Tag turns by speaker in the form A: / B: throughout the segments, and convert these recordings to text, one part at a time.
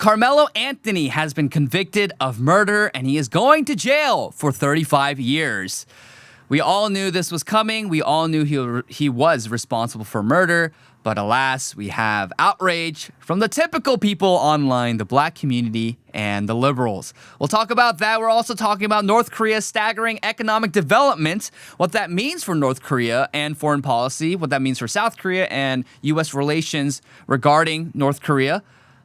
A: Karmelo Anthony has been convicted of murder and he is going to jail for 35 years. We all knew this was coming. We all knew he was responsible for murder. But alas, we have outrage from the typical people online, the black community and the liberals. We'll talk about that. We're also talking about North Korea's staggering economic development, what that means for North Korea and foreign policy, what that means for South Korea and U.S. relations regarding North Korea.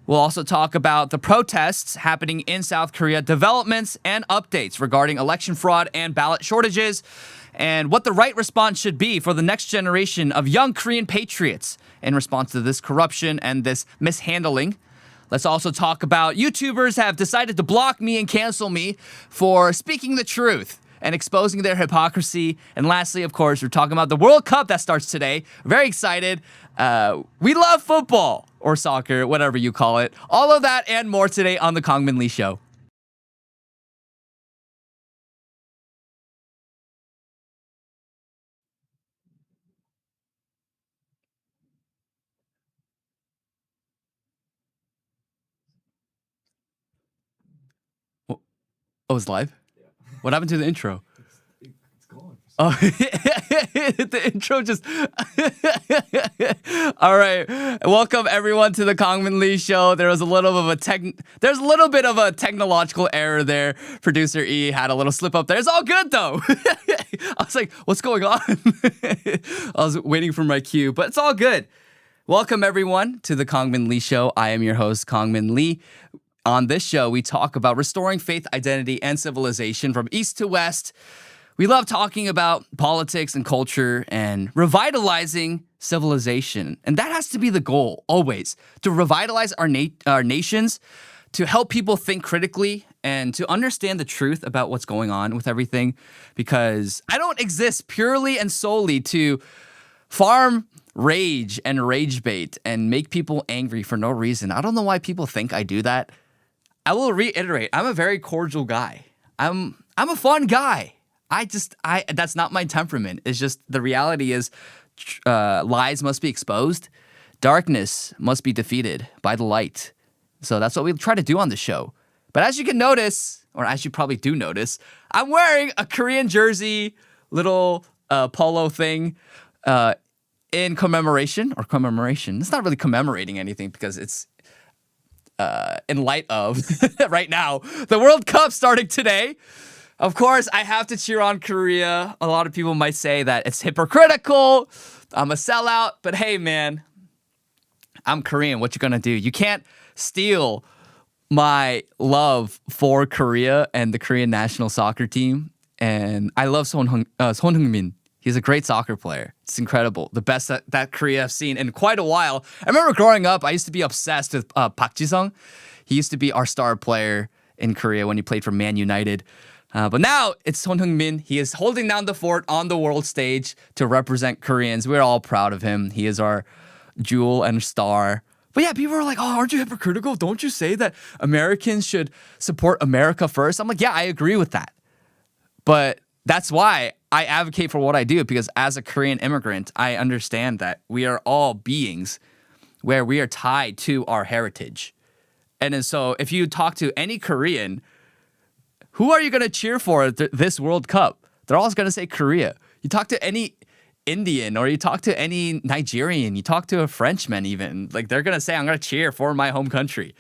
A: We'll also talk about the protests happening in South Korea, developments and updates regarding election fraud and ballot shortages, and what the right response should be for the next generation of young Korean patriots in response to this corruption and this mishandling. Let's also talk about YouTubers have decided to block me and cancel me for speaking the truth and exposing their hypocrisy. And lastly, of course, we're talking about the World Cup that starts today. Very excited. We love football or soccer, whatever you call it. All of that and more today on the Kangmin Lee Show. Oh, it's live? What happened to the intro?
B: It's gone.
A: Oh, the intro just... All right. Welcome, everyone, to the Kangmin Lee Show. There's a little bit of a technological error there. Producer E had a little slip up there. It's all good, though. I was like, what's going on? I was waiting for my cue, but it's all good. Welcome, everyone, to the Kangmin Lee Show. I am your host, Kangmin Lee. On this show, we talk about restoring faith, identity, and civilization from east to west. We love talking about politics and culture and revitalizing civilization. And that has to be the goal, always, to revitalize our nations, to help people think critically, and to understand the truth about what's going on with everything. Because I don't exist purely and solely to farm rage and rage bait and make people angry for no reason. I don't know why people think I do that. I will reiterate, I'm a very cordial guy. I'm a fun guy. That's not my temperament. It's just the reality is lies must be exposed. Darkness must be defeated by the light. So that's what we try to do on the show. But as you can notice, or as you probably do notice, I'm wearing a Korean jersey, little polo thing in commemoration. It's not really commemorating anything because it's in light of, right now, the World Cup starting today. Of course, I have to cheer on Korea. A lot of people might say that it's hypocritical. I'm a sellout. But hey, man, I'm Korean. What you gonna do? You can't steal my love for Korea and the Korean national soccer team. And I love Son Heung-min. He's a great soccer player. It's incredible. The best that Korea has seen in quite a while. I remember growing up, I used to be obsessed with Park Ji-sung. He used to be our star player in Korea when he played for Man United. But now it's Son Heung-min. He is holding down the fort on the world stage to represent Koreans. We're all proud of him. He is our jewel and star. But yeah, people are like, oh, aren't you hypocritical? Don't you say that Americans should support America first? I'm like, yeah, I agree with that. But that's why I advocate for what I do, because as a Korean immigrant, I understand that we are all beings where we are tied to our heritage. And then so if you talk to any Korean, who are you going to cheer for this World Cup? They're always going to say Korea. You talk to any Indian or you talk to any Nigerian, you talk to a Frenchman even, like they're going to say, I'm going to cheer for my home country.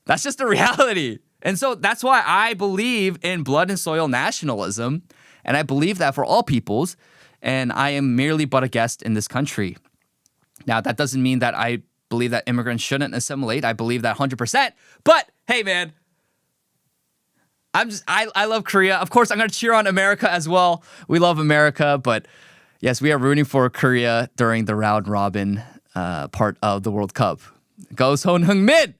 A: That's just the reality. And so that's why I believe in blood and soil nationalism. And I believe that for all peoples, and I am merely but a guest in this country. Now, that doesn't mean that I believe that immigrants shouldn't assimilate. I believe that 100%. But, hey, man, I love Korea. Of course, I'm going to cheer on America as well. We love America, but yes, we are rooting for Korea during the round robin part of the World Cup. Go Son Heung-min!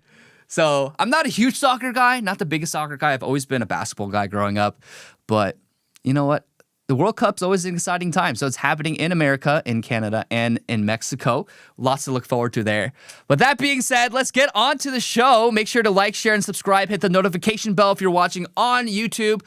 A: So, I'm not a huge soccer guy, not the biggest soccer guy. I've always been a basketball guy growing up, but you know what? The World Cup's always an exciting time. So it's happening in America, in Canada, and in Mexico. Lots to look forward to there. But that being said, let's get on to the show. Make sure to like, share, and subscribe. Hit the notification bell if you're watching on YouTube.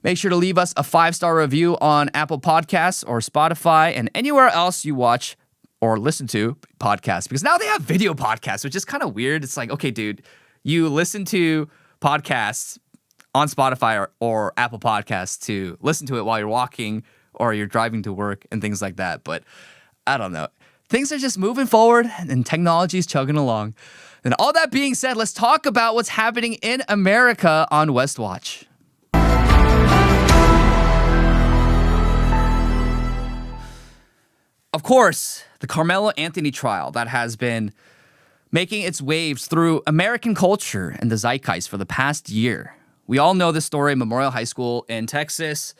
A: Make sure to leave us a 5-star review on Apple Podcasts or Spotify and anywhere else you watch or listen to podcasts. Because now they have video podcasts, which is kind of weird. It's like, okay, dude, you listen to podcasts on Spotify or Apple Podcasts to listen to it while you're walking or you're driving to work and things like that. But I don't know. Things are just moving forward and technology is chugging along. And all that being said, let's talk about what's happening in America on West Watch. Of course, the Karmelo Anthony trial that has been making its waves through American culture and the zeitgeist for the past year. We all know this story. Memorial High School in Texas.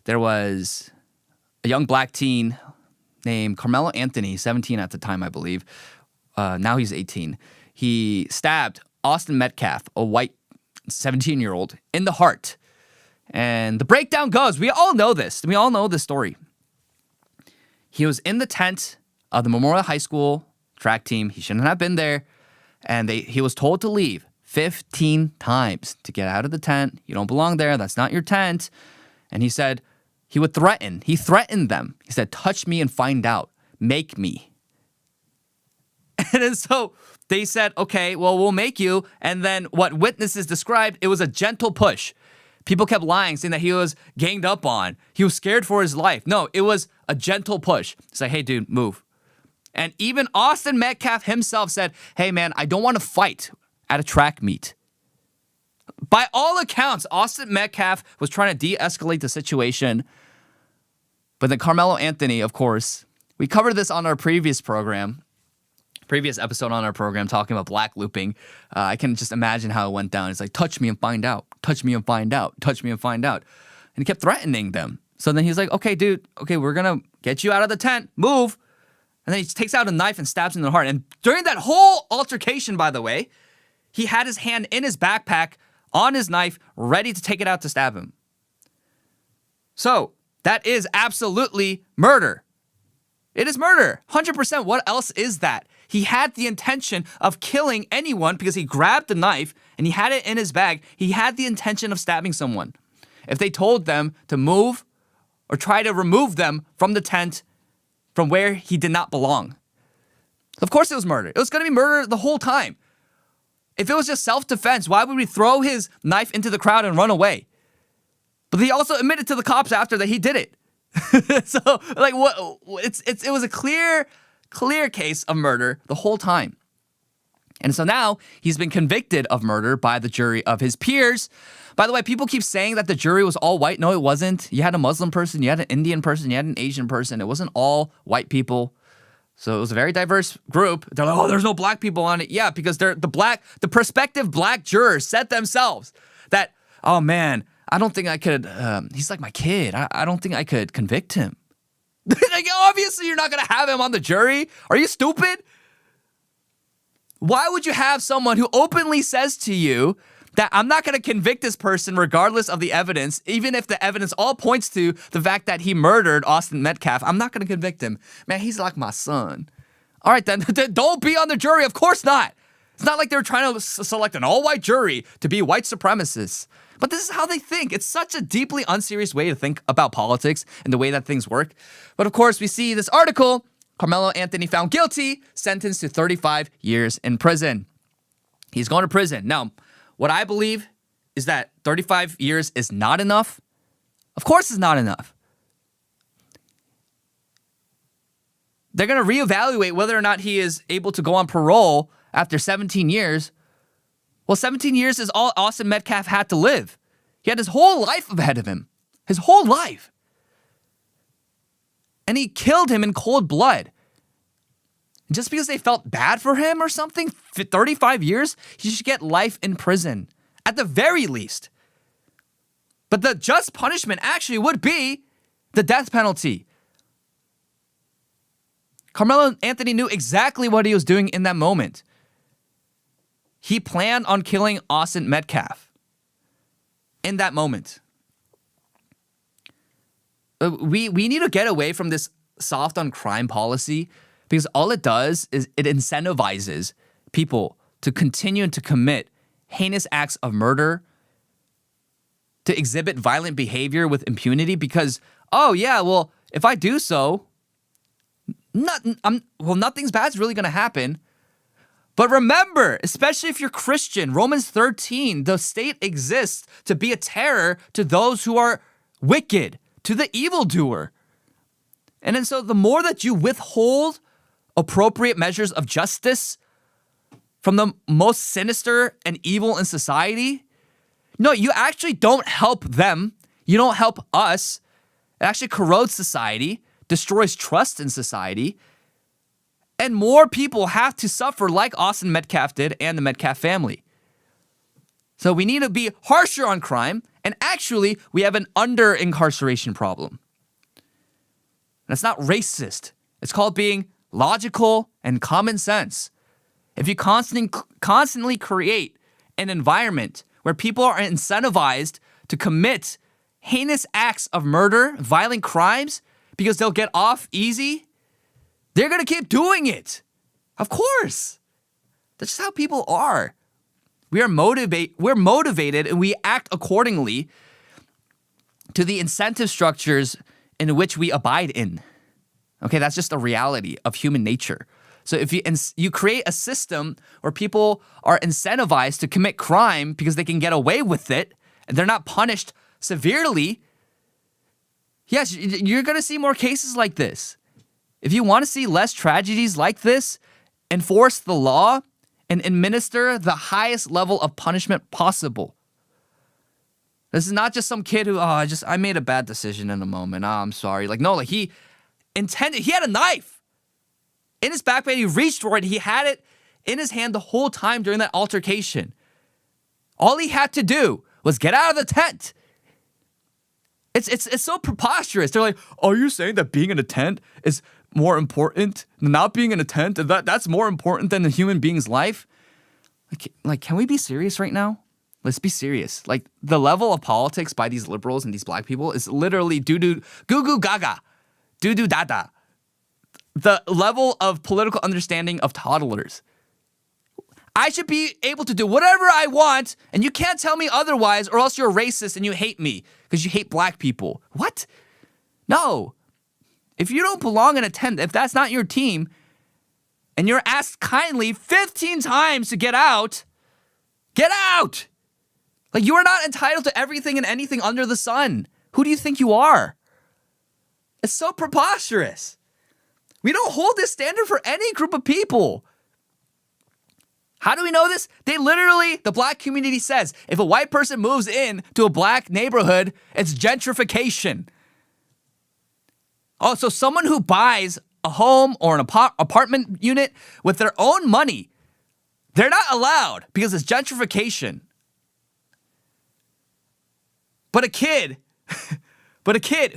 A: There was a young black teen named Karmelo Anthony, 17 at the time, I believe. Now he's 18. He stabbed Austin Metcalf, a white 17-year-old, in the heart. And the breakdown goes, we all know this. We all know this story. He was in the tent of the Memorial High School track team. He shouldn't have been there. And he was told to leave 15 times to get out of the tent. You don't belong there. That's not your tent. And he said he would threaten. He threatened them. He said, touch me and find out. Make me. And then so they said, okay, well, we'll make you. And then what witnesses described, it was a gentle push. People kept lying, saying that he was ganged up on. He was scared for his life. No, it was a gentle push. It's like, hey, dude, move. And even Austin Metcalf himself said, hey, man, I don't want to fight at a track meet. By all accounts, Austin Metcalf was trying to de-escalate the situation. But then Karmelo Anthony, of course, we covered this on our previous episode on our program talking about black looping. I can just imagine how it went down. It's like, touch me and find out. Touch me and find out. Touch me and find out. And he kept threatening them. So then he's like, okay, dude, okay, we're going to get you out of the tent. Move. And then he takes out a knife and stabs him in the heart. And during that whole altercation, by the way, he had his hand in his backpack on his knife, ready to take it out to stab him. So that is absolutely murder. It is murder. 100%. What else is that? He had the intention of killing anyone because he grabbed the knife and he had it in his bag. He had the intention of stabbing someone. If they told them to move or try to remove them from the tent from where he did not belong. Of course it was murder. It was going to be murder the whole time. If it was just self-defense, why would we throw his knife into the crowd and run away? But he also admitted to the cops after that he did it. So, like, what? It was a clear case of murder the whole time. And so now he's been convicted of murder by the jury of his peers. By the way, people keep saying that the jury was all white. No, it wasn't. You had a Muslim person, you had an Indian person, you had an Asian person. It wasn't all white people. So it was a very diverse group. They're like, oh, there's no black people on it. Yeah, because the prospective black jurors said themselves that, oh man, I don't think I could, he's like my kid. I don't think I could convict him. Like, obviously you're not going to have him on the jury. Are you stupid? Why would you have someone who openly says to you that I'm not going to convict this person regardless of the evidence, even if the evidence all points to the fact that he murdered Austin Metcalf? I'm not going to convict him. Man, he's like my son. All right, then don't be on the jury. Of course not. It's not like they're trying to select an all-white jury to be white supremacists. But this is how they think. It's such a deeply unserious way to think about politics and the way that things work. But of course, we see this article, Karmelo Anthony found guilty, sentenced to 35 years in prison. He's going to prison. Now, what I believe is that 35 years is not enough. Of course it's not enough. They're going to reevaluate whether or not he is able to go on parole after 17 years. Well, 17 years is all Austin Metcalf had to live. He had his whole life ahead of him. His whole life. And he killed him in cold blood. And just because they felt bad for him or something, 35 years, he should get life in prison. At the very least. But the just punishment actually would be the death penalty. Karmelo Anthony knew exactly what he was doing in that moment. He planned on killing Austin Metcalf in that moment. We need to get away from this soft on crime policy because all it does is it incentivizes people to continue to commit heinous acts of murder, to exhibit violent behavior with impunity because, oh yeah, well, if I do so, nothing's bad's really going to happen. But remember, especially if you're Christian, Romans 13, the state exists to be a terror to those who are wicked, to the evildoer. And then so the more that you withhold appropriate measures of justice from the most sinister and evil in society, no, you actually don't help them. You don't help us. It actually corrodes society, destroys trust in society, and more people have to suffer like Austin Metcalf did and the Metcalf family. So we need to be harsher on crime, and actually, we have an under-incarceration problem. And it's not racist. It's called being logical and common sense. If you constantly create an environment where people are incentivized to commit heinous acts of murder, violent crimes, because they'll get off easy, they're going to keep doing it. Of course. That's just how people are. We're motivated and we act accordingly to the incentive structures in which we abide in. Okay, that's just a reality of human nature. So if you create a system where people are incentivized to commit crime because they can get away with it and they're not punished severely, yes, you're going to see more cases like this. If you want to see less tragedies like this, enforce the law and administer the highest level of punishment possible. This is not just some kid who, I made a bad decision in a moment. I'm sorry. He had a knife in his backpack. He reached for it. He had it in his hand the whole time during that altercation. All he had to do was get out of the tent. It's so preposterous. They're like, are you saying that being in a tent is more important than not being in a tent? That's more important than a human being's life? Like, can we be serious right now? Let's be serious. Like, the level of politics by these liberals and these black people is literally goo goo gaga, doo dada. The level of political understanding of toddlers. I should be able to do whatever I want, and you can't tell me otherwise, or else you're racist and you hate me because you hate black people. What? No. If you don't belong in a tent, if that's not your team, and you're asked kindly 15 times to get out, get out! Like, you are not entitled to everything and anything under the sun. Who do you think you are? It's so preposterous. We don't hold this standard for any group of people. How do we know this? The black community says, if a white person moves in to a black neighborhood, it's gentrification. Oh, so someone who buys a home or an apartment unit with their own money, they're not allowed because it's gentrification. But a kid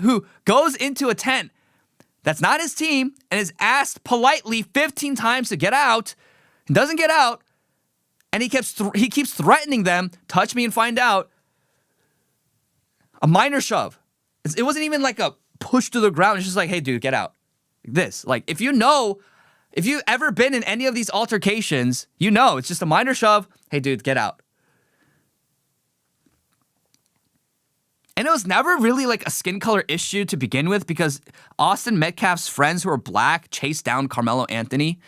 A: who goes into a tent that's not his team and is asked politely 15 times to get out and doesn't get out, and he keeps threatening them, touch me and find out. A minor shove. It wasn't even like a push to the ground. It's just like, hey, dude, get out. Like this. Like, if you've ever been in any of these altercations, it's just a minor shove. Hey, dude, get out. And it was never really like a skin color issue to begin with because Austin Metcalf's friends who are black chased down Karmelo Anthony.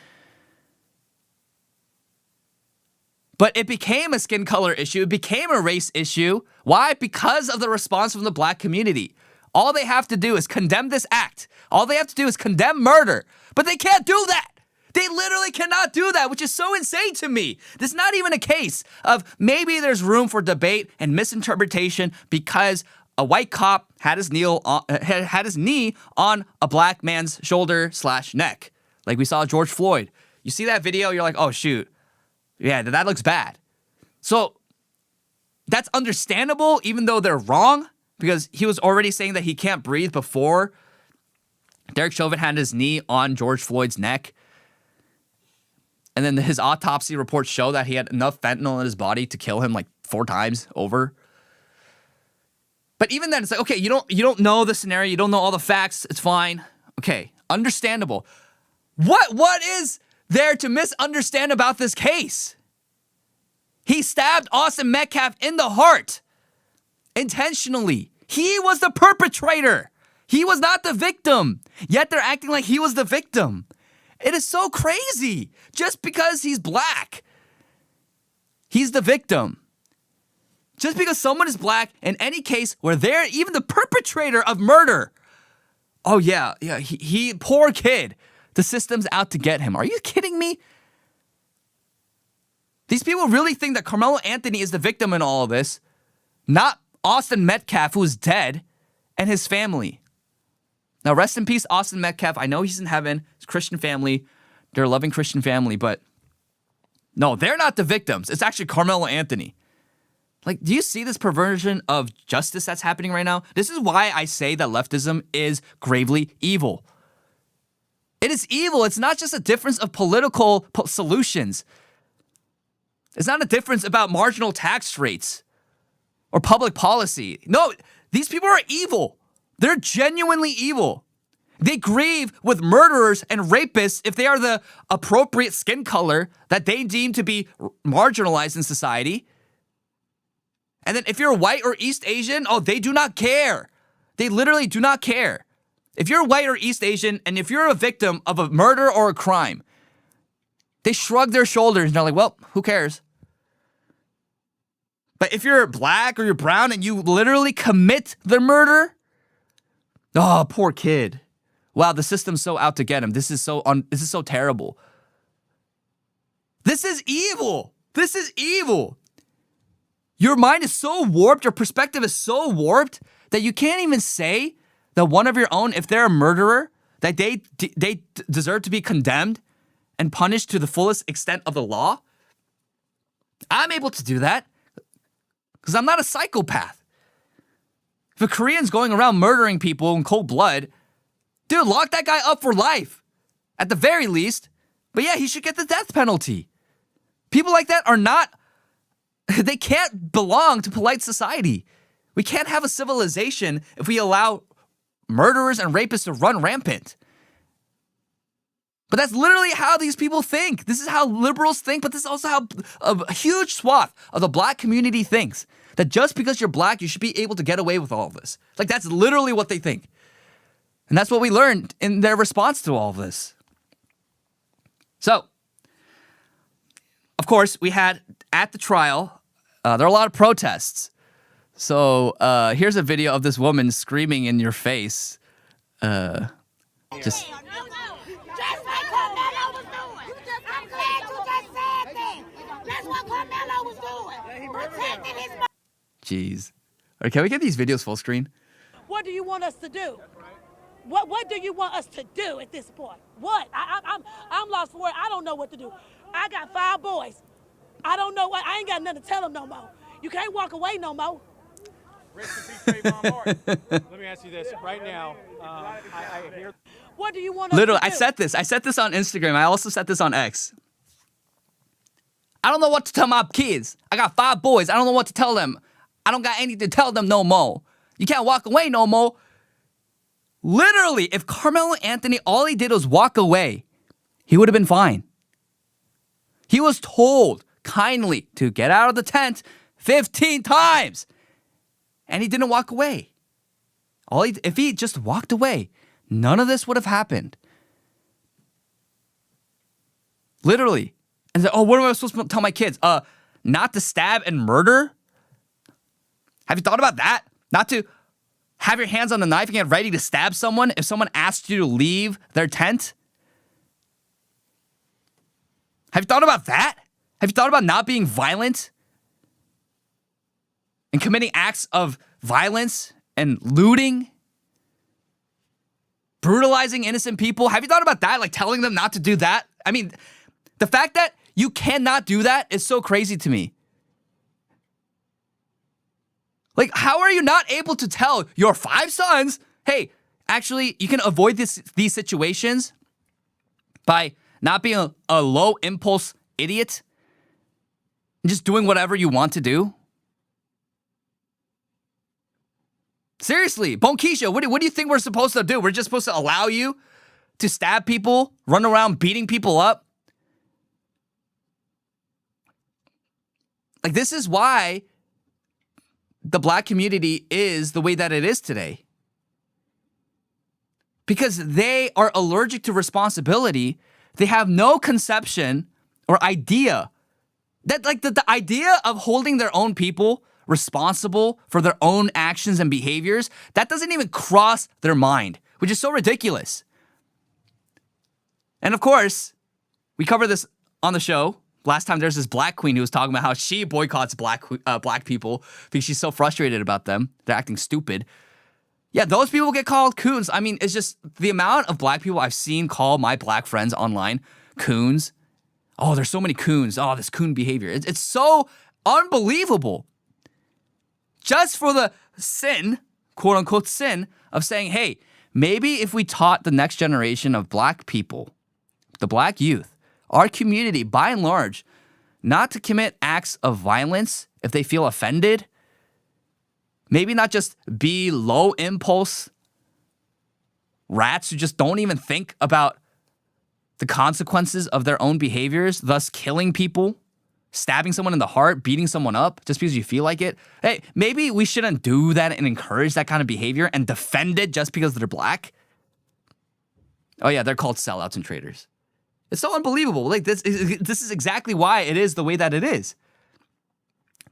A: But it became a skin color issue. It became a race issue. Why? Because of the response from the black community. All they have to do is condemn this act. All they have to do is condemn murder. But they can't do that. They literally cannot do that, which is so insane to me. This is not even a case of maybe there's room for debate and misinterpretation because a white cop had his knee on a black man's shoulder/neck. Like we saw George Floyd. You see that video, you're like, oh, shoot. Yeah, that looks bad. So that's understandable, even though they're wrong, because he was already saying that he can't breathe before Derek Chauvin had his knee on George Floyd's neck. And then his autopsy reports show that he had enough fentanyl in his body to kill him like 4 times over. But even then, it's like, okay, you don't know the scenario, you don't know all the facts, it's fine. Okay, understandable. What is there to misunderstand about this case? He stabbed Austin Metcalf in the heart intentionally. He was the perpetrator. He was not the victim. Yet they're acting like he was the victim. It is so crazy. Just because he's black, he's the victim. Just because someone is black, in any case where they're even the perpetrator of murder. Oh yeah, he poor kid. The system's out to get him. Are you kidding me? These people really think that Karmelo Anthony is the victim in all of this, not Austin Metcalf, who is dead, and his family. Now, rest in peace, Austin Metcalf. I know he's in heaven. It's a Christian family. They're a loving Christian family, but no, they're not the victims. It's actually Karmelo Anthony. Like, do you see this perversion of justice that's happening right now? This is why I say that leftism is gravely evil. It is evil. It's not just a difference of political solutions. It's not a difference about marginal tax rates or public policy. No, these people are evil. They're genuinely evil. They grieve with murderers and rapists if they are the appropriate skin color that they deem to be marginalized in society. And then if you're white or East Asian, oh, they do not care. They literally do not care. If you're white or East Asian, and if you're a victim of a murder or a crime, they shrug their shoulders and they're like, well, who cares? But if you're black or you're brown and you literally commit the murder, oh, poor kid. Wow, the system's so out to get him. This is so terrible. This is evil. This is evil. Your mind is so warped, your perspective is so warped that you can't even say that one of your own, if they're a murderer, that they deserve to be condemned and punished to the fullest extent of the law. I'm able to do that because I'm not a psychopath. If a Korean's going around murdering people in cold blood, dude, lock that guy up for life, at the very least. But yeah, he should get the death penalty. People like that are not, they can't belong to polite society. We can't have a civilization if we allow murderers and rapists to run rampant. But that's literally how these people think. This is how liberals think, but this is also how a huge swath of the black community thinks. That just because you're black, you should be able to get away with all of this. Like, that's literally what they think. And that's what we learned in their response to all of this. So, of course, we had, at the trial, there are a lot of protests. So, here's a video of this woman screaming in your face. Just like Karmelo was doing. I'm glad you just said that. That's what Karmelo was doing. Protecting his... Jeez. All right, can we get these videos full screen?
B: What do you want us to do? What do you want us to do at this point? What? I'm lost for words. I don't know what to do. I got 5 boys. I don't know what. I ain't got nothing to tell them no more. You can't walk away no more.
C: Rest in peace, Trayvon Martin. Let me ask you this right now. I hear.
B: What do you want us
A: Literally,
B: to do?
A: I said this on Instagram. I also said this on X. I don't know what to tell my kids. I got 5 boys. I don't know what to tell them. I don't got anything to tell them no more. You can't walk away no more. Literally, if Karmelo Anthony, all he did was walk away, he would have been fine. He was told kindly to get out of the tent 15 times. And he didn't walk away. If he just walked away, none of this would have happened. Literally. And said, oh, what am I supposed to tell my kids? Not to stab and murder? Have you thought about that? Not to have your hands on the knife and get ready to stab someone if someone asks you to leave their tent? Have you thought about that? Have you thought about not being violent and committing acts of violence and looting? Brutalizing innocent people? Have you thought about that? Like telling them not to do that? I mean, the fact that you cannot do that is so crazy to me. Like, how are you not able to tell your 5 sons, hey, actually, you can avoid these situations by not being a low impulse idiot and just doing whatever you want to do? Seriously, Bonkisha, what do you think we're supposed to do? We're just supposed to allow you to stab people, run around beating people up? Like, this is why the black community is the way that it is today. Because they are allergic to responsibility they have no conception or idea that like the idea of holding their own people responsible for their own actions and behaviors, that doesn't even cross their mind, which is so ridiculous. And of course, we covered this on the show. Last time there's this black queen who was talking about how she boycotts black people because she's so frustrated about them. They're acting stupid. Yeah, those people get called coons. I mean, it's just the amount of black people I've seen call my black friends online coons. Oh, there's so many coons. Oh, this coon behavior. It's so unbelievable. Just for the sin, quote unquote sin, of saying, hey, maybe if we taught the next generation of black people, the black youth, our community by and large, not to commit acts of violence if they feel offended, maybe not just be low impulse rats who just don't even think about the consequences of their own behaviors, thus killing people, stabbing someone in the heart, beating someone up just because you feel like it. Hey, maybe we shouldn't do that and encourage that kind of behavior and defend it just because they're black. Oh yeah, they're called sellouts and traitors. It's so unbelievable. Like this is exactly why it is the way that it is.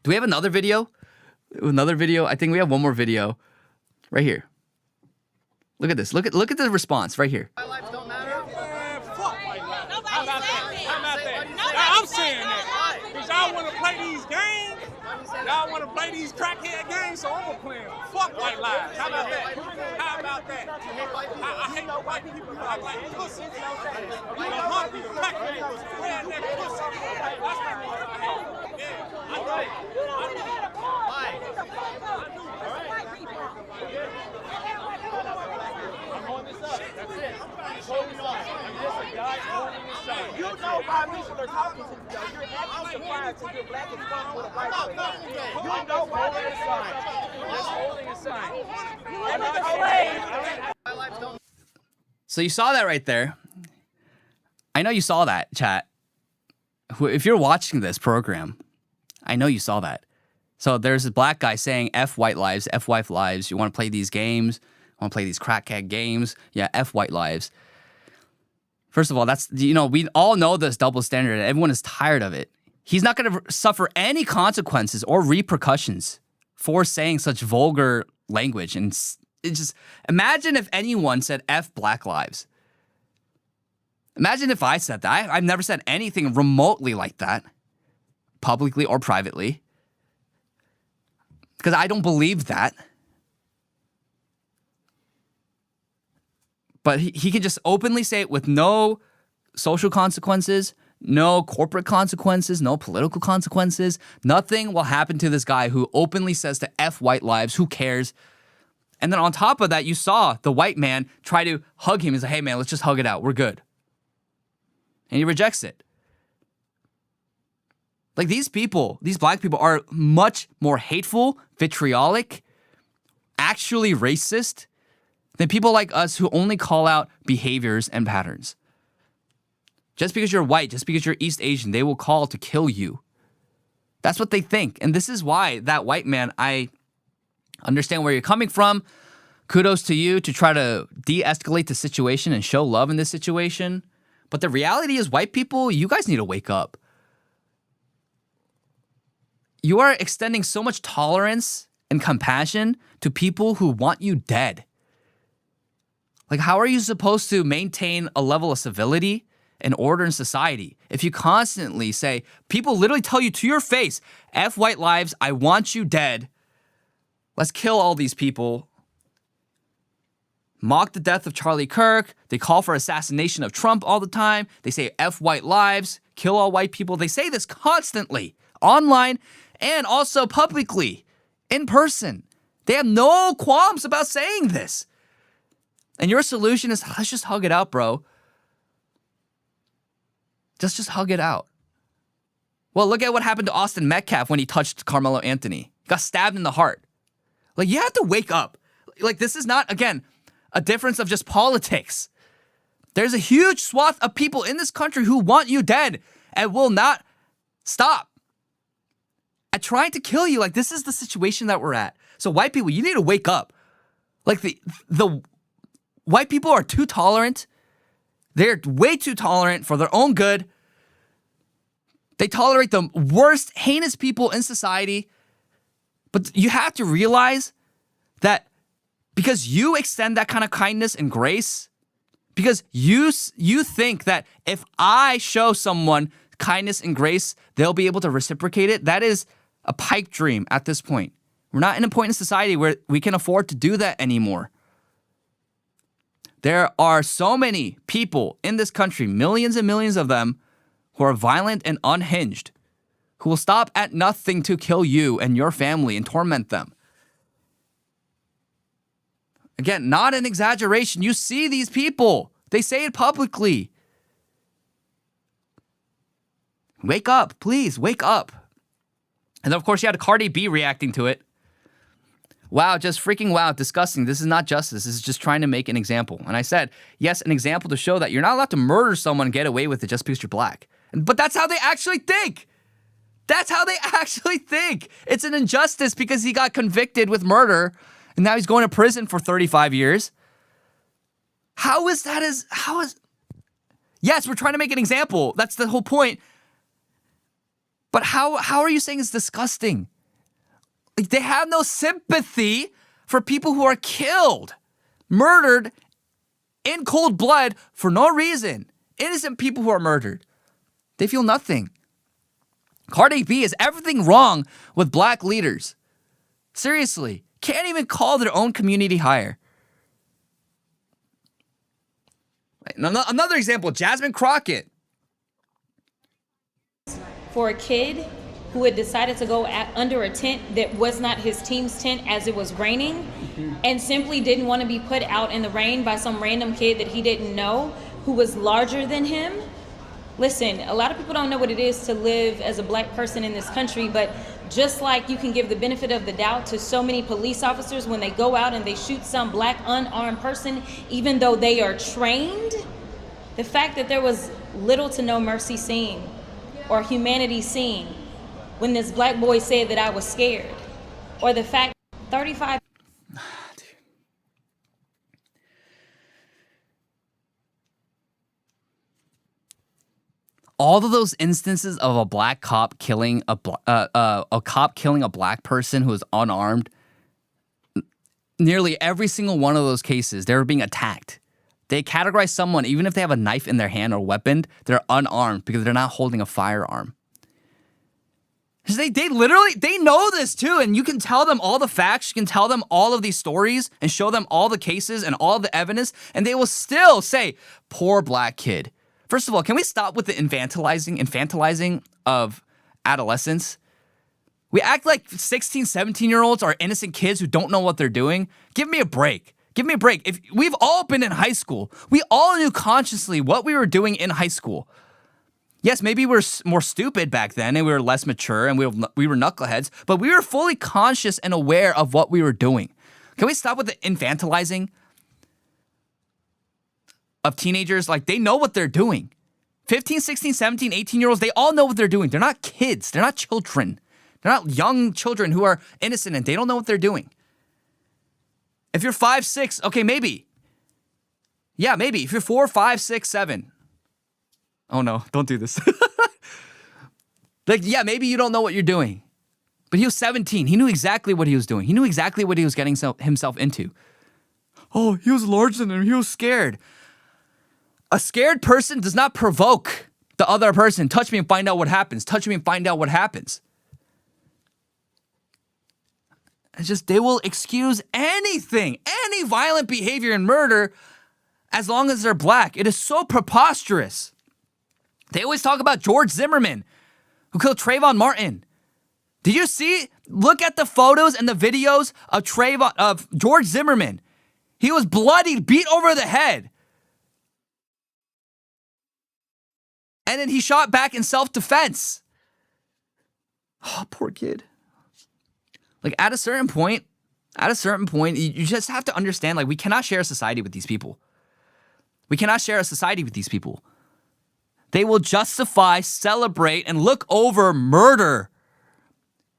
A: Do we have another video? Another video? I think we have one more video right here. Look at this. Look at the response right here.
C: My lives don't matter. Fuck. How about that? I'm saying that. Because y'all want to play these games. Y'all want to play these crackhead games, so I'm going to play them. Fuck white lives. How about that? I hate white people. I like pussy. The hungry, the crackhead, redneck pussy. That's the one I hate. Yeah, I know. I'm on this up. That's it. Holding on. I'm just a guy holding his side. You know by me when they're talking to you, you're acting surprised to get black and fuck with a white person. You know why they're just holding his sign. I'm not afraid.
A: So you saw that right there. I know you saw that, chat. If you're watching this program, I know you saw that. So there's a black guy saying F white lives, F white lives. You want to play these games? Want to play these crackhead games? Yeah, F white lives. First of all, that's, you know, we all know this double standard and everyone is tired of it. He's not going to suffer any consequences or repercussions for saying such vulgar language. And it's just, imagine if anyone said F black lives. Imagine if I said that. I've never said anything remotely like that, publicly or privately, because I don't believe that. But he can just openly say it with no social consequences, no corporate consequences, no political consequences. Nothing will happen to this guy who openly says to F white lives, who cares? And then on top of that, you saw the white man try to hug him. He's like, hey man, let's just hug it out. We're good. And he rejects it. Like these people, these black people are much more hateful, vitriolic, actually racist than people like us who only call out behaviors and patterns. Just because you're white, just because you're East Asian, they will call to kill you. That's what they think. And this is why that white man, I understand where you're coming from. Kudos to you to try to de-escalate the situation and show love in this situation. But the reality is, white people, you guys need to wake up. You are extending so much tolerance and compassion to people who want you dead. Like, how are you supposed to maintain a level of civility and order in society if you constantly say, people literally tell you to your face, F white lives, I want you dead. Let's kill all these people. Mock the death of Charlie Kirk. They call for assassination of Trump all the time. They say F white lives, kill all white people. They say this constantly, online and also publicly, in person. They have no qualms about saying this. And your solution is, let's just hug it out, bro. Just hug it out. Well, look at what happened to Austin Metcalf when he touched Karmelo Anthony. He got stabbed in the heart. Like, you have to wake up. Like, this is not, again, a difference of just politics. There's a huge swath of people in this country who want you dead and will not stop at trying to kill you. Like, this is the situation that we're at. So white people, you need to wake up. Like, the white people are too tolerant They're way too tolerant for their own good. They tolerate the worst, heinous people in society. But you have to realize that because you extend that kind of kindness and grace, because you think that if I show someone kindness and grace, they'll be able to reciprocate it, that is a pipe dream at this point. We're not in a point in society where we can afford to do that anymore. There are so many people in this country, millions and millions of them, who are violent and unhinged, who will stop at nothing to kill you and your family and torment them. Again, not an exaggeration. You see these people. They say it publicly. Wake up, please, wake up. And then, of course, you had Cardi B reacting to it. Wow, just freaking wow, disgusting. This is not justice. This is just trying to make an example. And I said, yes, an example to show that you're not allowed to murder someone and get away with it just because you're black. But that's how they actually think. That's how they actually think. It's an injustice because he got convicted with murder and now he's going to prison for 35 years. How is... Yes, we're trying to make an example. That's the whole point. But how are you saying it's disgusting? Like, they have no sympathy for people who are killed, murdered in cold blood for no reason. Innocent people who are murdered. They feel nothing. Cardi B is everything wrong with black leaders. Seriously. Can't even call their own community higher. Another example, Jasmine Crockett.
D: For a kid who had decided to go under a tent that was not his team's tent as it was raining, and simply didn't want to be put out in the rain by some random kid that he didn't know who was larger than him. Listen, a lot of people don't know what it is to live as a black person in this country, but just like you can give the benefit of the doubt to so many police officers when they go out and they shoot some black unarmed person, even though they are trained, the fact that there was little to no mercy seen or humanity seen when this black boy said that I was scared, or the fact 35.
A: All of those instances of a black cop killing a cop killing a black person who is unarmed, nearly every single one of those cases, they were being attacked. They categorize someone, even if they have a knife in their hand or weapon, they're unarmed because they're not holding a firearm. They know this too, and you can tell them all the facts, you can tell them all of these stories and show them all the cases and all the evidence, and they will still say, poor black kid. First of all, can we stop with the infantilizing of adolescents? We act like 16, 17-year-olds are innocent kids who don't know what they're doing. Give me a break. Give me a break. If we've all been in high school, we all knew consciously what we were doing in high school. Yes, maybe we were more stupid back then and we were less mature and we were knuckleheads, but we were fully conscious and aware of what we were doing. Can we stop with the infantilizing of teenagers? Like, they know what they're doing. 15, 16, 17, 18-year-olds, they all know what they're doing. They're not kids. They're not children. They're not young children who are innocent and they don't know what they're doing. If you're 5, 6, okay, maybe. Yeah, maybe. If you're 4, 5, 6, 7. Oh no, don't do this. Like, yeah, maybe you don't know what you're doing. But he was 17. He knew exactly what he was doing. He knew exactly what he was getting himself into. Oh, he was larger than him. He was scared. A scared person does not provoke the other person. Touch me and find out what happens. Touch me and find out what happens. It's just, they will excuse anything, any violent behavior and murder as long as they're black. It is so preposterous. They always talk about George Zimmerman, who killed Trayvon Martin. Did you see? Look at the photos and the videos of George Zimmerman. He was bloodied, beat over the head. And then he shot back in self-defense. Oh, poor kid. Like, at a certain point, you just have to understand, like, we cannot share a society with these people. We cannot share a society with these people. They will justify, celebrate, and look over murder.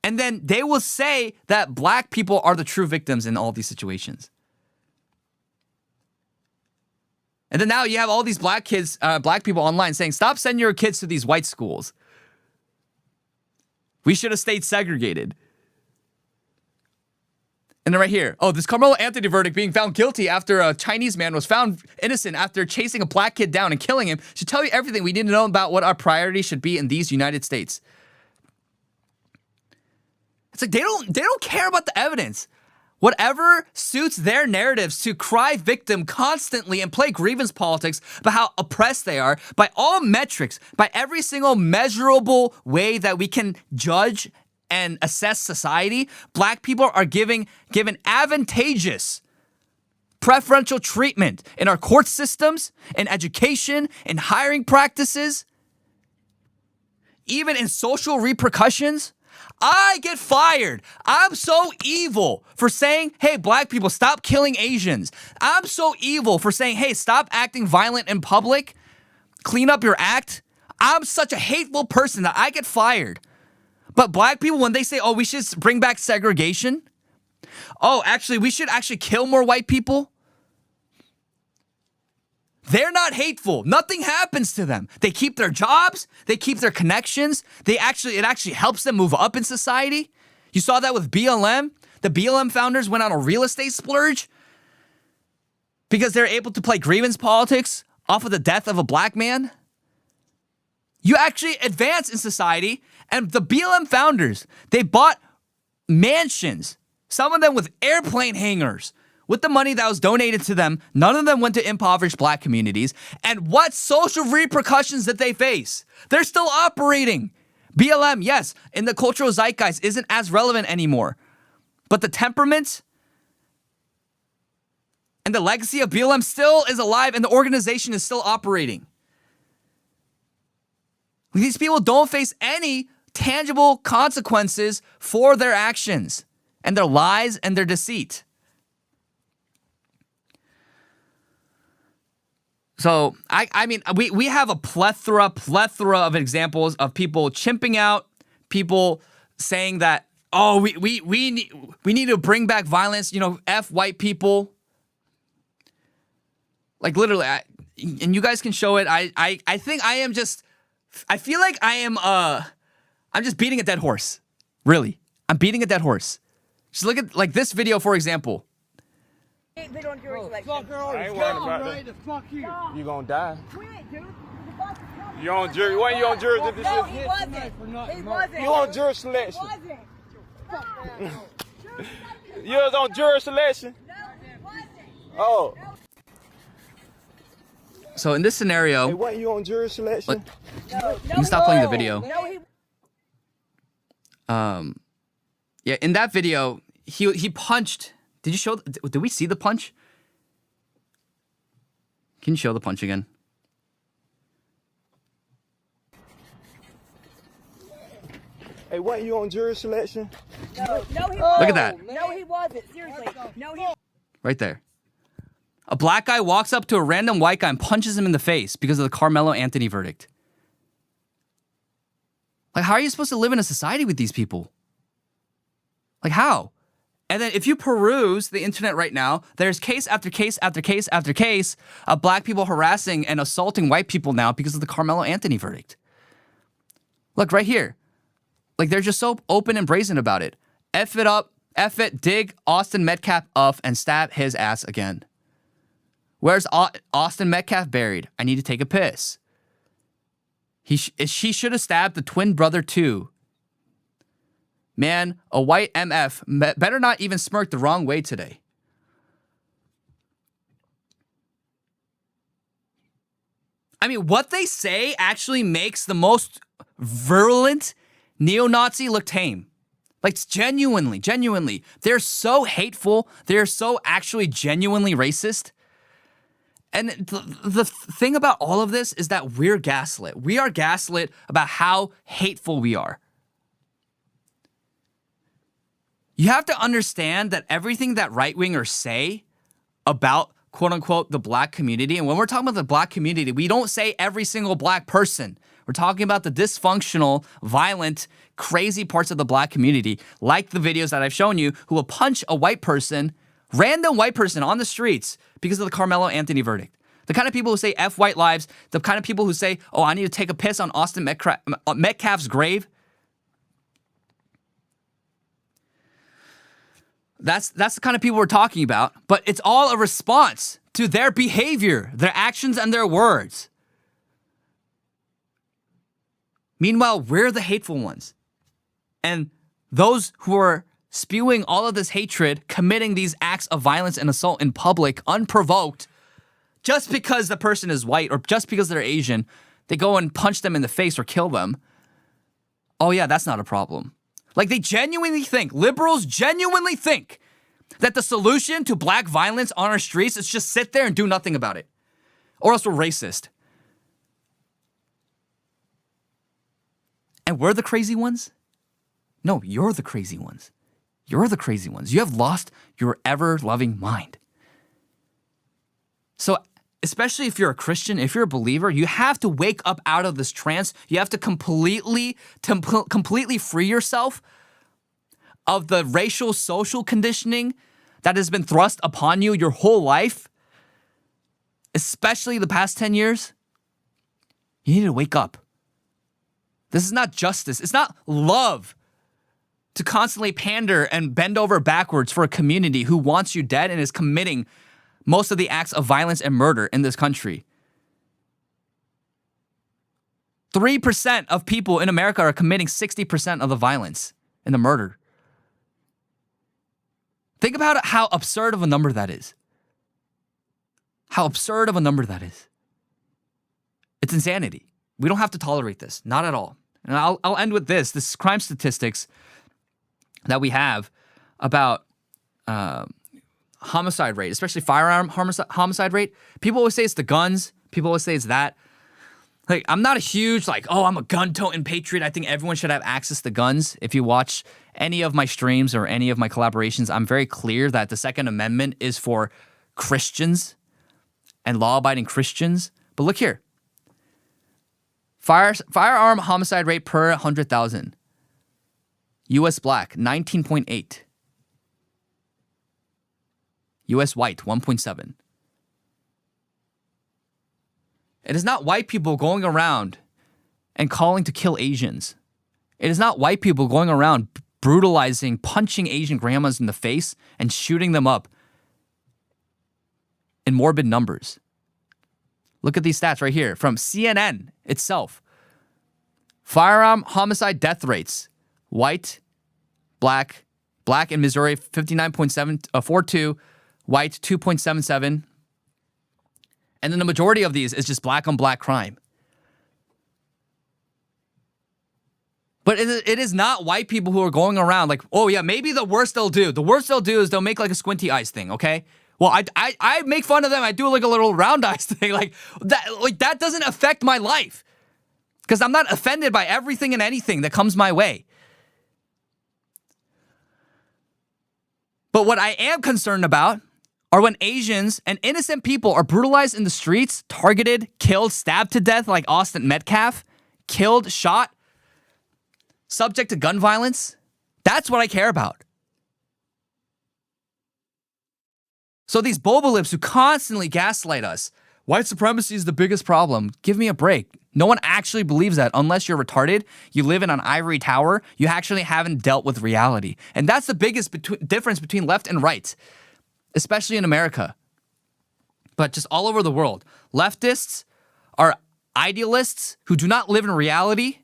A: And then they will say that black people are the true victims in all these situations. And then now you have all these black kids, black people online saying, stop sending your kids to these white schools. We should have stayed segregated. And then right here, oh, this Karmelo Anthony verdict being found guilty after a Chinese man was found innocent after chasing a black kid down and killing him should tell you everything we need to know about what our priorities should be in these United States. It's like they don't care about the evidence. Whatever suits their narratives to cry victim constantly and play grievance politics about how oppressed they are by all metrics, by every single measurable way that we can judge and assess society, black people are given advantageous preferential treatment in our court systems, in education, in hiring practices, even in social repercussions. I get fired. I'm so evil for saying, hey, black people, stop killing Asians. I'm so evil for saying, hey, stop acting violent in public. Clean up your act. I'm such a hateful person that I get fired. But black people, when they say, oh, we should bring back segregation. Oh, actually, we should actually kill more white people. They're not hateful. Nothing happens to them. They keep their jobs. They keep their connections. It actually helps them move up in society. You saw that with BLM. The BLM founders went on a real estate splurge because they're able to play grievance politics off of the death of a black man. You actually advance in society. And the BLM founders, they bought mansions, some of them with airplane hangars, with the money that was donated to them. None of them went to impoverished black communities. And what social repercussions did they face? They're still operating. BLM, yes, in the cultural zeitgeist isn't as relevant anymore. But the temperament and the legacy of BLM still is alive and the organization is still operating. These people don't face any tangible consequences for their actions and their lies and their deceit. So, I mean, we have a plethora of examples of people chimping out, people saying that, oh, we need to bring back violence, F white people. Like literally, and you guys can show it. I think I feel like I'm just beating a dead horse. Really. I'm beating a dead horse. Just look at like this video, for example.
C: I ain't worried about that.
E: Fuck you.
C: You gonna die.
E: Quit, dude.
C: You on jury? Why you on jury?
E: No, he wasn't. He wasn't.
C: You on jury selection?
E: He wasn't.
C: You was on jury selection?
E: No, he wasn't.
C: Oh.
A: So in this scenario,
C: Hey, what you on jury selection?
E: No,
A: you can stop playing the video.
E: No, he.
A: Yeah, in that video, he punched. Did we see the punch? Can you show the punch again?
C: Hey, what you on jury selection?
E: No, he wasn't.
A: Look at that.
E: No, he wasn't. Seriously. No, he.
A: Right there. A black guy walks up to a random white guy and punches him in the face because of the Karmelo Anthony verdict. Like, how are you supposed to live in a society with these people? Like, how? And then if you peruse the internet right now, there's case after case after case after case of black people harassing and assaulting white people now because of the Karmelo Anthony verdict. Look, right here. Like, they're just so open and brazen about it. F it up, F it, dig Austin Metcalf up and stab his ass again. Where's Austin Metcalf buried? I need to take a piss. She should have stabbed the twin brother too. Man, a white MF better not even smirk the wrong way today. I mean, what they say actually makes the most virulent neo-Nazi look tame. Like, genuinely. They're so hateful. They're so actually genuinely racist. And the thing about all of this is that we're gaslit. We are gaslit about how hateful we are. You have to understand that everything that right-wingers say about, quote-unquote, the black community, and when we're talking about the black community, we don't say every single black person. We're talking about the dysfunctional, violent, crazy parts of the black community, like the videos that I've shown you, who will punch a white person, random white person on the streets because of the Karmelo Anthony verdict. The kind of people who say F white lives, the kind of people who say, oh, I need to take a piss on Austin Metcalf's grave. That's the kind of people we're talking about, but it's all a response to their behavior, their actions, and their words. Meanwhile, we're the hateful ones. And those who are spewing all of this hatred, committing these acts of violence and assault in public, unprovoked, just because the person is white or just because they're Asian, they go and punch them in the face or kill them. Oh yeah, that's not a problem. Like they genuinely think, liberals genuinely think that the solution to black violence on our streets is just sit there and do nothing about it. Or else we're racist. And we're the crazy ones? No, you're the crazy ones. You're the crazy ones. You have lost your ever-loving mind. So, especially if you're a Christian, if you're a believer, you have to wake up out of this trance. You have to completely free yourself of the racial social conditioning that has been thrust upon you your whole life, especially the past 10 years. You need to wake up. This is not justice. It's not love to constantly pander and bend over backwards for a community who wants you dead and is committing most of the acts of violence and murder in this country. 3% of people in America are committing 60% of the violence and the murder. Think about how absurd of a number that is. How absurd of a number that is. It's insanity. We don't have to tolerate this. Not at all. And I'll end with this. This crime statistics that we have about homicide rate, especially firearm homicide rate. People always say it's the guns. People always say it's that. Like, I'm not a huge, I'm a gun-toting patriot. I think everyone should have access to guns. If you watch any of my streams or any of my collaborations, I'm very clear that the Second Amendment is for Christians and law-abiding Christians. But look here. Firearm homicide rate per 100,000. U.S. black, 19.8. U.S. white, 1.7. It is not white people going around and calling to kill Asians. It is not white people going around brutalizing, punching Asian grandmas in the face and shooting them up in morbid numbers. Look at these stats right here from CNN itself. Firearm homicide death rates. White, black in Missouri, 59.42, white, 2.77. And then the majority of these is just black on black crime. But it is not white people who are going around like, oh yeah, maybe the worst they'll do. The worst they'll do is they'll make like a squinty eyes thing, okay? Well, I make fun of them. I do like a little round eyes thing. Like that doesn't affect my life. Because I'm not offended by everything and anything that comes my way. But what I am concerned about are when Asians and innocent people are brutalized in the streets, targeted, killed, stabbed to death like Austin Metcalf, killed, shot, subject to gun violence. That's what I care about. So these boba lips who constantly gaslight us, white supremacy is the biggest problem. Give me a break. No one actually believes that unless you're retarded, you live in an ivory tower, you actually haven't dealt with reality. And that's the biggest difference between left and right, especially in America, but just all over the world. Leftists are idealists who do not live in reality.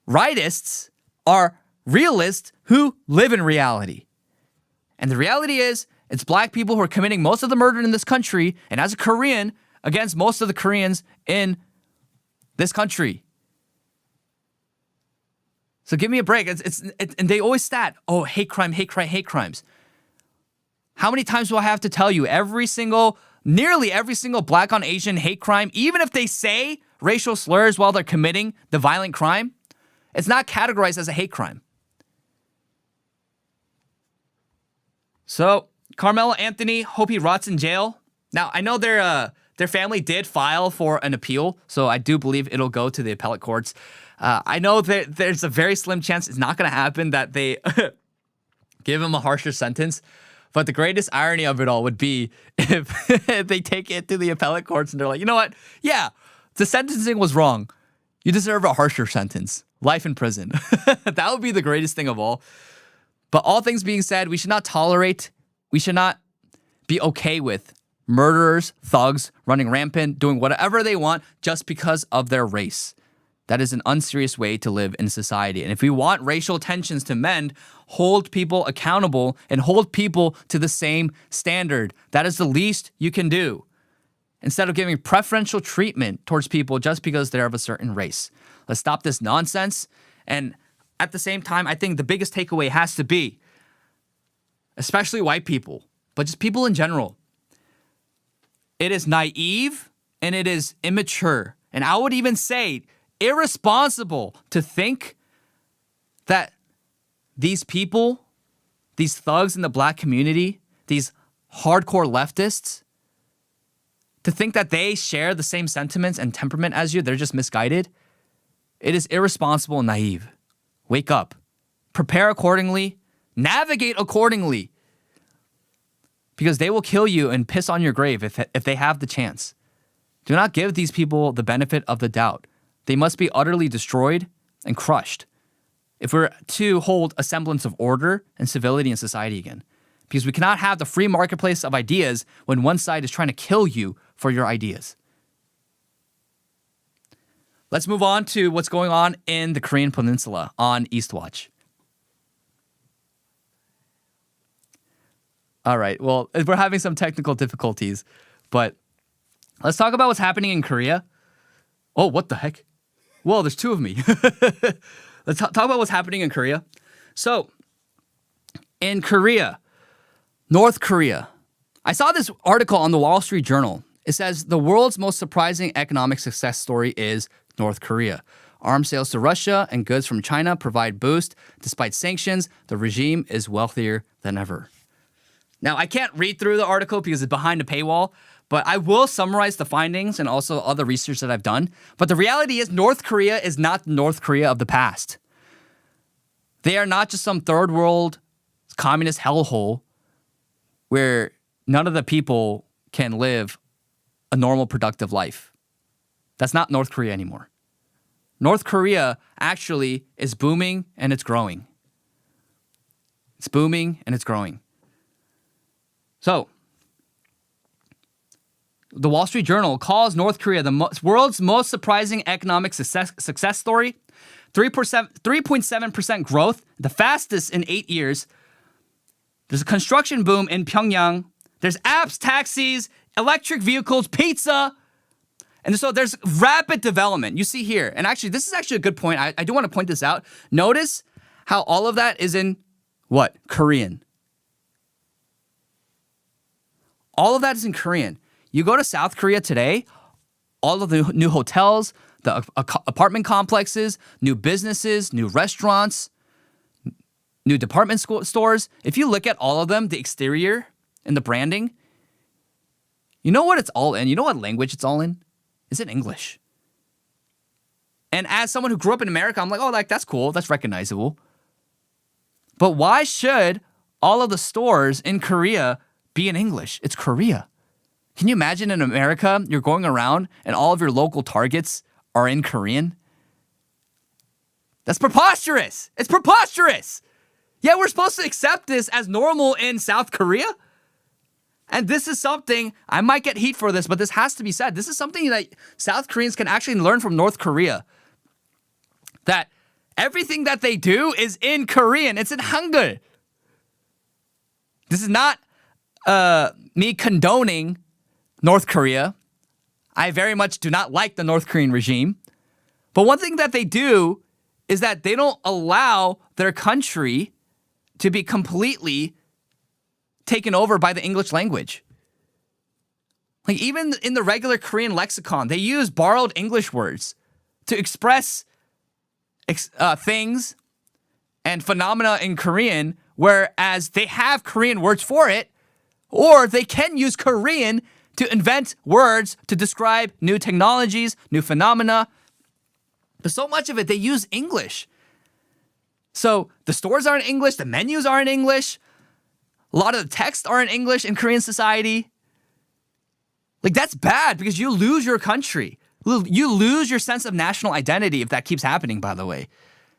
A: Rightists are realists who live in reality. And the reality is, it's black people who are committing most of the murder in this country, and as a Korean, against most of the Koreans in this country. So give me a break. And they always stat, oh, hate crime, hate crimes. How many times do I have to tell you nearly every single black on Asian hate crime, even if they say racial slurs while they're committing the violent crime, it's not categorized as a hate crime. So Karmelo Anthony, hope he rots in jail. Now, I know their family did file for an appeal, so I do believe it'll go to the appellate courts. I know that there's a very slim chance it's not going to happen that they give him a harsher sentence. But the greatest irony of it all would be if they take it to the appellate courts and they're like, you know what? Yeah, the sentencing was wrong. You deserve a harsher sentence. Life in prison. That would be the greatest thing of all. But all things being said, we should not tolerate, we should not be okay with murderers, thugs, running rampant, doing whatever they want just because of their race. That is an unserious way to live in society. And if we want racial tensions to mend, hold people accountable and hold people to the same standard. That is the least you can do. Instead of giving preferential treatment towards people just because they're of a certain race. Let's stop this nonsense. And at the same time, I think the biggest takeaway has to be, especially white people, but just people in general, it is naive and it is immature. And I would even say irresponsible to think that these people, these thugs in the black community, these hardcore leftists, to think that they share the same sentiments and temperament as you, they're just misguided. It is irresponsible and naive. Wake up. Prepare accordingly. Navigate accordingly. Because they will kill you and piss on your grave if they have the chance. Do not give these people the benefit of the doubt. They must be utterly destroyed and crushed if we're to hold a semblance of order and civility in society again. Because we cannot have the free marketplace of ideas when one side is trying to kill you for your ideas. Let's move on to what's going on in the Korean Peninsula on Eastwatch. All right, well, we're having some technical difficulties, but let's talk about what's happening in Korea. Oh, what the heck? Whoa, there's two of me. Let's talk about what's happening in Korea. So, in Korea, North Korea, I saw this article on the Wall Street Journal. It says the world's most surprising economic success story is North Korea. Arms sales to Russia and goods from China provide boost. Despite sanctions, the regime is wealthier than ever. Now, I can't read through the article because it's behind a paywall, but I will summarize the findings and also other research that I've done. But the reality is North Korea is not the North Korea of the past. They are not just some third world communist hellhole where none of the people can live a normal, productive life. That's not North Korea anymore. North Korea actually is booming and it's growing. It's booming and it's growing. So, the Wall Street Journal calls North Korea the world's most surprising economic success story. 3.7% growth, the fastest in 8 years. There's a construction boom in Pyongyang. There's apps, taxis, electric vehicles, pizza. And so there's rapid development. You see here. And actually, this is actually a good point. I do want to point this out. Notice how all of that is in what? Korean. All of that is in Korean. You go to South Korea today, all of the new hotels, the apartment complexes, new businesses, new restaurants, new department stores. If you look at all of them, the exterior and the branding, you know what it's all in? You know what language it's all in? It's in English. And as someone who grew up in America, I'm like, oh, that's cool. That's recognizable. But why should all of the stores in Korea be in English? It's Korea. Can you imagine in America, you're going around and all of your local Targets are in Korean? That's preposterous. It's preposterous. Yeah, we're supposed to accept this as normal in South Korea. And this is something, I might get heat for this, but this has to be said. This is something that South Koreans can actually learn from North Korea. That everything that they do is in Korean. It's in Hangul. This is not me condoning North Korea. I very much do not like the North Korean regime. But one thing that they do is that they don't allow their country to be completely taken over by the English language. Like even in the regular Korean lexicon, they use borrowed English words to express things and phenomena in Korean, whereas they have Korean words for it, or they can use Korean to invent words to describe new technologies, new phenomena. But so much of it, they use English. So the stores are in English, the menus are in English. A lot of the texts are in English in Korean society. Like, that's bad because you lose your country. You lose your sense of national identity if that keeps happening, by the way.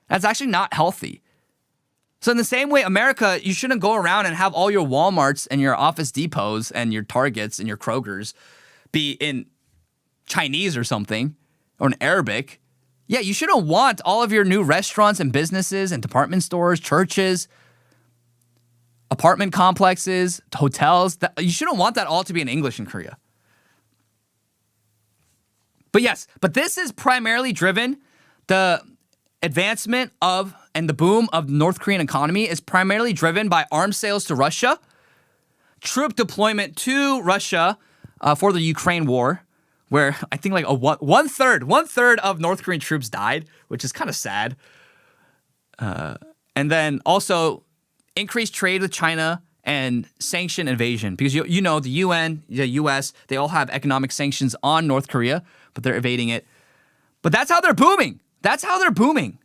A: That's actually not healthy. So in the same way, America, you shouldn't go around and have all your Walmarts and your Office Depots and your Targets and your Krogers be in Chinese or something, or in Arabic. Yeah, you shouldn't want all of your new restaurants and businesses and department stores, churches, apartment complexes, hotels. You shouldn't want that all to be in English in Korea. But yes, but this is primarily driven, the advancement of and the boom of the North Korean economy is primarily driven by arms sales to Russia, troop deployment to Russia for the Ukraine war, where I think like one third of North Korean troops died, which is kind of sad. And then also increased trade with China and sanction invasion, because you know the UN, the US, they all have economic sanctions on North Korea, but they're evading it. But that's how they're booming. That's how they're booming.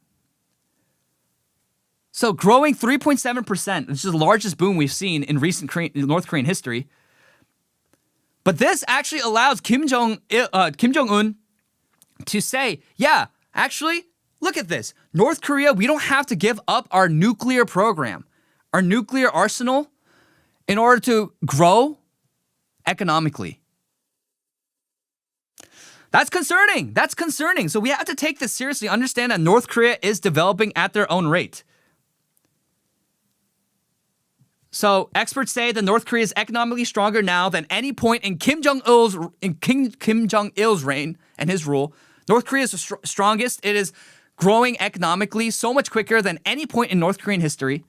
A: So growing 3.7%, which is the largest boom we've seen in recent North Korean history. But this actually allows Kim Jong-un to say, yeah, actually, look at this. North Korea, we don't have to give up our nuclear program, our nuclear arsenal, in order to grow economically. That's concerning. That's concerning. So we have to take this seriously, understand that North Korea is developing at their own rate. So experts say that North Korea is economically stronger now than any point in Kim Jong-il's reign and his rule. North Korea is the strongest. It is growing economically so much quicker than any point in North Korean history.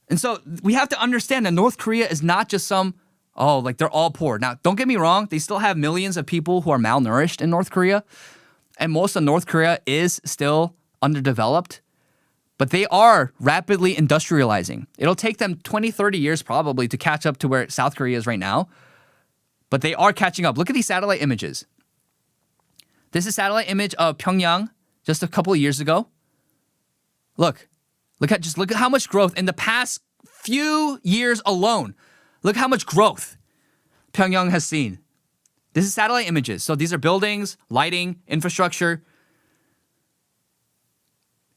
A: And so we have to understand that North Korea is not just like they're all poor. Now, don't get me wrong. They still have millions of people who are malnourished in North Korea. And most of North Korea is still underdeveloped. But they are rapidly industrializing. It'll take them 20, 30 years probably to catch up to where South Korea is right now. But they are catching up. Look at these satellite images. This is a satellite image of Pyongyang just a couple of years ago. Look at how much growth in the past few years alone. Look how much growth Pyongyang has seen. This is satellite images. So these are buildings, lighting, infrastructure,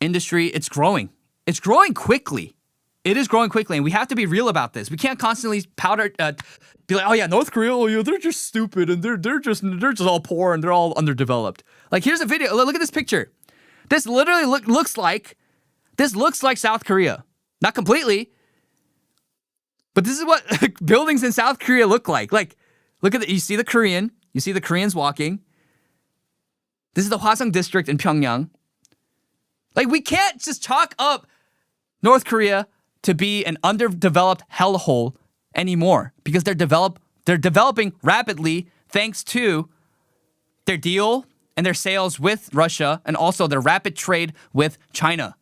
A: industry. It's growing. It's growing quickly. It is growing quickly, and we have to be real about this. We can't constantly be like, oh yeah, North Korea, oh yeah, they're just stupid and they're just all poor and they're all underdeveloped. Like, here's a video. Look at this picture. This literally looks like South Korea. Not completely, but this is what buildings in South Korea look like. Like, look at you see the Koreans walking. This is the Hwasong district in Pyongyang. Like, we can't just chalk up North Korea to be an underdeveloped hellhole anymore, because they're developing rapidly thanks to their deal and their sales with Russia and also their rapid trade with China.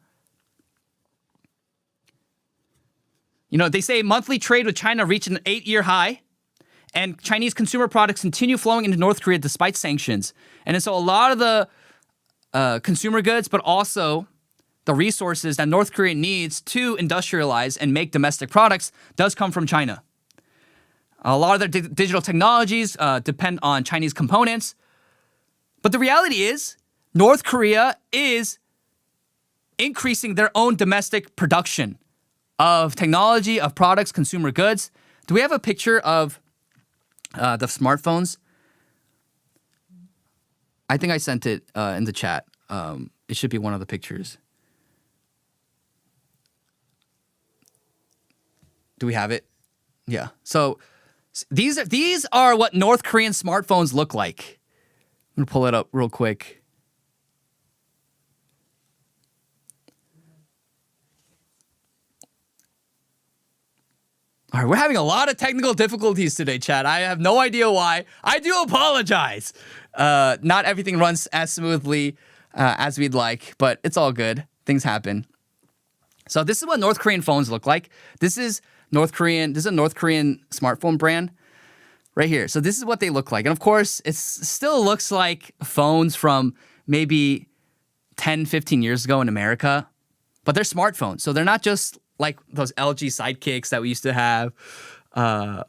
A: You know, they say monthly trade with China reached an 8-year high, and Chinese consumer products continue flowing into North Korea despite sanctions. And so a lot of the consumer goods, but also the resources that North Korea needs to industrialize and make domestic products does come from China. A lot of their digital technologies depend on Chinese components. But the reality is, North Korea is increasing their own domestic production of technology, of products, consumer goods. Do we have a picture of the smartphones? I think I sent it in the chat. It should be one of the pictures. Do we have it? Yeah. So these are what North Korean smartphones look like. I'm gonna pull it up real quick. All right, we're having a lot of technical difficulties today, chat. I have no idea why. I do apologize. Not everything runs as smoothly as we'd like, but it's all good. Things happen. So this is what North Korean phones look like. This is a North Korean smartphone brand right here. So this is what they look like. And of course, it still looks like phones from maybe 10, 15 years ago in America. but they're smartphones. So they're not just like those LG sidekicks that we used to have. Oh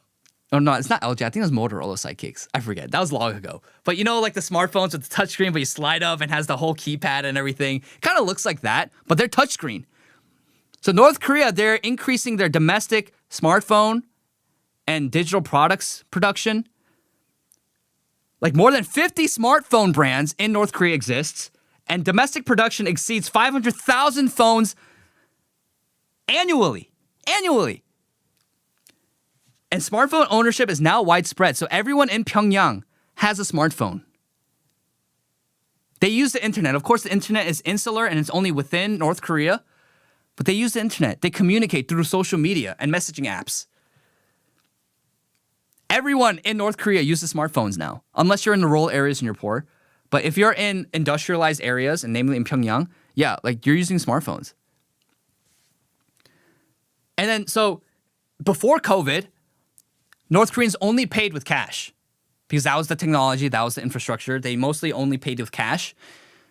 A: no, it's not LG. I think it was Motorola sidekicks. I forget. That was long ago. But you know, like the smartphones with the touchscreen, but you slide up and has the whole keypad and everything. Kind of looks like that, but they're touchscreen. So North Korea, they're increasing their domestic smartphone and digital products production. Like more than 50 smartphone brands in North Korea exists, and domestic production exceeds 500,000 phones annually. Annually. And smartphone ownership is now widespread. So everyone in Pyongyang has a smartphone. They use the internet. Of course, the internet is insular and it's only within North Korea. But they use the internet. They communicate through social media and messaging apps. Everyone in North Korea uses smartphones now, unless you're in the rural areas and you're poor. But if you're in industrialized areas, and namely in Pyongyang, yeah, like you're using smartphones. And then, so before COVID, North Koreans only paid with cash because that was the technology, that was the infrastructure. They mostly only paid with cash.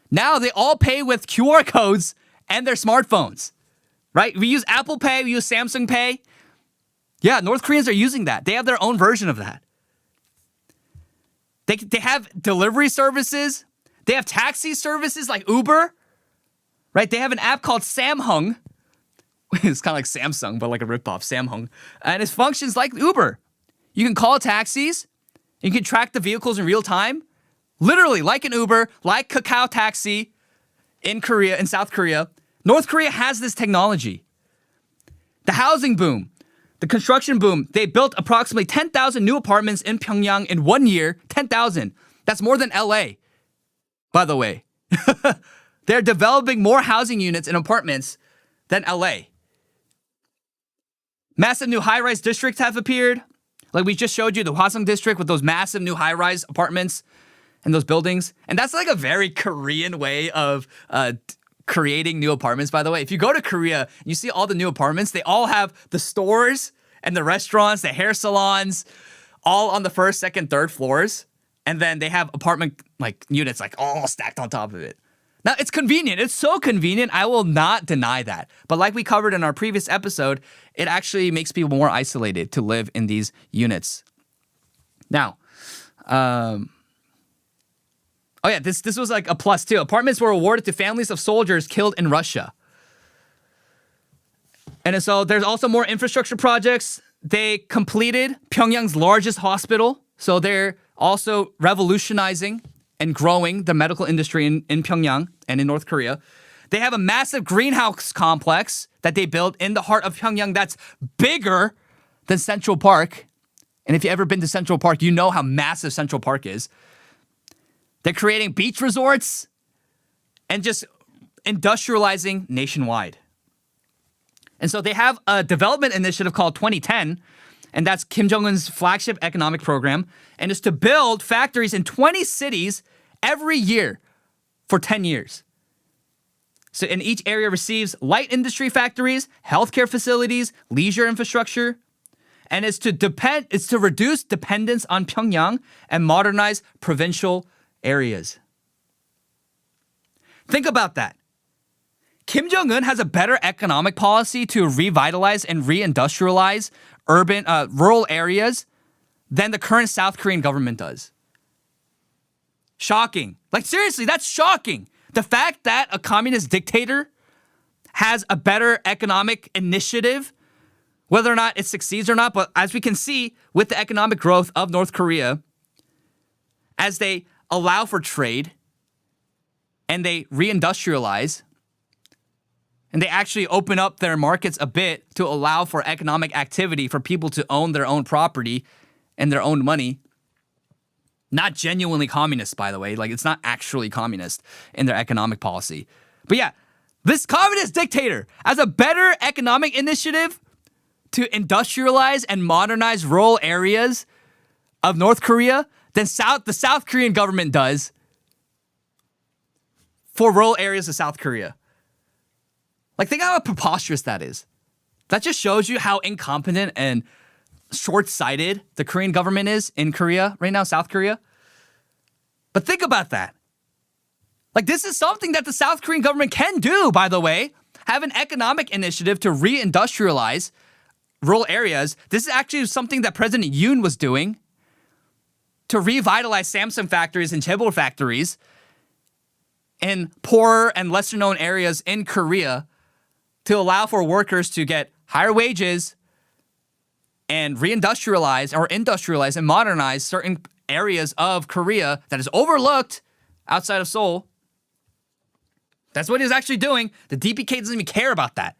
A: Now they all pay with QR codes and their smartphones, right? We use Apple Pay, we use Samsung Pay. Yeah, North Koreans are using that. They have their own version of that. They have delivery services. They have taxi services like Uber, right? They have an app called Samhung. It's kind of like Samsung, but like a ripoff, Samhung. And it functions like Uber. You can call taxis. You can track the vehicles in real time. Literally, like an Uber, like Kakao Taxi in Korea, in South Korea. North Korea has this technology. The housing boom, the construction boom, they built approximately 10,000 new apartments in Pyongyang in 1 year. 10,000. That's more than LA, by the way. They're developing more housing units and apartments than LA. Massive new high-rise districts have appeared. Like we just showed you, the Hwasong district with those massive new high-rise apartments and those buildings. And that's like a very Korean way of creating new apartments, by the way. If you go to Korea and you see all the new apartments, they all have the stores and the restaurants, the hair salons, all on the first, second, third floors. And then they have apartment like units like all stacked on top of it. Now, it's convenient. It's so convenient. I will not deny that. But like we covered in our previous episode, it actually makes people more isolated to live in these units. Now, this was like a plus too. Apartments were awarded to families of soldiers killed in Russia. And so there's also more infrastructure projects. They completed Pyongyang's largest hospital. So they're also revolutionizing and growing the medical industry in Pyongyang and in North Korea. They have a massive greenhouse complex that they built in the heart of Pyongyang that's bigger than Central Park. And if you've ever been to Central Park, you know how massive Central Park is. They're creating beach resorts and just industrializing nationwide. And so they have a development initiative called 2010, and that's Kim Jong-un's flagship economic program, and it's to build factories in 20 cities every year for 10 years. So in each area receives light industry factories, healthcare facilities, leisure infrastructure, and it's to reduce dependence on Pyongyang and modernize provincial areas. Think about that. Kim Jong-un has a better economic policy to revitalize and reindustrialize urban, rural areas than the current South Korean government does. Shocking. Like seriously, that's shocking. The fact that a communist dictator has a better economic initiative, whether or not it succeeds or not, but as we can see with the economic growth of North Korea, as they allow for trade and they reindustrialize, and they actually open up their markets a bit to allow for economic activity for people to own their own property and their own money. Not genuinely communist, by the way. Like, it's not actually communist in their economic policy. But yeah, this communist dictator has a better economic initiative to industrialize and modernize rural areas of North Korea than the South Korean government does for rural areas of South Korea. Like, think how preposterous that is. That just shows you how incompetent and short-sighted the Korean government is in Korea right now, South Korea. But think about that. Like, this is something that the South Korean government can do, by the way. have an economic initiative to reindustrialize rural areas. This is actually something that President Yoon was doing to revitalize Samsung factories and Chaebol factories in poorer and lesser known areas in Korea to allow for workers to get higher wages and reindustrialize or industrialize and modernize certain areas of Korea that is overlooked outside of Seoul. That's what he's actually doing. The DPK doesn't even care about that.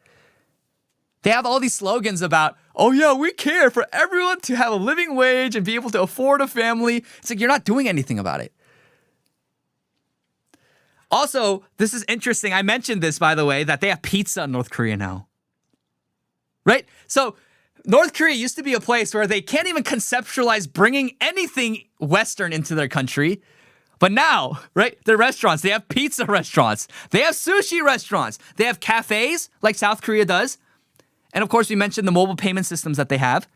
A: They have all these slogans about, oh yeah, we care for everyone to have a living wage and be able to afford a family. It's like, you're not doing anything about it. Also, this is interesting. I mentioned this, by the way, that they have pizza in North Korea now. Right? So North Korea used to be a place where they can't even conceptualize bringing anything Western into their country. But now, right, their restaurants, they have pizza restaurants. They have sushi restaurants. They have cafes like South Korea does. And of course, we mentioned the mobile payment systems that they have.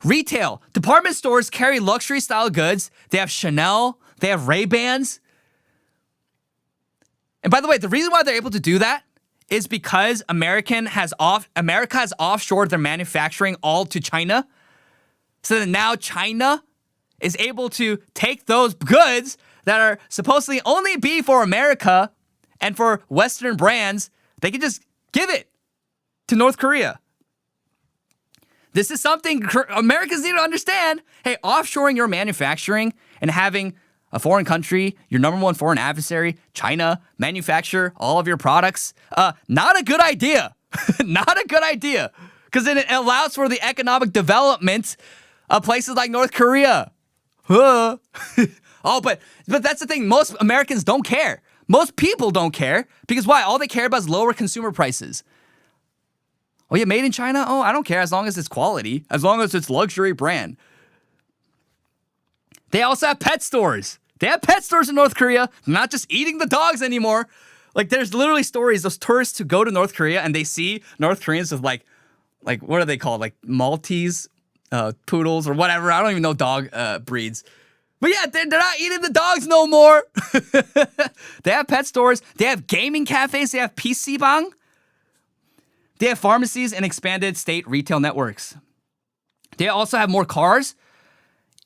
A: Retail. Department stores carry luxury style goods. They have Chanel. They have Ray-Bans. And by the way, the reason why they're able to do that is because America has offshored their manufacturing all to China. So that now China is able to take those goods that are supposedly only be for America and for Western brands. They can just give it to North Korea. This is something Americans need to understand. Hey, offshoring your manufacturing and having a foreign country, your number one foreign adversary, China, manufacture all of your products, not a good idea. Not a good idea. Because then it allows for the economic development of places like North Korea. Oh, but that's the thing. Most Americans don't care. Most people don't care. Because why? All they care about is lower consumer prices. Oh yeah, made in China? Oh, I don't care as long as it's quality, as long as it's luxury brand. They also have pet stores. They have pet stores in North Korea. They're not just eating the dogs anymore. Like there's literally stories of tourists who go to North Korea and they see North Koreans with like what are they called? Like Maltese poodles or whatever. I don't even know dog breeds. But yeah, they're not eating the dogs no more. They have pet stores. They have gaming cafes. They have PC bang. They have pharmacies and expanded state retail networks. They also have more cars,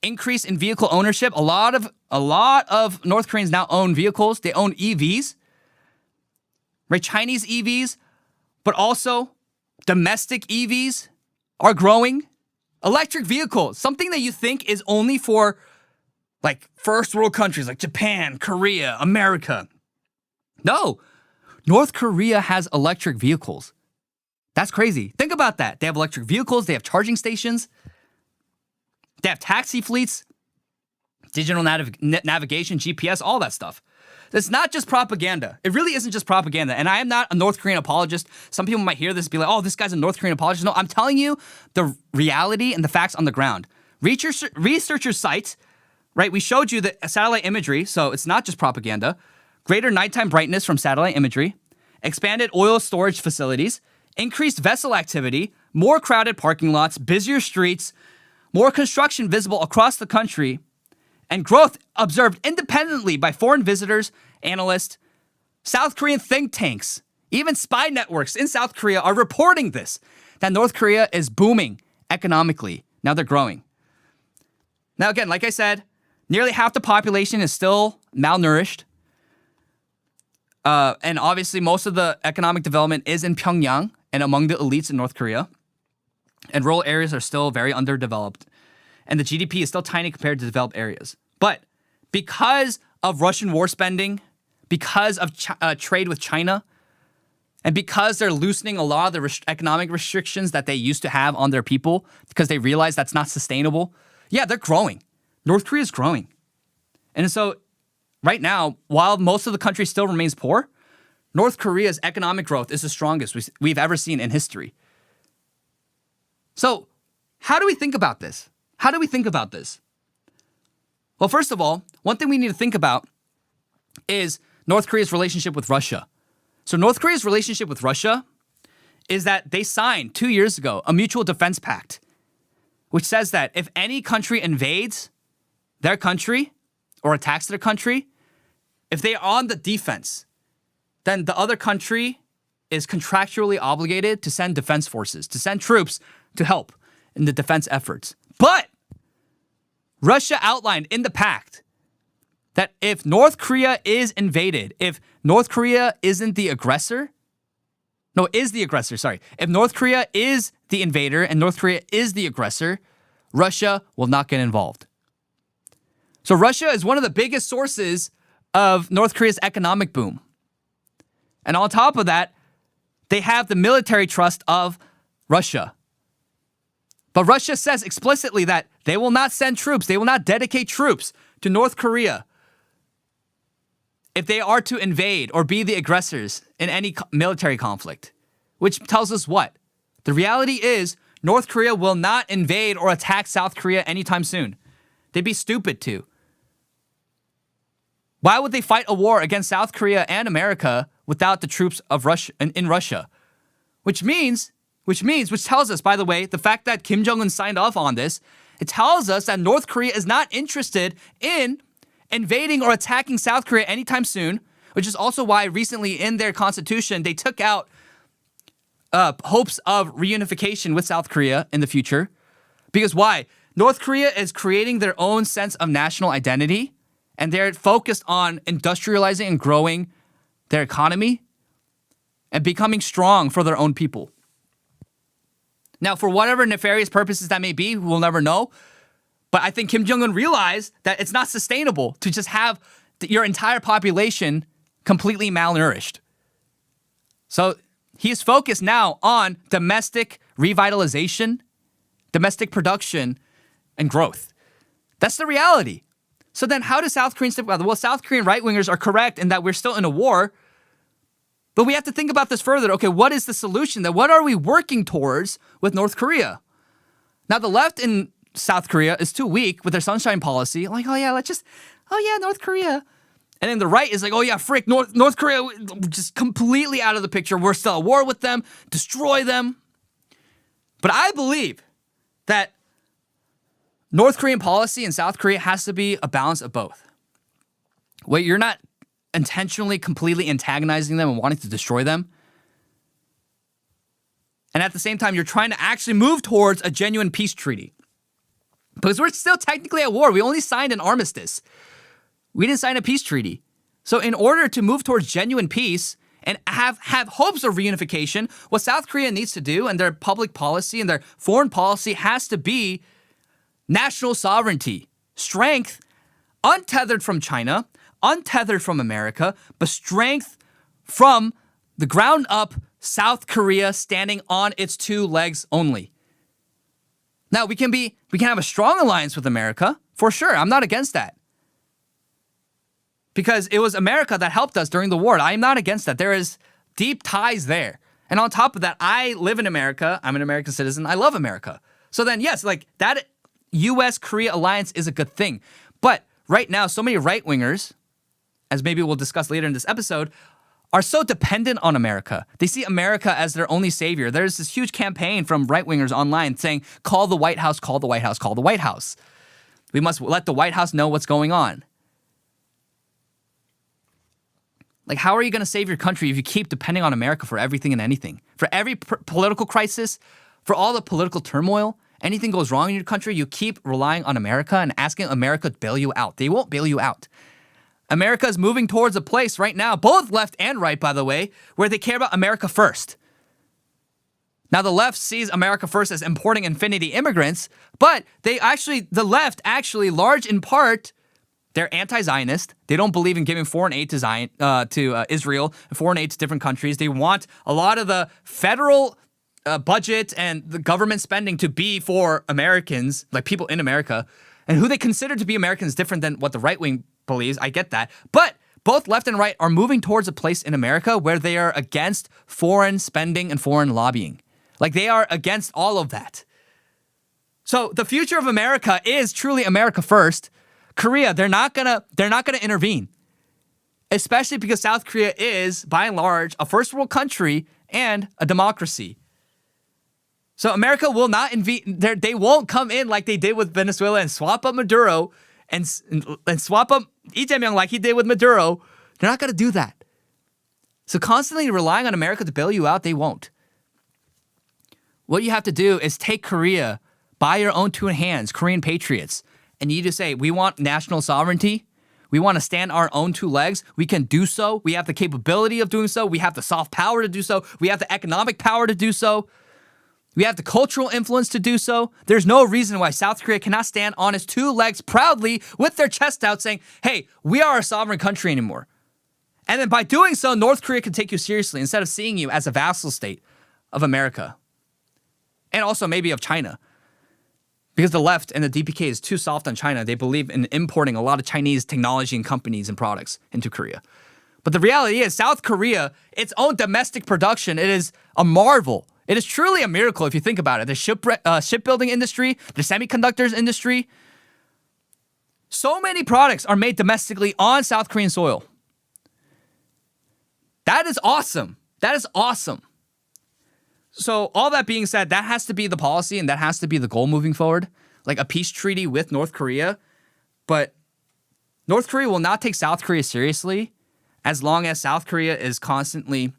A: increase in vehicle ownership. A lot of North Koreans now own vehicles. They own EVs, right? Chinese EVs, but also domestic EVs are growing. Electric vehicles, something that you think is only for like first world countries like Japan, Korea, America. No, North Korea has electric vehicles. That's crazy. Think about that. They have electric vehicles. They have charging stations. They have taxi fleets, digital navigation, GPS, all that stuff. It's not just propaganda. It really isn't just propaganda. And I am not a North Korean apologist. Some people might hear this and be like, oh, this guy's a North Korean apologist. No, I'm telling you the reality and the facts on the ground. Researchers cite, right, we showed you the satellite imagery, so it's not just propaganda. Greater nighttime brightness from satellite imagery, expanded oil storage facilities, increased vessel activity, more crowded parking lots, busier streets, more construction visible across the country, and growth observed independently by foreign visitors, analysts, South Korean think tanks, even spy networks in South Korea are reporting this, that North Korea is booming economically. Now they're growing. Now again, like I said, nearly half the population is still malnourished. And obviously most of the economic development is in Pyongyang and among the elites in North Korea. And rural areas are still very underdeveloped. And the GDP is still tiny compared to developed areas. But because of Russian war spending, because of trade with China, and because they're loosening a lot of the economic restrictions that they used to have on their people, because they realize that's not sustainable, yeah, they're growing. North Korea is growing. And so right now, while most of the country still remains poor, North Korea's economic growth is the strongest we've ever seen in history. So how do we think about this? How do we think about this? Well, first of all, one thing we need to think about is North Korea's relationship with Russia. So North Korea's relationship with Russia is that they signed 2 years ago a mutual defense pact, which says that if any country invades their country or attacks their country, if they are on the defense, then the other country is contractually obligated to send defense forces, to send troops to help in the defense efforts. But Russia outlined in the pact that if North Korea is invaded, if North Korea isn't the aggressor, no, is the aggressor, sorry. If North Korea is the invader and North Korea is the aggressor, Russia will not get involved. So Russia is one of the biggest sources of North Korea's economic boom. And on top of that, they have the military trust of Russia. But Russia says explicitly that they will not send troops, they will not dedicate troops to North Korea if they are to invade or be the aggressors in any military conflict. Which tells us what? The reality is North Korea will not invade or attack South Korea anytime soon. They'd be stupid to. Why would they fight a war against South Korea and America without the troops of Russia in Russia? Which tells us, by the way, the fact that Kim Jong-un signed off on this, it tells us that North Korea is not interested in invading or attacking South Korea anytime soon, which is also why recently in their constitution, they took out hopes of reunification with South Korea in the future. Because why? North Korea is creating their own sense of national identity, and they're focused on industrializing and growing their economy and becoming strong for their own people. Now, for whatever nefarious purposes that may be, we'll never know. But I think Kim Jong-un realized that it's not sustainable to just have your entire population completely malnourished. So he is focused now on domestic revitalization, domestic production, and growth. That's the reality. So then how do South Koreans think about it? Well, South Korean right-wingers are correct in that we're still in a war. But we have to think about this further. Okay, what is the solution? Then what are we working towards with North Korea? Now, the left in South Korea is too weak with their sunshine policy. Like, North Korea. And then the right is like, oh yeah, frick, North Korea, just completely out of the picture. We're still at war with them, destroy them. But I believe that North Korean policy in South Korea has to be a balance of both. Where you're not intentionally completely antagonizing them and wanting to destroy them. And at the same time, you're trying to actually move towards a genuine peace treaty. Because we're still technically at war. We only signed an armistice. We didn't sign a peace treaty. So in order to move towards genuine peace and have hopes of reunification, what South Korea needs to do and their public policy and their foreign policy has to be national sovereignty, strength, untethered from China, untethered from America, but strength from the ground up South Korea standing on its two legs only. Now, we can have a strong alliance with America, for sure. I'm not against that. Because it was America that helped us during the war. I'm not against that. There is deep ties there. And on top of that, I live in America. I'm an American citizen. I love America. So then, yes, like that U.S.-Korea alliance is a good thing. But right now, so many right-wingers, as maybe we'll discuss later in this episode, are so dependent on America. They see America as their only savior. There's this huge campaign from right-wingers online saying, call the White House, call the White House, call the White House. We must let the White House know what's going on. Like, how are you going to save your country if you keep depending on America for everything and anything? For every political crisis, for all the political turmoil, anything goes wrong in your country, you keep relying on America and asking America to bail you out. They won't bail you out. America is moving towards a place right now, both left and right, by the way, where they care about America first. Now, the left sees America first as importing infinity immigrants, but the left actually, large in part, they're anti-Zionist. They don't believe in giving foreign aid to Israel, foreign aid to different countries. They want a lot of the federal budget and the government spending to be for Americans, like people in America, and who they consider to be Americans is different than what the right wing believes. I get that. But both left and right are moving towards a place in America where they are against foreign spending and foreign lobbying. Like they are against all of that. So the future of America is truly America first. Korea, they're not gonna intervene, especially because South Korea is, by and large, a first world country and a democracy. So America will not they won't come in like they did with Venezuela and swap up Maduro and swap up Lee Jae-myung like he did with Maduro. They're not gonna do that. So constantly relying on America to bail you out, they won't. What you have to do is take Korea by your own two hands, Korean patriots, and you need to say, we want national sovereignty. We want to stand on our own two legs. We can do so. We have the capability of doing so. We have the soft power to do so. We have the economic power to do so. We have the cultural influence to do so. There's no reason why South Korea cannot stand on its two legs proudly with their chest out saying, hey, we are a sovereign country anymore. And then by doing so, North Korea can take you seriously instead of seeing you as a vassal state of America. And also maybe of China. Because the left and the DPK is too soft on China. They believe in importing a lot of Chinese technology and companies and products into Korea. But the reality is South Korea, its own domestic production, it is a marvel. It is truly a miracle if you think about it. The shipbuilding industry, the semiconductors industry. So many products are made domestically on South Korean soil. That is awesome. That is awesome. So all that being said, that has to be the policy and that has to be the goal moving forward. Like a peace treaty with North Korea. But North Korea will not take South Korea seriously as long as South Korea is constantly,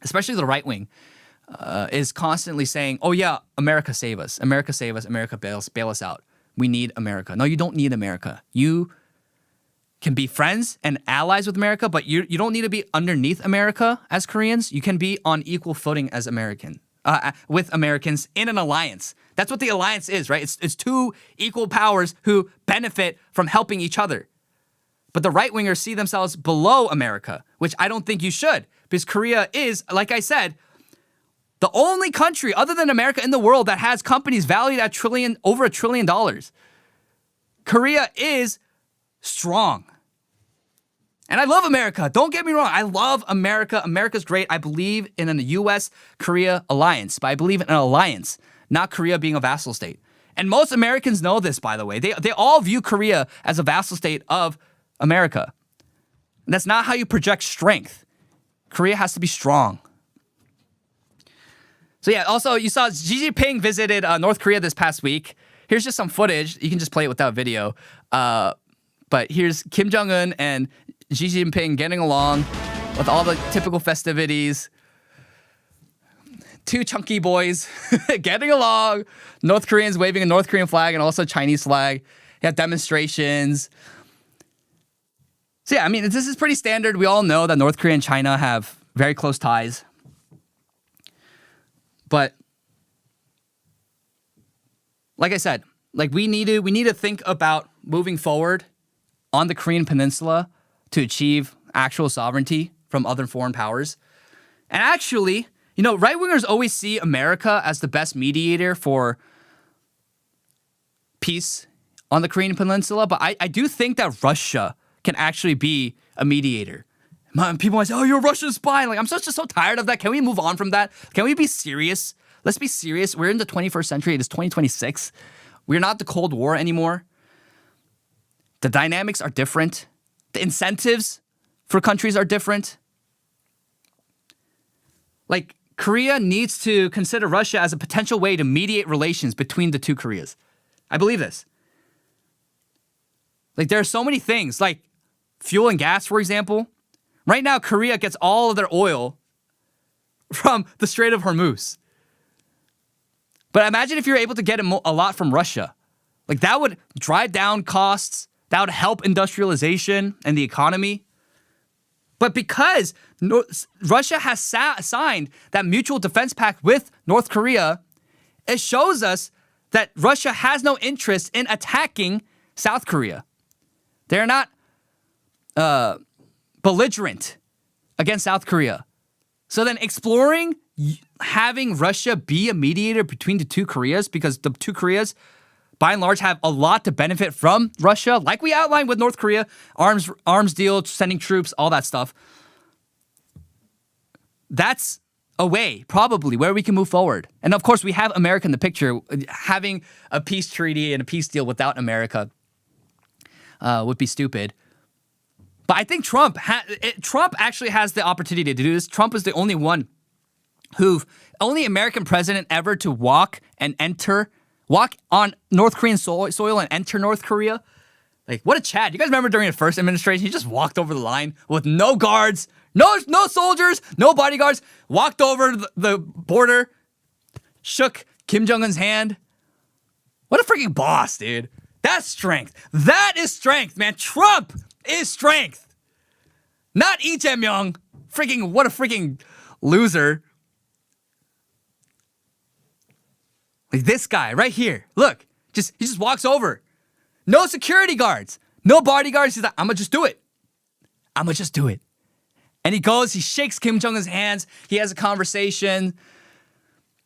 A: especially the right wing, is constantly saying, oh yeah, America save us. America save us. America bail us out. We need America. No, you don't need America. You can be friends and allies with America, but you don't need to be underneath America as Koreans. You can be on equal footing as with Americans in an alliance. That's what the alliance is, right? It's two equal powers who benefit from helping each other. But the right-wingers see themselves below America, which I don't think you should, because Korea is, like I said, the only country other than America in the world that has companies valued at over $1 trillion. Korea is strong. And I love America. Don't get me wrong. I love America. America's great. I believe in a U.S.-Korea alliance, but I believe in an alliance, not Korea being a vassal state. And most Americans know this, by the way. They all view Korea as a vassal state of America. And that's not how you project strength. Korea has to be strong. So yeah, also you saw Xi Jinping visited North Korea this past week. Here's just some footage. You can just play it without video. But here's Kim Jong-un and Xi Jinping getting along with all the typical festivities. Two chunky boys getting along. North Koreans waving a North Korean flag and also a Chinese flag. You have demonstrations. So yeah, I mean, this is pretty standard. We all know that North Korea and China have very close ties. But like I said, like we need to think about moving forward on the Korean Peninsula to achieve actual sovereignty from other foreign powers. And actually, you know, right-wingers always see America as the best mediator for peace on the Korean Peninsula, but I do think that Russia can actually be a mediator. People might say, oh, you're a Russian spy. Like, I'm just so tired of that. Can we move on from that? Can we be serious? Let's be serious. We're in the 21st century. It is 2026. We're not the Cold War anymore. The dynamics are different. The incentives for countries are different. Like, Korea needs to consider Russia as a potential way to mediate relations between the two Koreas. I believe this. Like, there are so many things, like fuel and gas, for example. Right now, Korea gets all of their oil from the Strait of Hormuz. But imagine if you're able to get a lot from Russia. Like, that would drive down costs. That would help industrialization and the economy. But because Russia has signed that mutual defense pact with North Korea, it shows us that Russia has no interest in attacking South Korea. They're not belligerent against South Korea. So then exploring having Russia be a mediator between the two Koreas, because the two Koreas, by and large, have a lot to benefit from Russia, like we outlined with North Korea, arms deal, sending troops, all that stuff. That's a way, probably, where we can move forward. And of course, we have America in the picture. Having a peace treaty and a peace deal without America would be stupid. But I think Trump actually has the opportunity to do this. Trump is the only only American president ever to walk on North Korean soil and enter North Korea. Like, what a Chad. You guys remember during the first administration, he just walked over the line with no guards, No soldiers, no bodyguards. Walked over to the border, shook Kim Jong-un's hand. What a freaking boss, dude. That's strength. That is strength, man. Trump is strength. Not Lee Jae-myung. What a freaking loser. Like this guy right here. Look, he just walks over. No security guards. No bodyguards. He's like, I'm gonna just do it. And he goes, he shakes Kim Jong-un's hands. He has a conversation.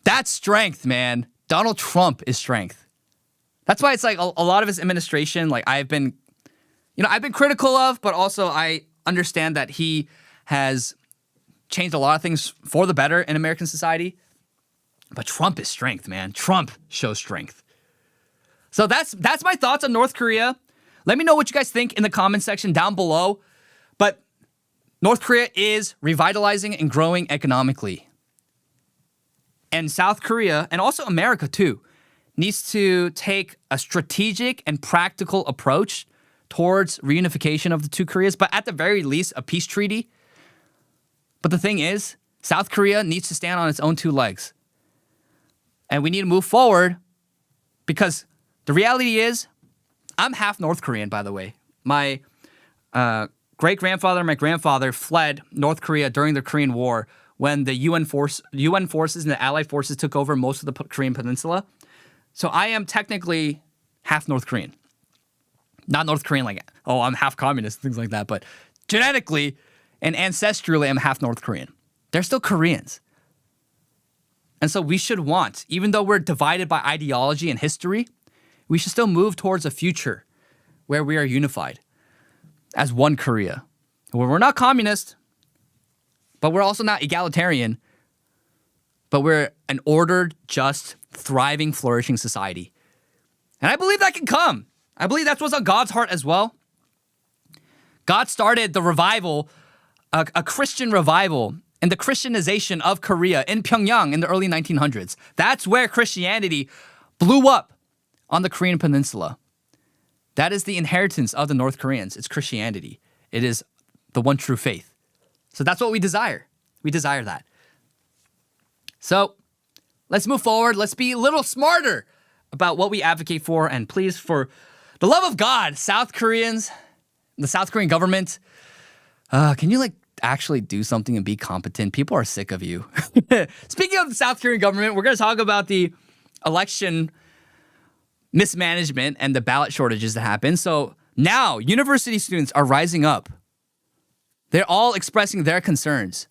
A: That's strength, man. Donald Trump is strength. That's why it's like a lot of his administration, like I've been critical of, but also I understand that he has changed a lot of things for the better in American society. But Trump is strength, man. Trump shows strength. So that's my thoughts on North Korea. Let me know what you guys think in the comment section down below. But North Korea is revitalizing and growing economically. And South Korea, and also America too, needs to take a strategic and practical approach towards reunification of the two Koreas, but at the very least, a peace treaty. But the thing is, South Korea needs to stand on its own two legs. And we need to move forward because the reality is, I'm half North Korean, by the way. My great-grandfather and my grandfather fled North Korea during the Korean War when the UN forces and the Allied forces took over most of the Korean peninsula. So I am technically half North Korean. Not North Korean like, oh, I'm half communist, things like that. But genetically and ancestrally, I'm half North Korean. They're still Koreans. And so we should want, even though we're divided by ideology and history, we should still move towards a future where we are unified as one Korea. Where we're not communist, but we're also not egalitarian, but we're an ordered, just, thriving, flourishing society. And I believe that can come. I believe that's what's on God's heart as well. God started the revival, a Christian revival, and the Christianization of Korea in Pyongyang in the early 1900s. That's where Christianity blew up on the Korean peninsula. That is the inheritance of the North Koreans. It's Christianity. It is the one true faith. So that's what we desire. We desire that. So let's move forward. Let's be a little smarter about what we advocate for. And please, for the love of God, South Koreans, the South Korean government, can you actually do something and be competent? People are sick of you. Speaking of the South Korean government, we're going to talk about the election mismanagement and the ballot shortages that happen. So now university students are rising up. They're all expressing their concerns.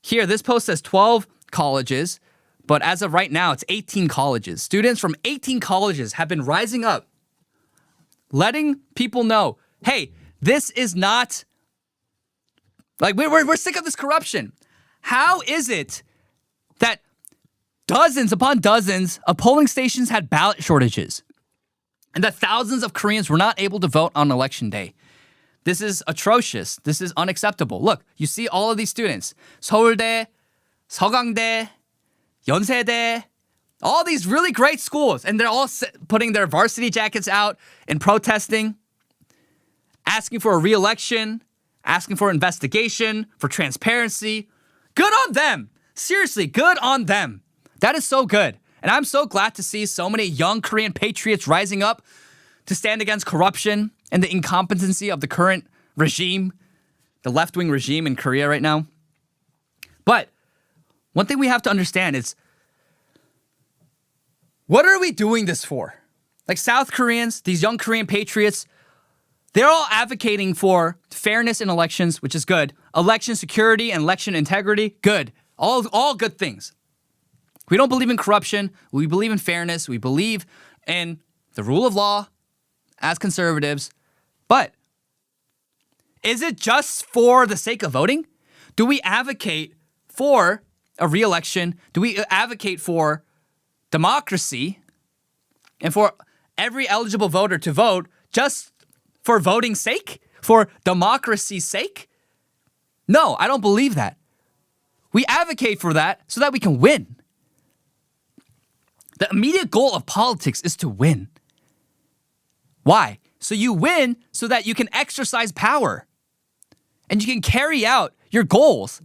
A: Here, this post says 12 colleges, but as of right now, it's 18 colleges. Students from 18 colleges have been rising up, letting people know, hey, this is not, we're sick of this corruption. How is it that dozens upon dozens of polling stations had ballot shortages and that thousands of Koreans were not able to vote on election day? This is atrocious. This is unacceptable. Look, you see all of these students. 서울대, 서강대, 연세대, all these really great schools. And they're all putting their varsity jackets out and protesting, asking for a re-election, asking for investigation, for transparency. Good on them. Seriously, good on them. That is so good. And I'm so glad to see so many young Korean patriots rising up to stand against corruption and the incompetency of the current regime, the left-wing regime in Korea right now. But one thing we have to understand is, what are we doing this for? Like South Koreans, these young Korean patriots, they're all advocating for fairness in elections, which is good. Election security and election integrity, good. All good things. We don't believe in corruption. We believe in fairness. We believe in the rule of law as conservatives. But is it just for the sake of voting? Do we advocate for a re-election? Do we advocate for democracy and for every eligible voter to vote just for voting's sake? For democracy's sake? No, I don't believe that. We advocate for that so that we can win. The immediate goal of politics is to win. Why? So you win so that you can exercise power. and you can carry out your goals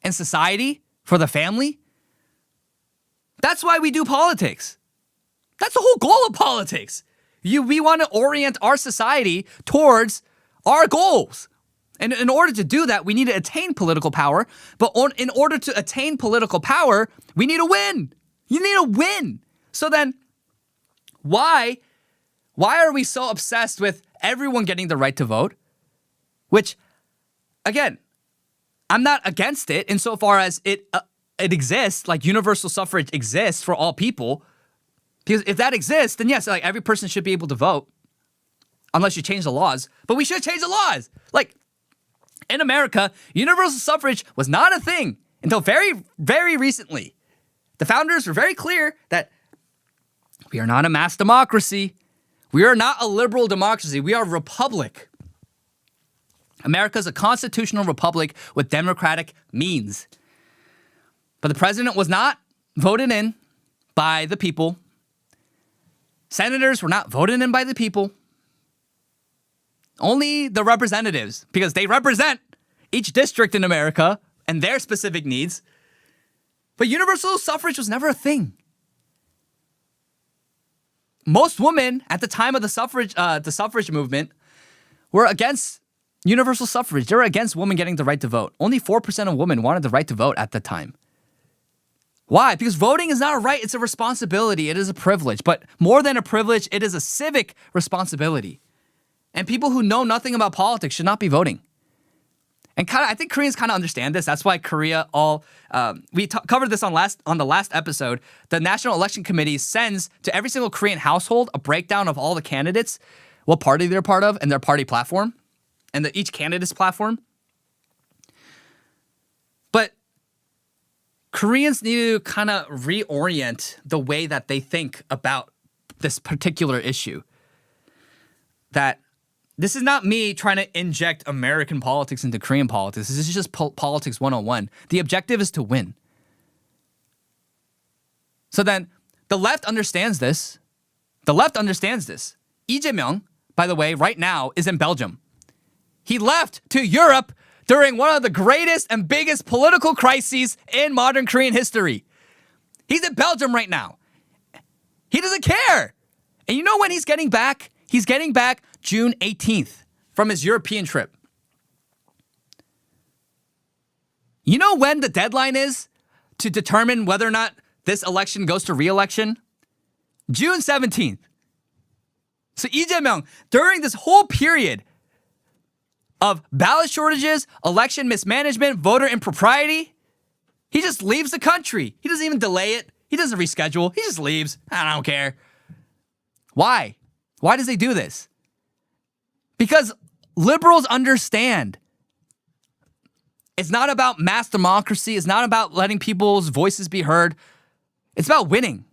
A: in society, for the family. That's why we do politics. That's the whole goal of politics. We want to orient our society towards our goals. And in order to do that, we need to attain political power. But in order to attain political power, we need to win. You need to win. So then, why are we so obsessed with everyone getting the right to vote? Which, again, I'm not against it insofar as it exists, like universal suffrage exists for all people. Because if that exists, then yes, like every person should be able to vote, unless you change the laws. But we should change the laws. Like in America, universal suffrage was not a thing until very, very recently. The founders were very clear that we are not a mass democracy. We are not a liberal democracy. We are a republic. America is a constitutional republic with democratic means. But the president was not voted in by the people. Senators were not voted in by the people. Only the representatives, because they represent each district in America and their specific needs. But universal suffrage was never a thing. Most women at the time of the suffrage movement were against universal suffrage. They were against women getting the right to vote. Only 4% of women wanted the right to vote at the time. Why? Because voting is not a right, it's a responsibility. It is a privilege. But more than a privilege, it is a civic responsibility. And people who know nothing about politics should not be voting. And I think Koreans kind of understand this. That's why Korea we covered this on the last episode. The National Election Committee sends to every single Korean household a breakdown of all the candidates, what party they're part of, and their party platform, and each candidate's platform. But Koreans need to kind of reorient the way that they think about this particular issue. That this is not me trying to inject American politics into Korean politics. This is just politics 101. The objective is to win. So then the left understands this. The left understands this. Lee Jae-myung, by the way, right now is in Belgium. He left to Europe during one of the greatest and biggest political crises in modern Korean history. He's in Belgium right now. He doesn't care. And you know when he's getting back? He's getting back June 18th from his European trip. You know when the deadline is to determine whether or not this election goes to re-election? June 17th. So Lee Jae-myung, during this whole period of ballot shortages, election mismanagement, voter impropriety, he just leaves the country. He doesn't even delay it. He doesn't reschedule. He just leaves. I don't care. Why? Why does he do this? Because liberals understand it's not about mass democracy. It's not about letting people's voices be heard. It's about winning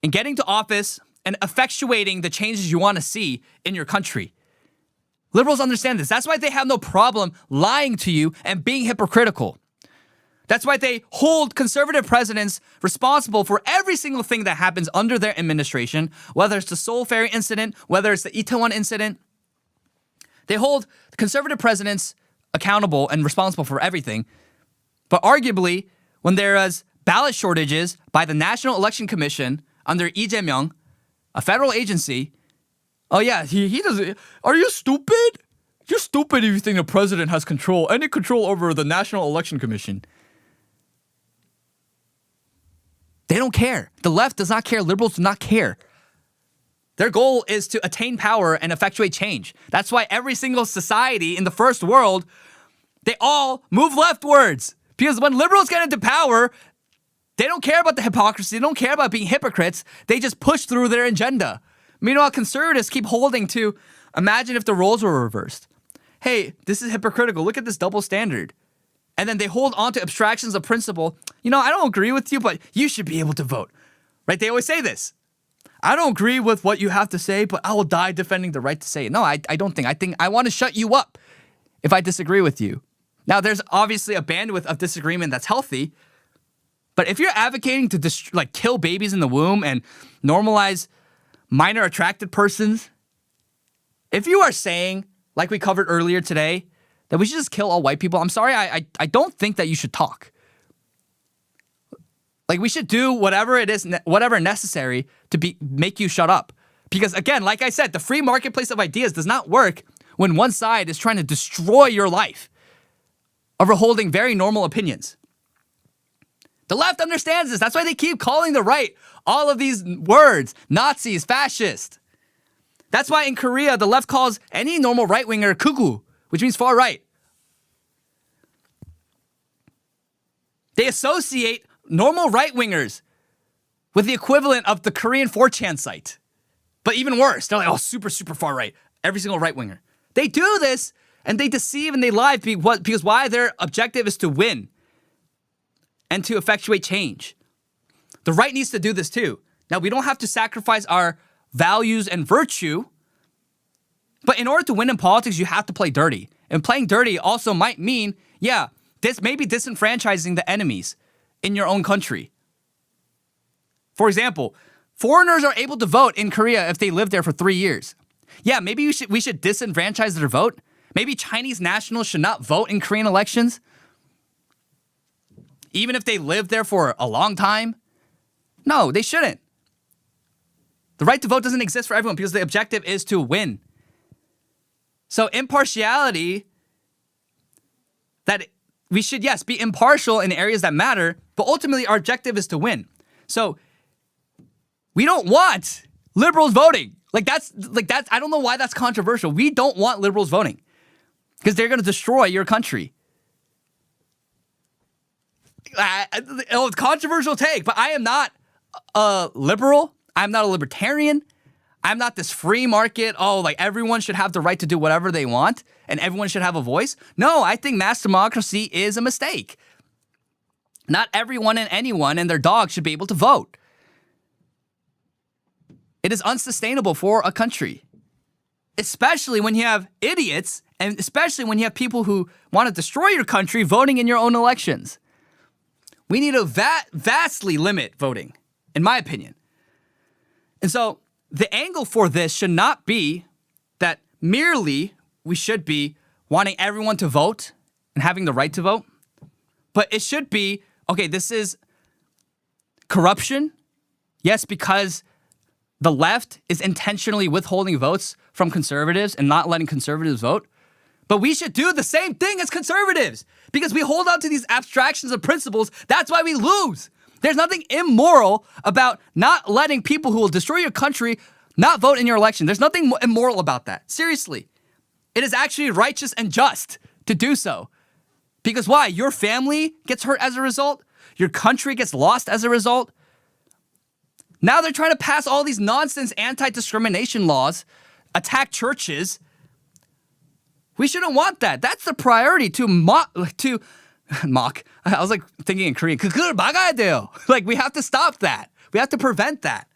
A: and getting to office and effectuating the changes you want to see in your country. Liberals understand this. That's why they have no problem lying to you and being hypocritical. That's why they hold conservative presidents responsible for every single thing that happens under their administration, whether it's the Seoul Ferry incident, whether it's the Itaewon incident. They hold conservative presidents accountable and responsible for everything. But arguably, when there is ballot shortages by the National Election Commission under Lee Jae-myung, a federal agency, oh yeah, he doesn't. Are you stupid? You're stupid if you think the president has any control over the National Election Commission. They don't care. The left does not care. Liberals do not care. Their goal is to attain power and effectuate change. That's why every single society in the first world, they all move leftwards. Because when liberals get into power, they don't care about the hypocrisy. They don't care about being hypocrites. They just push through their agenda. Meanwhile, conservatives keep holding to, imagine if the roles were reversed. Hey, this is hypocritical. Look at this double standard. And then they hold on to abstractions of principle. You know, I don't agree with you, but you should be able to vote. Right? They always say this. I don't agree with what you have to say, but I will die defending the right to say it. No, I don't think. I think I want to shut you up if I disagree with you. Now, there's obviously a bandwidth of disagreement that's healthy. But if you're advocating to kill babies in the womb and normalize minor attracted persons, if you are saying, like we covered earlier today, that we should just kill all white people, I'm sorry, I don't think that you should talk. Like, we should do whatever it is, whatever necessary to make you shut up. Because again, like I said, the free marketplace of ideas does not work when one side is trying to destroy your life over holding very normal opinions. The left understands this. That's why they keep calling the right all of these words: Nazis, fascist. That's why in Korea, the left calls any normal right-winger kugu, which means far right. They associate normal right-wingers with the equivalent of the Korean 4chan site. But even worse, they're like, oh, super, super far right. Every single right-winger. They do this, and they deceive and they lie because why? Their objective is to win and to effectuate change. The right needs to do this too. Now, we don't have to sacrifice our values and virtue, but in order to win in politics, you have to play dirty. And playing dirty also might mean, this may be disenfranchising the enemies in your own country. For example, foreigners are able to vote in Korea if they live there for 3 years. Yeah, maybe we should disenfranchise their vote. Maybe Chinese nationals should not vote in Korean elections, even if they live there for a long time. No, they shouldn't. The right to vote doesn't exist for everyone because the objective is to win. So impartiality, that we should, yes, be impartial in areas that matter, but ultimately our objective is to win. So we don't want liberals voting. Like that's, I don't know why that's controversial. We don't want liberals voting because they're going to destroy your country. It's a controversial take, but I am not a liberal. I'm not a libertarian. I'm not this free market. Oh, like everyone should have the right to do whatever they want and everyone should have a voice. No, I think mass democracy is a mistake. Not everyone and anyone and their dog should be able to vote. It is unsustainable for a country, especially when you have idiots and especially when you have people who want to destroy your country voting in your own elections. We need to vastly limit voting, in my opinion. And so the angle for this should not be that merely we should be wanting everyone to vote and having the right to vote, but it should be, okay, this is corruption. Yes, because the left is intentionally withholding votes from conservatives and not letting conservatives vote. But we should do the same thing as conservatives because we hold on to these abstractions of principles. That's why we lose. There's nothing immoral about not letting people who will destroy your country not vote in your election. There's nothing immoral about that. Seriously. It is actually righteous and just to do so. Because why? Your family gets hurt as a result. Your country gets lost as a result. Now they're trying to pass all these nonsense anti-discrimination laws, attack churches. We shouldn't want that. That's the priority to mock. I was like thinking in Korean. 그걸 막아야 돼요. Like we have to stop that. We have to prevent that.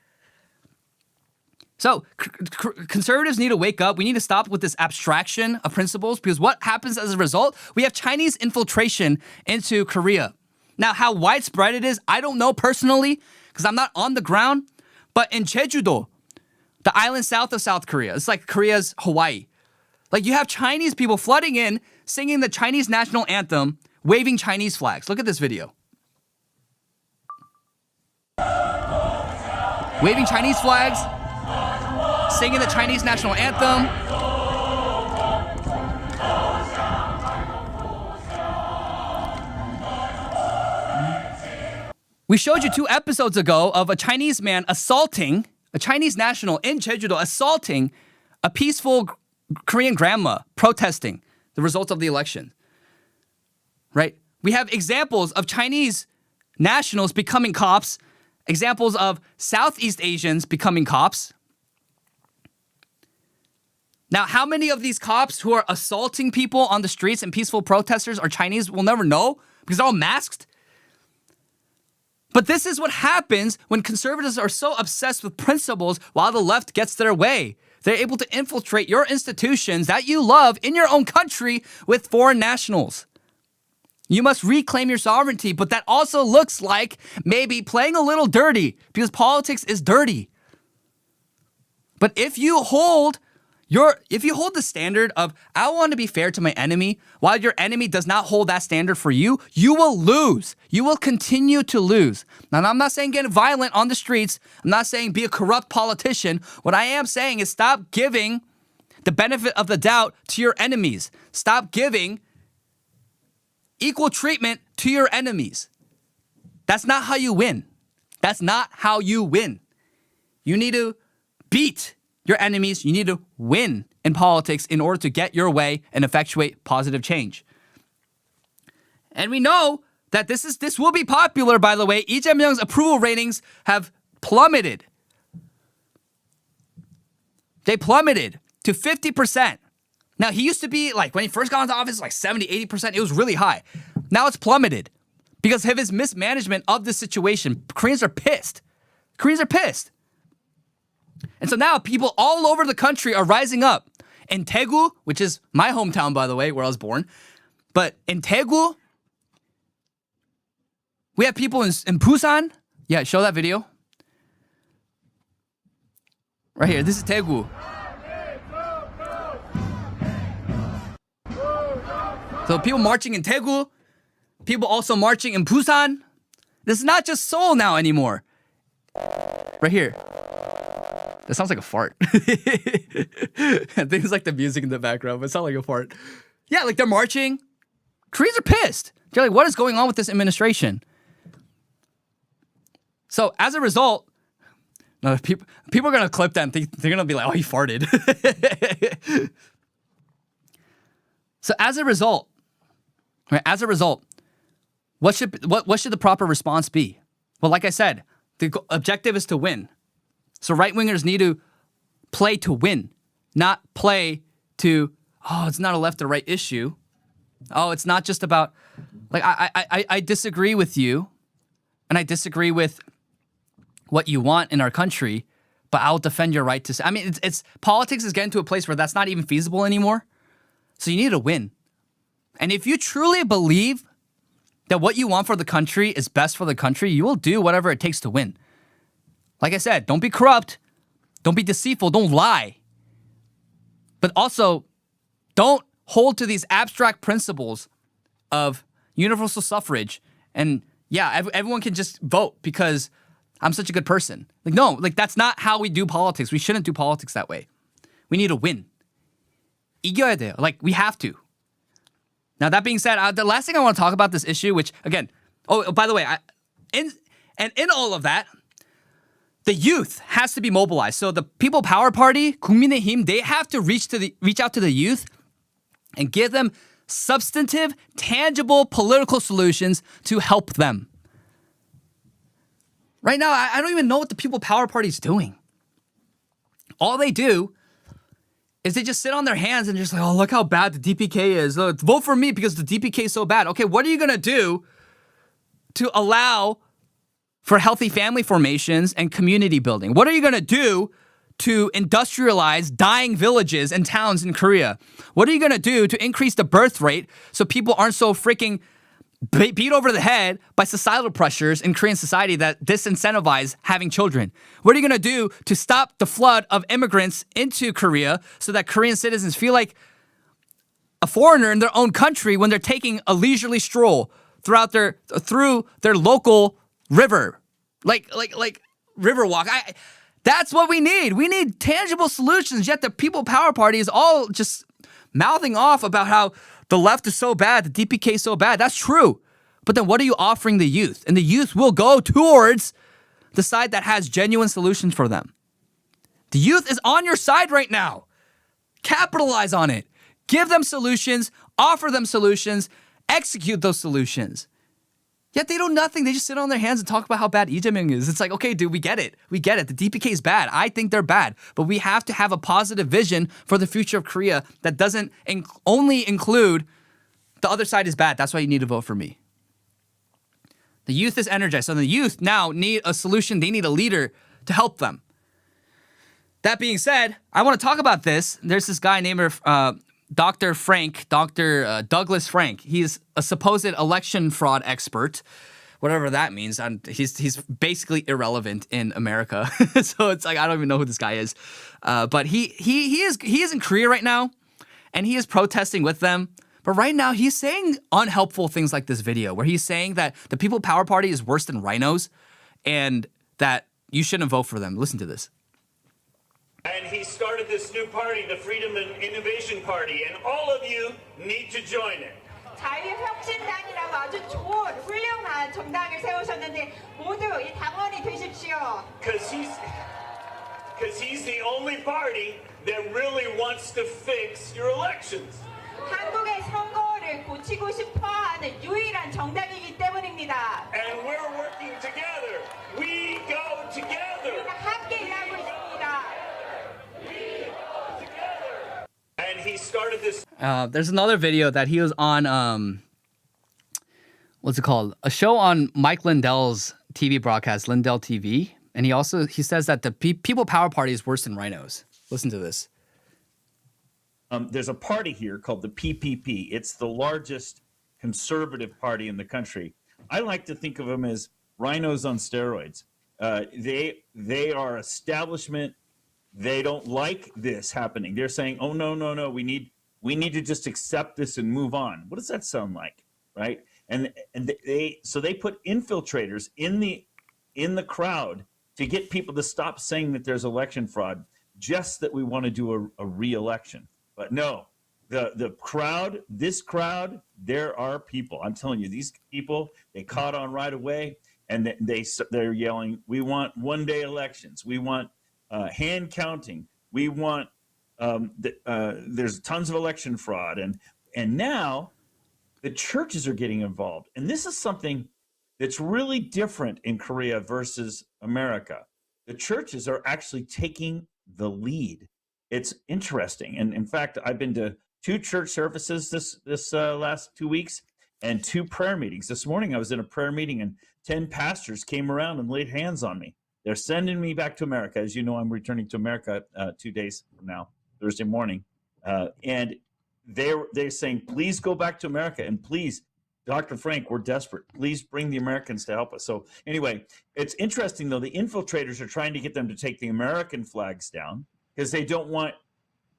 A: So conservatives need to wake up. We need to stop with this abstraction of principles because what happens as a result? We have Chinese infiltration into Korea. Now, how widespread it is, I don't know personally because I'm not on the ground. But in Jeju-do, the island south of South Korea, it's like Korea's Hawaii. Like you have Chinese people flooding in, singing the Chinese national anthem, waving Chinese flags. Look at this video. Waving Chinese flags, singing the Chinese national anthem. We showed you 2 episodes ago of a Chinese man assaulting, a Chinese national in Jeju-do, assaulting a peaceful Korean grandma protesting the results of the election. Right? We have examples of Chinese nationals becoming cops, examples of Southeast Asians becoming cops. Now, how many of these cops who are assaulting people on the streets and peaceful protesters are Chinese? We'll never know because they're all masked. But this is what happens when conservatives are so obsessed with principles while the left gets their way. They're able to infiltrate your institutions that you love in your own country with foreign nationals. You must reclaim your sovereignty, but that also looks like maybe playing a little dirty because politics is dirty. But if you hold if you hold the standard of, I want to be fair to my enemy, while your enemy does not hold that standard for you, you will lose. You will continue to lose. Now, I'm not saying get violent on the streets. I'm not saying be a corrupt politician. What I am saying is stop giving the benefit of the doubt to your enemies. Stop giving equal treatment to your enemies. That's not how you win. That's not how you win. You need to beat your enemies. You need to win in politics in order to get your way and effectuate positive change. And we know that this will be popular, by the way. Lee Jae-myung's approval ratings have plummeted. They plummeted to 50%. Now, he used to be, like, when he first got into office, like 70, 80%. It was really high. Now it's plummeted because of his mismanagement of the situation. Koreans are pissed. Koreans are pissed. And so now people all over the country are rising up. In Daegu, which is my hometown, by the way, where I was born. But in Daegu, we have people in Busan. Yeah, show that video. Right here, this is Daegu. So people marching in Daegu, people also marching in Busan. This is not just Seoul now anymore. Right here. That sounds like a fart. I think it's like the music in the background, but it sounds like a fart. Yeah, like they're marching. Koreans are pissed. They're like, what is going on with this administration? So as a result, no, people are going to clip that and they're going to be like, oh, he farted. So as a result, what should the proper response be? Well, like I said, the objective is to win. So right-wingers need to play to win, not play to, oh, it's not a left or right issue. Oh, it's not just about, like, I disagree with you, and I disagree with what you want in our country, but I'll defend your right to say, I mean, it's politics is getting to a place where that's not even feasible anymore. So you need to win. And if you truly believe that what you want for the country is best for the country, you will do whatever it takes to win. Like I said, don't be corrupt, don't be deceitful, don't lie. But also, don't hold to these abstract principles of universal suffrage and, yeah, everyone can just vote because I'm such a good person. Like, no, like that's not how we do politics. We shouldn't do politics that way. We need to win. 이겨야 돼요. Like, we have to. Now, that being said, the last thing I want to talk about this issue, which, again, oh, by the way, in all of that, the youth has to be mobilized. So the People Power Party, 국민의힘, they have to reach out to the youth and give them substantive, tangible political solutions to help them. Right now, I don't even know what the People Power Party is doing. All they do is they just sit on their hands and just like, oh, look how bad the DPK is. Vote for me because the DPK is so bad. Okay, what are you going to do to allow for healthy family formations and community building? What are you going to do to industrialize dying villages and towns in Korea? What are you going to do to increase the birth rate so people aren't so freaking beat over the head by societal pressures in Korean society that disincentivize having children? What are you going to do to stop the flood of immigrants into Korea so that Korean citizens feel like a foreigner in their own country when they're taking a leisurely stroll through their local river, like river walk? That's what we need. We need tangible solutions. Yet the People Power Party is all just mouthing off about how the left is so bad, the DPK is so bad. That's true. But then what are you offering the youth? And the youth will go towards the side that has genuine solutions for them. The youth is on your side right now. Capitalize on it. Give them solutions, offer them solutions, execute those solutions. Yet they do nothing. They just sit on their hands and talk about how bad Lee Jae-myung is. It's like, okay, dude, we get it. We get it. The DPK is bad. I think they're bad. But we have to have a positive vision for the future of Korea that doesn't only include the other side is bad. That's why you need to vote for me. The youth is energized. So the youth now need a solution. They need a leader to help them. That being said, I want to talk about this. There's this guy named Dr. Douglas Frank. He's a supposed election fraud expert. whatever that means. And he's basically irrelevant in America. So it's like I don't even know who this guy is. But he is in Korea right now, and he is protesting with them. But right now he's saying unhelpful things like this video, where he's saying that the People Power Party is worse than rhinos, and that you shouldn't vote for them. Listen to this.
F: And he started this new party, the Freedom and Innovation Party, and all of you need to join it.
E: 자유혁신당이라고 아주 좋은 훌륭한 정당을 세우셨는데 모두 이 당원이 되십시오.
F: Because he's the only party that really wants to fix your elections.
E: 한국의 선거를 고치고 싶어하는 유일한 정당이기 때문입니다.
F: And we're working together. We go together.
E: 함께 일하고 있습니다.
F: We go together. And he started this.
A: There's another video that he was on. What's it called? A show on Mike Lindell's TV broadcast, Lindell TV, and he says that the People Power Party is worse than rhinos. Listen to this.
G: There's a party here called the PPP. It's the largest conservative party in the country. I like to think of them as rhinos on steroids. They are establishment. They don't like this happening. They're saying, "Oh no, we need to just accept this and move on." What does that sound like, right? And they put infiltrators in the crowd to get people to stop saying that there's election fraud, just that we want to do a re-election. But no, the crowd, this crowd, there are people. I'm telling you, these people, they caught on right away, and they're yelling, "We want one-day elections. We want hand counting. We want there's tons of election fraud." And now the churches are getting involved. And this is something that's really different in Korea versus America. The churches are actually taking the lead. It's interesting. And in fact, I've been to 2 church services this last 2 weeks and 2 prayer meetings. This morning I was in a prayer meeting and 10 pastors came around and laid hands on me. They're sending me back to America. As you know, I'm returning to America 2 days from now, Thursday morning. And they're saying, "Please go back to America, and please, Dr. Frank, we're desperate. Please bring the Americans to help us." So anyway, it's interesting, though. The infiltrators are trying to get them to take the American flags down because they don't want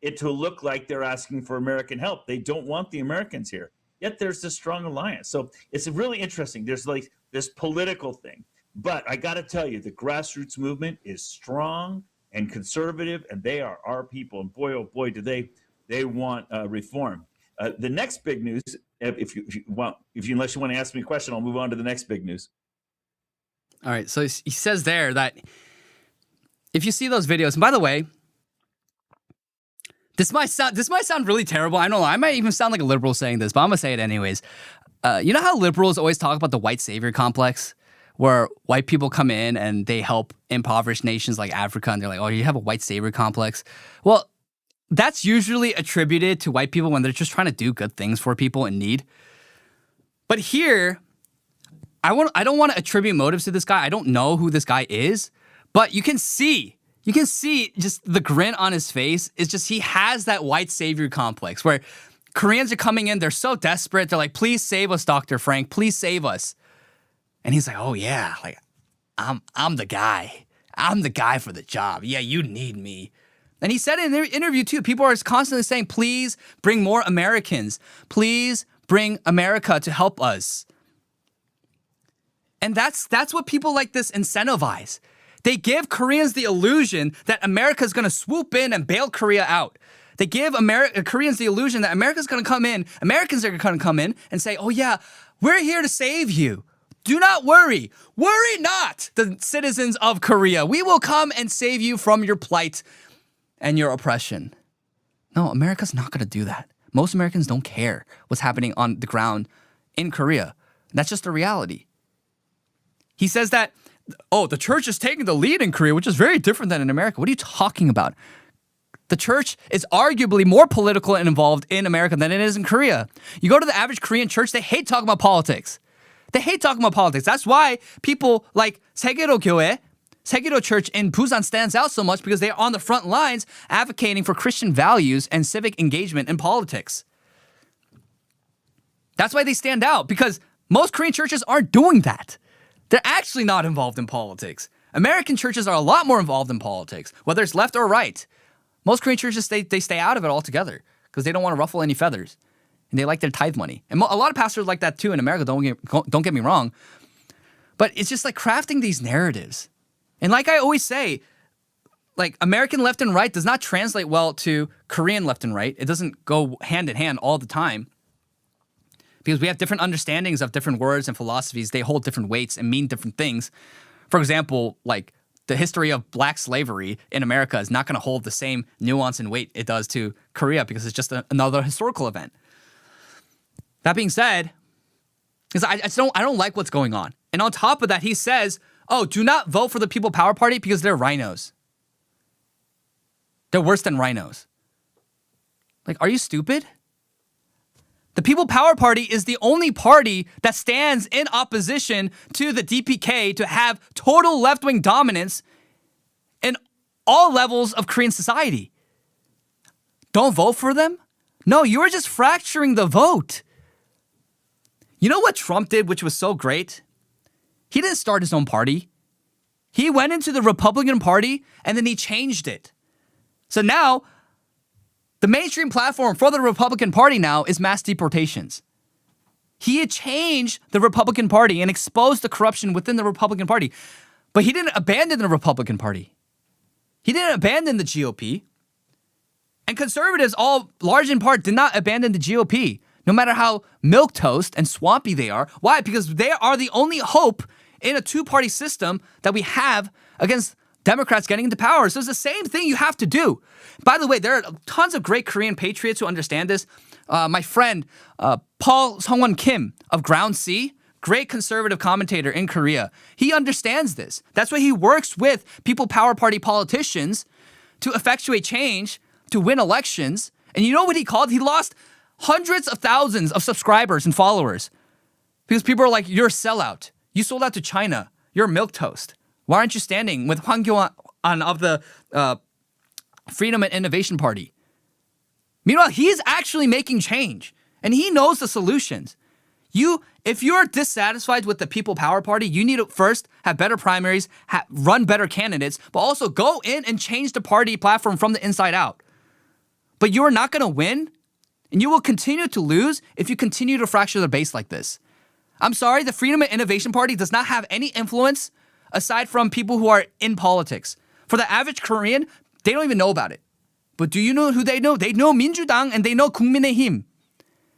G: it to look like they're asking for American help. They don't want the Americans here. Yet there's this strong alliance. So it's really interesting. There's like this political thing. But I got to tell you, the grassroots movement is strong and conservative, and they are our people. And boy, oh boy, do they want reform. The next big news, unless you want to ask me a question, I'll move on to the next big news.
A: All right, so he says there that if you see those videos, and by the way, this might sound really terrible. I know I might even sound like a liberal saying this, but I'm gonna say it anyways. You know how liberals always talk about the white savior complex, where white people come in and they help impoverished nations like Africa, and they're like, "Oh, you have a white savior complex." Well, that's usually attributed to white people when they're just trying to do good things for people in need. But here, I don't want to attribute motives to this guy. I don't know who this guy is, but you can see just the grin on his face. It's just he has that white savior complex where Koreans are coming in, they're so desperate. They're like, "Please save us, Dr. Frank. Please save us." And he's like, "Oh yeah, like I'm the guy. I'm the guy for the job. Yeah, you need me." And he said in their interview too, people are constantly saying, "Please bring more Americans. Please bring America to help us." And that's what people like this incentivize. They give Koreans the illusion that America's going to swoop in and bail Korea out. They give Koreans the illusion that America's going to come in, Americans are going to come in and say, "Oh yeah, we're here to save you. Do not worry. Worry not, the citizens of Korea. We will come and save you from your plight and your oppression." No, America's not going to do that. Most Americans don't care what's happening on the ground in Korea. That's just the reality. He says that, "Oh, the church is taking the lead in Korea, which is very different than in America." What are you talking about? The church is arguably more political and involved in America than it is in Korea. You go to the average Korean church, they hate talking about politics. They hate talking about politics. That's why people like 세계로 교회, 세계로 Church in Busan stands out so much, because they are on the front lines advocating for Christian values and civic engagement in politics. That's why they stand out, because most Korean churches aren't doing that. They're actually not involved in politics. American churches are a lot more involved in politics, whether it's left or right. Most Korean churches, they stay out of it altogether because they don't want to ruffle any feathers. And they like their tithe money. And a lot of pastors like that too in America, don't get me wrong. But it's just like crafting these narratives. And like I always say, like American left and right does not translate well to Korean left and right. It doesn't go hand in hand all the time. Because we have different understandings of different words and philosophies. They hold different weights and mean different things. For example, like the history of black slavery in America is not going to hold the same nuance and weight it does to Korea because it's just another historical event. That being said, because I don't like what's going on. And on top of that, he says, oh, do not vote for the People Power Party because they're rhinos. They're worse than rhinos. Like, are you stupid? The People Power Party is the only party that stands in opposition to the DPK to have total left-wing dominance in all levels of Korean society. Don't vote for them? No, you are just fracturing the vote. You know what Trump did, which was so great? He didn't start his own party. He went into the Republican Party and then he changed it. So now, the mainstream platform for the Republican Party now is mass deportations. He had changed the Republican Party and exposed the corruption within the Republican Party. But he didn't abandon the Republican Party. He didn't abandon the GOP. And conservatives, all large in part, did not abandon the GOP, no matter how milquetoast and swampy they are. Why? Because they are the only hope in a two-party system that we have against Democrats getting into power. So it's the same thing you have to do. By the way, there are tons of great Korean patriots who understand this. My friend, Paul Sungwon Kim of Ground C, great conservative commentator in Korea. He understands this. That's why he works with People Power Party politicians to effectuate change, to win elections. And you know what he called? He lost hundreds of thousands of subscribers and followers because people are like, you're a sellout. You sold out to China. You're a milquetoast. Why aren't you standing with Hwang Kyo-an of the Freedom and Innovation Party? Meanwhile, he's actually making change, and he knows the solutions. If you're dissatisfied with the People Power Party, you need to first have better primaries, run better candidates, but also go in and change the party platform from the inside out. But you're not going to win, and you will continue to lose if you continue to fracture the base like this. I'm sorry, the Freedom and Innovation Party does not have any influence aside from people who are in politics. For the average Korean, they don't even know about it. But do you know who they know? They know 민주당 and they know 국민의힘.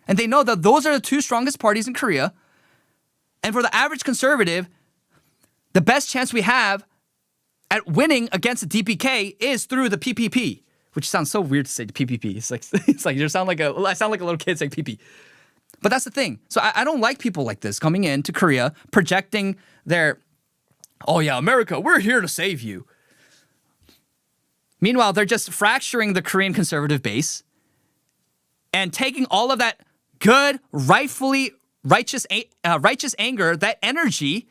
A: And they know that those are the two strongest parties in Korea. And for the average conservative, the best chance we have at winning against the DPK is through the PPP, which sounds so weird to say the PPP. It's like I sound like a little kid saying PP. But that's the thing. So I don't like people like this coming in to Korea, projecting their, oh yeah, America, we're here to save you. Meanwhile, they're just fracturing the Korean conservative base and taking all of that good, rightfully righteous anger, that energy,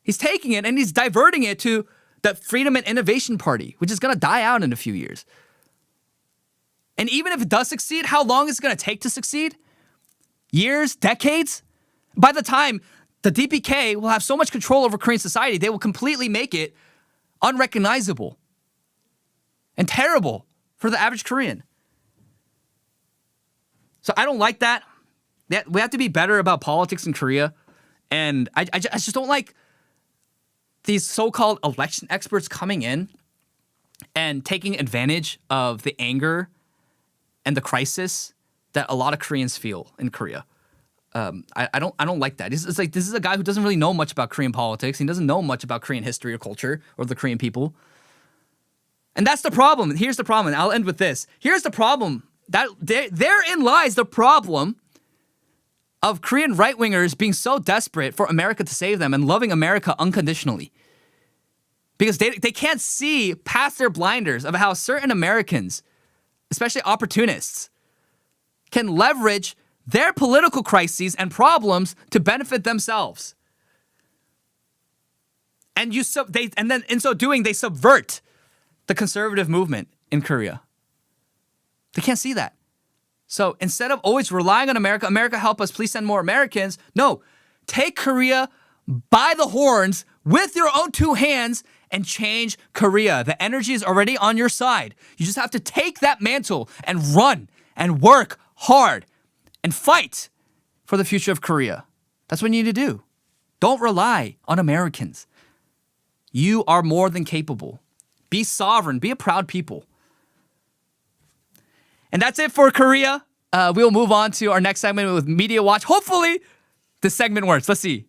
A: he's taking it and he's diverting it to the Freedom and Innovation Party, which is going to die out in a few years. And even if it does succeed, how long is it going to take to succeed? Years, decades? By the time the DPK will have so much control over Korean society, they will completely make it unrecognizable and terrible for the average Korean. So I don't like that. We have to be better about politics in Korea. And I just don't like these so-called election experts coming in and taking advantage of the anger and the crisis that a lot of Koreans feel in Korea. I don't like that. It's like this is a guy who doesn't really know much about Korean politics. He doesn't know much about Korean history or culture or the Korean people. And that's the problem. Here's the problem. I'll end with this. Here's the problem. Therein lies the problem of Korean right-wingers being so desperate for America to save them and loving America unconditionally. Because they can't see past their blinders of how certain Americans, especially opportunists, can leverage their political crises and problems to benefit themselves. And then in so doing, they subvert the conservative movement in Korea. They can't see that. So instead of always relying on America, America help us, please send more Americans. No, take Korea by the horns with your own two hands and change Korea. The energy is already on your side. You just have to take that mantle and run and work hard and fight for the future of Korea. That's what you need to do. Don't rely on Americans. You are more than capable. Be sovereign. Be a proud people. And that's it for Korea. We'll move on to our next segment with Media Watch. Hopefully, this segment works. Let's see.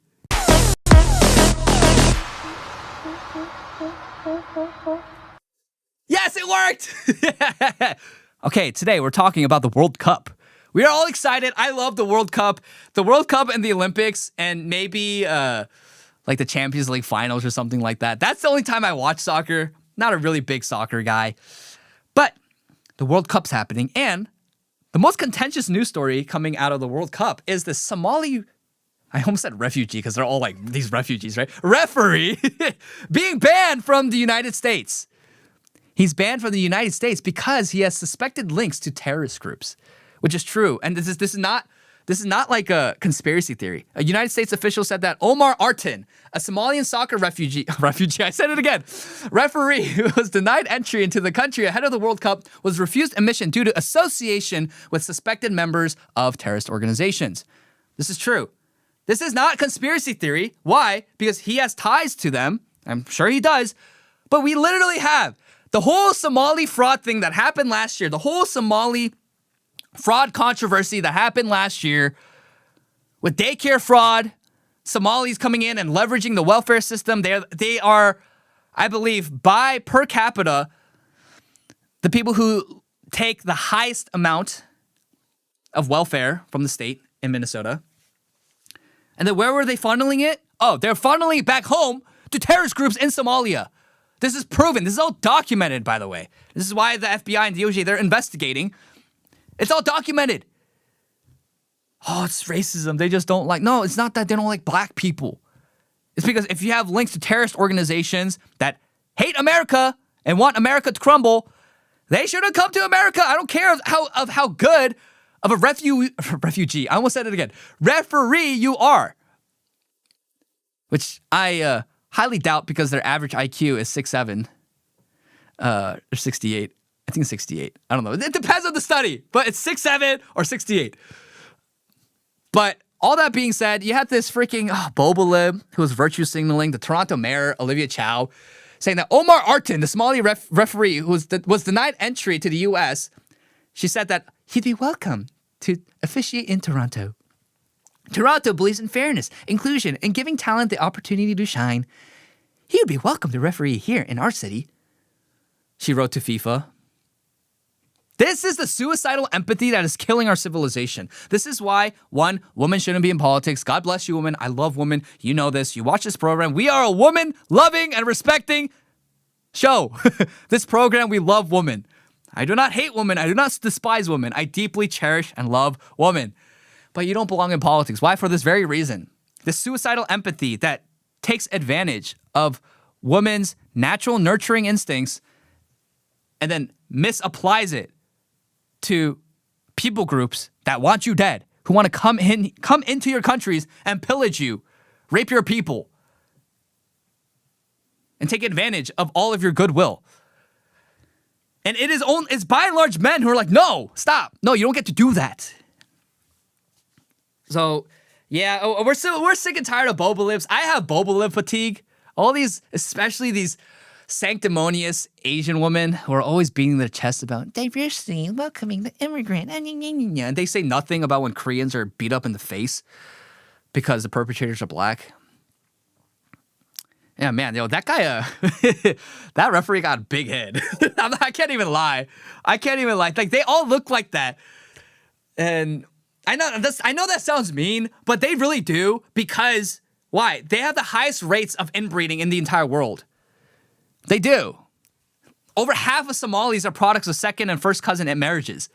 A: Yes, it worked! Okay, today we're talking about the World Cup. We are all excited. I love the World Cup. The World Cup and the Olympics and maybe like the Champions League finals or something like that. That's the only time I watch soccer. Not a really big soccer guy. But the World Cup's happening, and the most contentious news story coming out of the World Cup is the Somali, I almost said refugee because they're all like these refugees, right? Referee being banned from the United States. He's banned from the United States because he has suspected links to terrorist groups, which is true. And this is not like a conspiracy theory. A United States official said that Omar Artin, a Somalian soccer refugee, I said it again, referee who was denied entry into the country ahead of the World Cup, was refused admission due to association with suspected members of terrorist organizations. This is true. This is not conspiracy theory. Why? Because he has ties to them. I'm sure he does. But we literally have the whole Somali fraud thing that happened last year, the whole Somali fraud controversy that happened last year with daycare fraud, Somalis coming in and leveraging the welfare system. They are, I believe, by per capita, the people who take the highest amount of welfare from the state in Minnesota. And then where were they funneling it? Oh, they're funneling it back home to terrorist groups in Somalia. This is proven. This is all documented, by the way. This is why the FBI and DOJ, they're investigating. It's all documented. Oh, it's racism. They just don't like... No, it's not that they don't like black people. It's because if you have links to terrorist organizations that hate America and want America to crumble, they shouldn't come to America. I don't care how good of a refugee, I almost said it again, referee you are. Which I highly doubt because their average IQ is 6'7", or 68. I think it's 68. I don't know. It depends on the study, but it's 6'7" or 68. But all that being said, you had this freaking Bobalib who was virtue signaling, the Toronto mayor, Olivia Chow, saying that Omar Artin, the Somali referee who was denied entry to the U.S., she said that he'd be welcome to officiate in Toronto. Toronto believes in fairness, inclusion, and giving talent the opportunity to shine. He would be welcome to referee here in our city, she wrote to FIFA. This is the suicidal empathy that is killing our civilization. This is why, one, women shouldn't be in politics. God bless you, women. I love women. You know this. You watch this program. We are a woman-loving and respecting show. This program, we love women. I do not hate women. I do not despise women. I deeply cherish and love women. But you don't belong in politics. Why? For this very reason. This suicidal empathy that takes advantage of women's natural nurturing instincts and then misapplies it to people groups that want you dead, who want to come into your countries and pillage you, rape your people, and take advantage of all of your goodwill. And it's by and large men who are like, no, stop. No, you don't get to do that. So, yeah, we're sick and tired of boba lips. I have boba lip fatigue. All these, especially these sanctimonious Asian women who are always beating their chests about diversity and welcoming the immigrant. And they say nothing about when Koreans are beat up in the face because the perpetrators are black. Yeah, man, that guy, that referee got a big head. I can't even lie. Like, they all look like that. And I know that sounds mean, but they really do because, why? They have the highest rates of inbreeding in the entire world. They do. Over half of Somalis are products of second and first cousin marriages.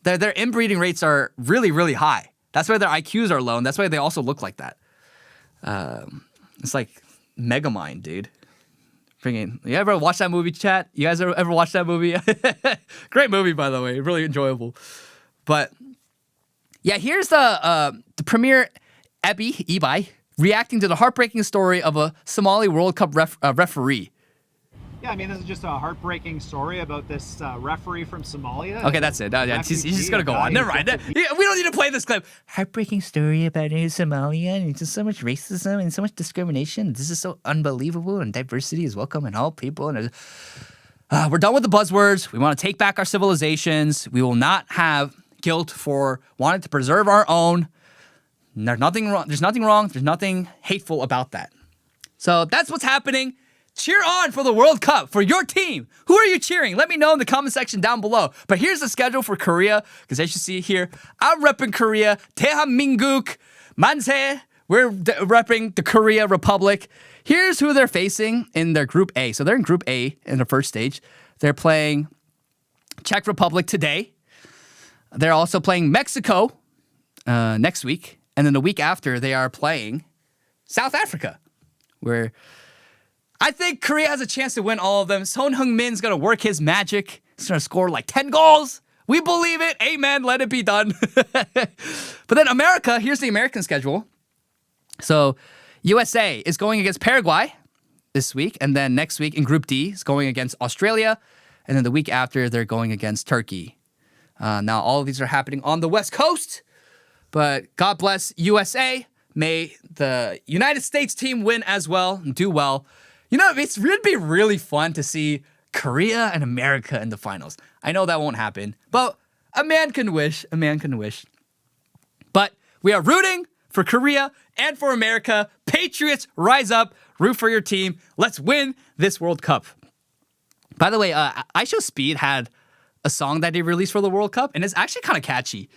A: Their inbreeding rates are really, really high. That's why their IQs are low, and that's why they also look like that. It's like Megamind, dude. You ever watch that movie, chat? You guys ever watch that movie? Great movie, by the way. Really enjoyable. But yeah, here's the premier Ebi reacting to the heartbreaking story of a Somali World Cup referee.
H: Yeah, I mean, this is just a heartbreaking story about this referee from Somalia.
A: Okay, that's it. He's just going to go on. Never mind. We don't need to play this clip. Heartbreaking story about Somalia, and just so much racism and so much discrimination. This is so unbelievable, and diversity is welcome in all people. And we're done with the buzzwords. We want to take back our civilizations. We will not have guilt for wanting to preserve our own. There's nothing wrong. There's nothing hateful about that. So that's what's happening. Cheer on for the World Cup, for your team. Who are you cheering? Let me know in the comment section down below. But here's the schedule for Korea, because as you see here, I'm repping Korea. 대한민국, 만세. We're repping the Korea Republic. Here's who they're facing in their Group A. So they're in Group A in the first stage. They're playing Czech Republic today. They're also playing Mexico next week. And then the week after, they are playing South Africa, where I think Korea has a chance to win all of them. Son Heung-min's going to work his magic. He's going to score like 10 goals. We believe it. Amen. Let it be done. But then America, here's the American schedule. So USA is going against Paraguay this week. And then next week in Group D is going against Australia. And then the week after, they're going against Turkey. Now, all of these are happening on the West Coast. But God bless USA. May the United States team win as well and do well. You know, it'd be really fun to see Korea and America in the finals. I know that won't happen, but a man can wish. A man can wish. But we are rooting for Korea and for America. Patriots, rise up. Root for your team. Let's win this World Cup. By the way, IShowSpeed had a song that he released for the World Cup, and it's actually kind of catchy.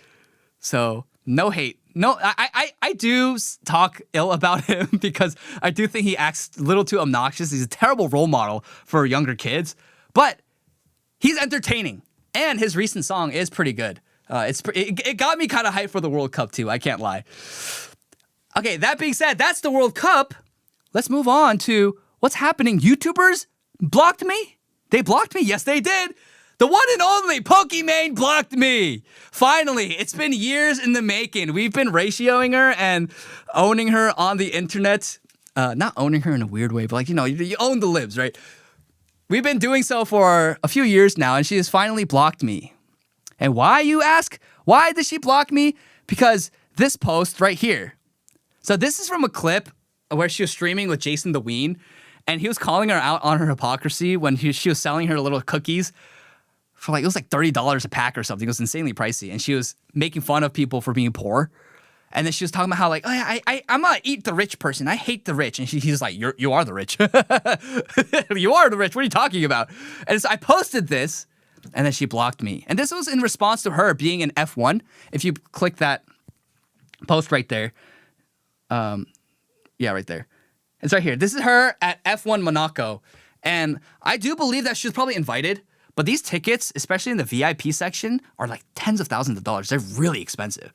A: So no hate. No, I do talk ill about him because I do think he acts a little too obnoxious. He's a terrible role model for younger kids, but he's entertaining, and his recent song is pretty good. It got me kind of hyped for the World Cup too. I can't lie. Okay, that being said, that's the World Cup. Let's move on to what's happening. YouTubers blocked me. They blocked me. Yes, they did. The one and only Pokimane blocked me. Finally, it's been years in the making. We've been ratioing her and owning her on the internet. Not owning her in a weird way, but like, you own the libs, right? We've been doing so for a few years now, and she has finally blocked me. And why, you ask? Why did she block me? Because this post right here. So this is from a clip where she was streaming with Jason the Ween, and he was calling her out on her hypocrisy when she was selling her little cookies for it was like $30 a pack or something. It was insanely pricey. And she was making fun of people for being poor. And then she was talking about how like, I'm a eat the rich person. I hate the rich. And he's like, you are the rich. You are the rich. What are you talking about? And so I posted this, and then she blocked me. And this was in response to her being in F1. If you click that post right there. Yeah, right there. It's right here. This is her at F1 Monaco. And I do believe that she was probably invited. But these tickets, especially in the VIP section, are like tens of thousands of dollars. They're really expensive.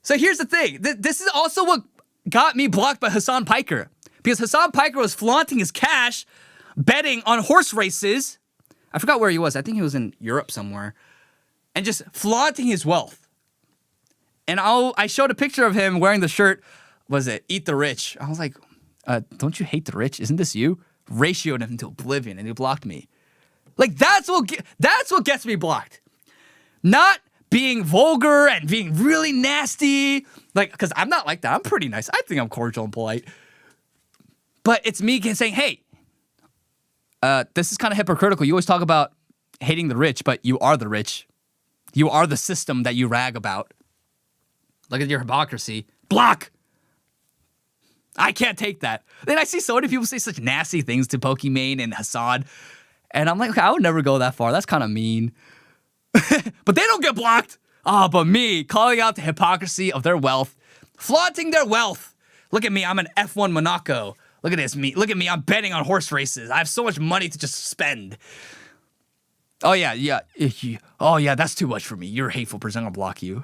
A: So here's the thing. This is also what got me blocked by Hassan Piker. Because Hassan Piker was flaunting his cash, betting on horse races. I forgot where he was. I think he was in Europe somewhere. And just flaunting his wealth. And I showed a picture of him wearing the shirt, was it Eat the Rich? I was like, don't you hate the rich? Isn't this you? Ratioed him into oblivion, and he blocked me. Like, that's what gets me blocked. Not being vulgar and being really nasty. Like, because I'm not like that. I'm pretty nice. I think I'm cordial and polite. But it's me saying, hey, this is kind of hypocritical. You always talk about hating the rich, but you are the rich. You are the system that you rag about. Look at your hypocrisy. Block! I can't take that. Then I see so many people say such nasty things to Pokimane and Hassan. And I'm like, okay, I would never go that far. That's kind of mean. But they don't get blocked. But me, calling out the hypocrisy of their wealth, flaunting their wealth. Look at me, I'm an F1 Monaco. Look at this, me. Look at me, I'm betting on horse races. I have so much money to just spend. Oh yeah. Oh yeah, that's too much for me. You're a hateful person, I'll block you.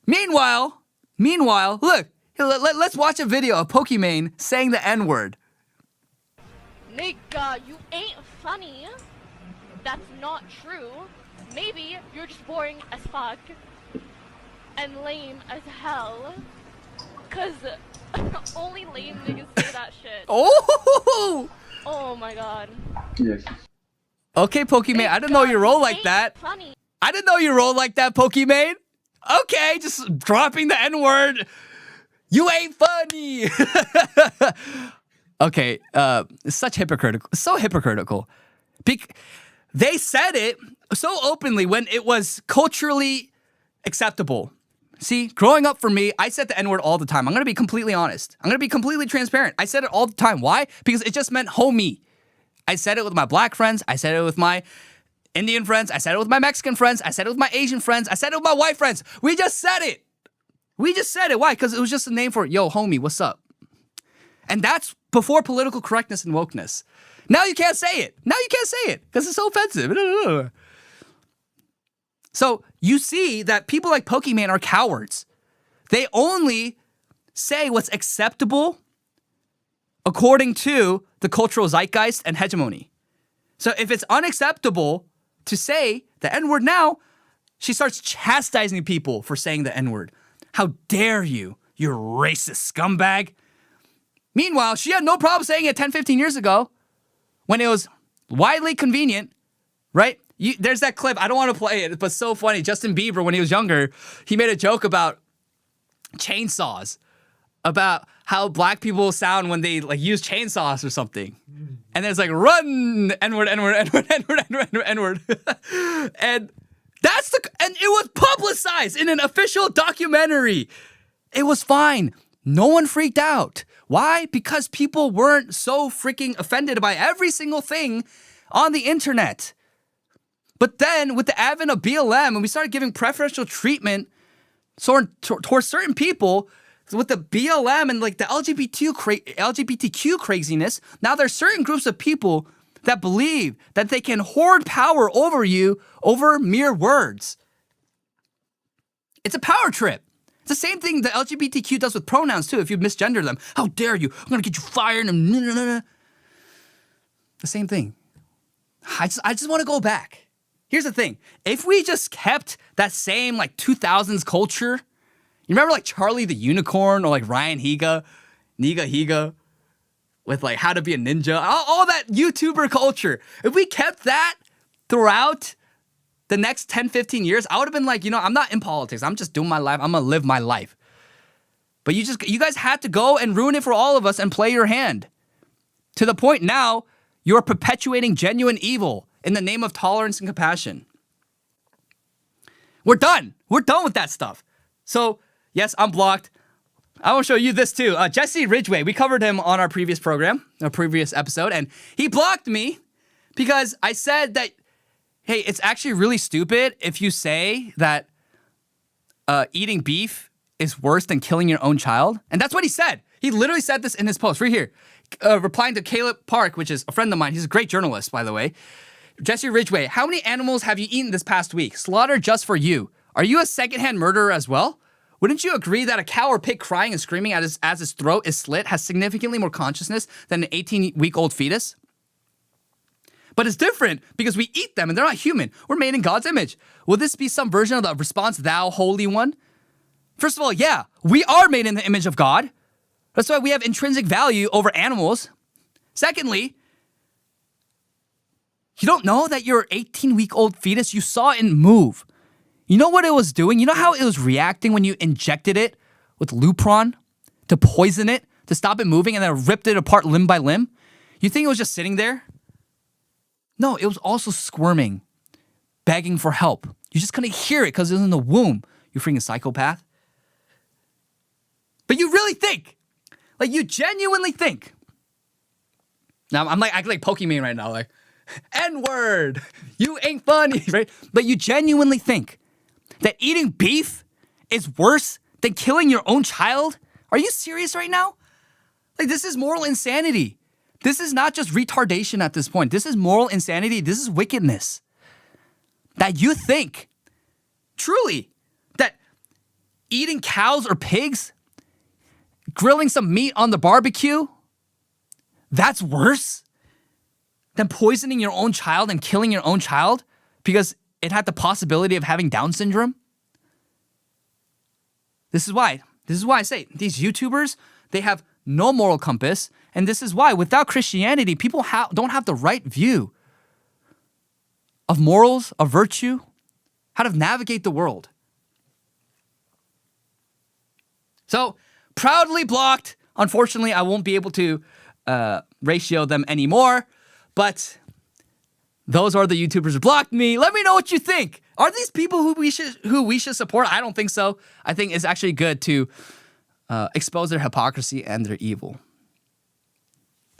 A: Meanwhile, look, let's watch a video of Pokimane saying the N-word.
I: Nigga, you ain't funny. That's not true. Maybe you're just boring as fuck and lame as hell. Cause only lame niggas say that shit.
A: Oh!
I: Oh my god.
A: Okay, Pokimane, I didn't know you roll like
I: Ain't
A: that.
I: Funny.
A: I didn't know you rolled like that, Pokimane. Okay, just dropping the N-word. You ain't funny. Okay, it's such hypocritical. So hypocritical. They said it so openly when it was culturally acceptable. See, growing up for me, I said the N-word all the time. I'm going to be completely honest. I'm going to be completely transparent. I said it all the time. Why? Because it just meant homie. I said it with my black friends. I said it with my Indian friends. I said it with my Mexican friends. I said it with my Asian friends. I said it with my white friends. We just said it. We just said it. Why? Because it was just a name for, yo, homie, what's up? And that's before political correctness and wokeness. Now you can't say it. Now you can't say it because it's so offensive. So you see that people like Pokimane are cowards. They only say what's acceptable according to the cultural zeitgeist and hegemony. So if it's unacceptable to say the N-word now, she starts chastising people for saying the N-word. How dare you, you racist scumbag. Meanwhile, she had no problem saying it 10, 15 years ago when it was widely convenient, right? There's that clip. I don't want to play it, but so funny. Justin Bieber, when he was younger, he made a joke about chainsaws, about how black people sound when they like use chainsaws or something. And then it's like, run, N-word, N-word, N-word, N-word, N-word, N-word. And it was publicized in an official documentary. It was fine. No one freaked out. Why? Because people weren't so freaking offended by every single thing on the internet. But then with the advent of BLM, and we started giving preferential treatment towards certain people, with the BLM and like the LGBTQ craziness, now there's certain groups of people that believe that they can hoard power over you over mere words. It's a power trip. It's the same thing the LGBTQ does with pronouns too. If you misgender them, how dare you? I'm gonna get you fired. The same thing. I just want to go back. Here's the thing. If we just kept that same like 2000s culture, you remember like Charlie the Unicorn or like Ryan Higa, Niga Higa, with like how to be a ninja, all that YouTuber culture. If we kept that throughout the next 10, 15 years, I would have been like, I'm not in politics. I'm just doing my life. I'm going to live my life. But you guys had to go and ruin it for all of us and play your hand. To the point now, you're perpetuating genuine evil in the name of tolerance and compassion. We're done. We're done with that stuff. So, yes, I'm blocked. I want to show you this too. Jesse Ridgway, we covered him on our previous program, our previous episode, and he blocked me because I said that, hey, it's actually really stupid if you say that eating beef is worse than killing your own child. And that's what he said. He literally said this in his post right here, replying to Caleb Park, which is a friend of mine. He's a great journalist, by the way. Jesse Ridgway, how many animals have you eaten this past week? Slaughtered just for you. Are you a secondhand murderer as well? Wouldn't you agree that a cow or pig crying and screaming as its throat is slit has significantly more consciousness than an 18-week-old fetus? But it's different because we eat them and they're not human. We're made in God's image. Will this be some version of the response, thou holy one? First of all, yeah, we are made in the image of God. That's why we have intrinsic value over animals. Secondly, you don't know that your 18-week-old fetus, you saw it move. You know what it was doing? You know how it was reacting when you injected it with Lupron to poison it, to stop it moving, and then ripped it apart limb by limb? You think it was just sitting there? No, it was also squirming, begging for help. You just couldn't hear it because it was in the womb, you freaking psychopath. But you really think, like you genuinely think. Now I'm like acting like Pokimane right now, like, N-word, you ain't funny, right? But you genuinely think that eating beef is worse than killing your own child? Are you serious right now? Like, this is moral insanity. This is not just retardation at this point. This is moral insanity. This is wickedness. That you think, truly, that eating cows or pigs, grilling some meat on the barbecue, that's worse than poisoning your own child and killing your own child because it had the possibility of having Down syndrome? This is why This is why I say these YouTubers, they have no moral compass. And this is why without Christianity, people don't have the right view of morals, of virtue, how to navigate the world. So proudly blocked. Unfortunately, I won't be able to ratio them anymore. But those are the YouTubers who blocked me. Let me know what you think. Are these people who we should support? I don't think so. I think it's actually good to expose their hypocrisy and their evil.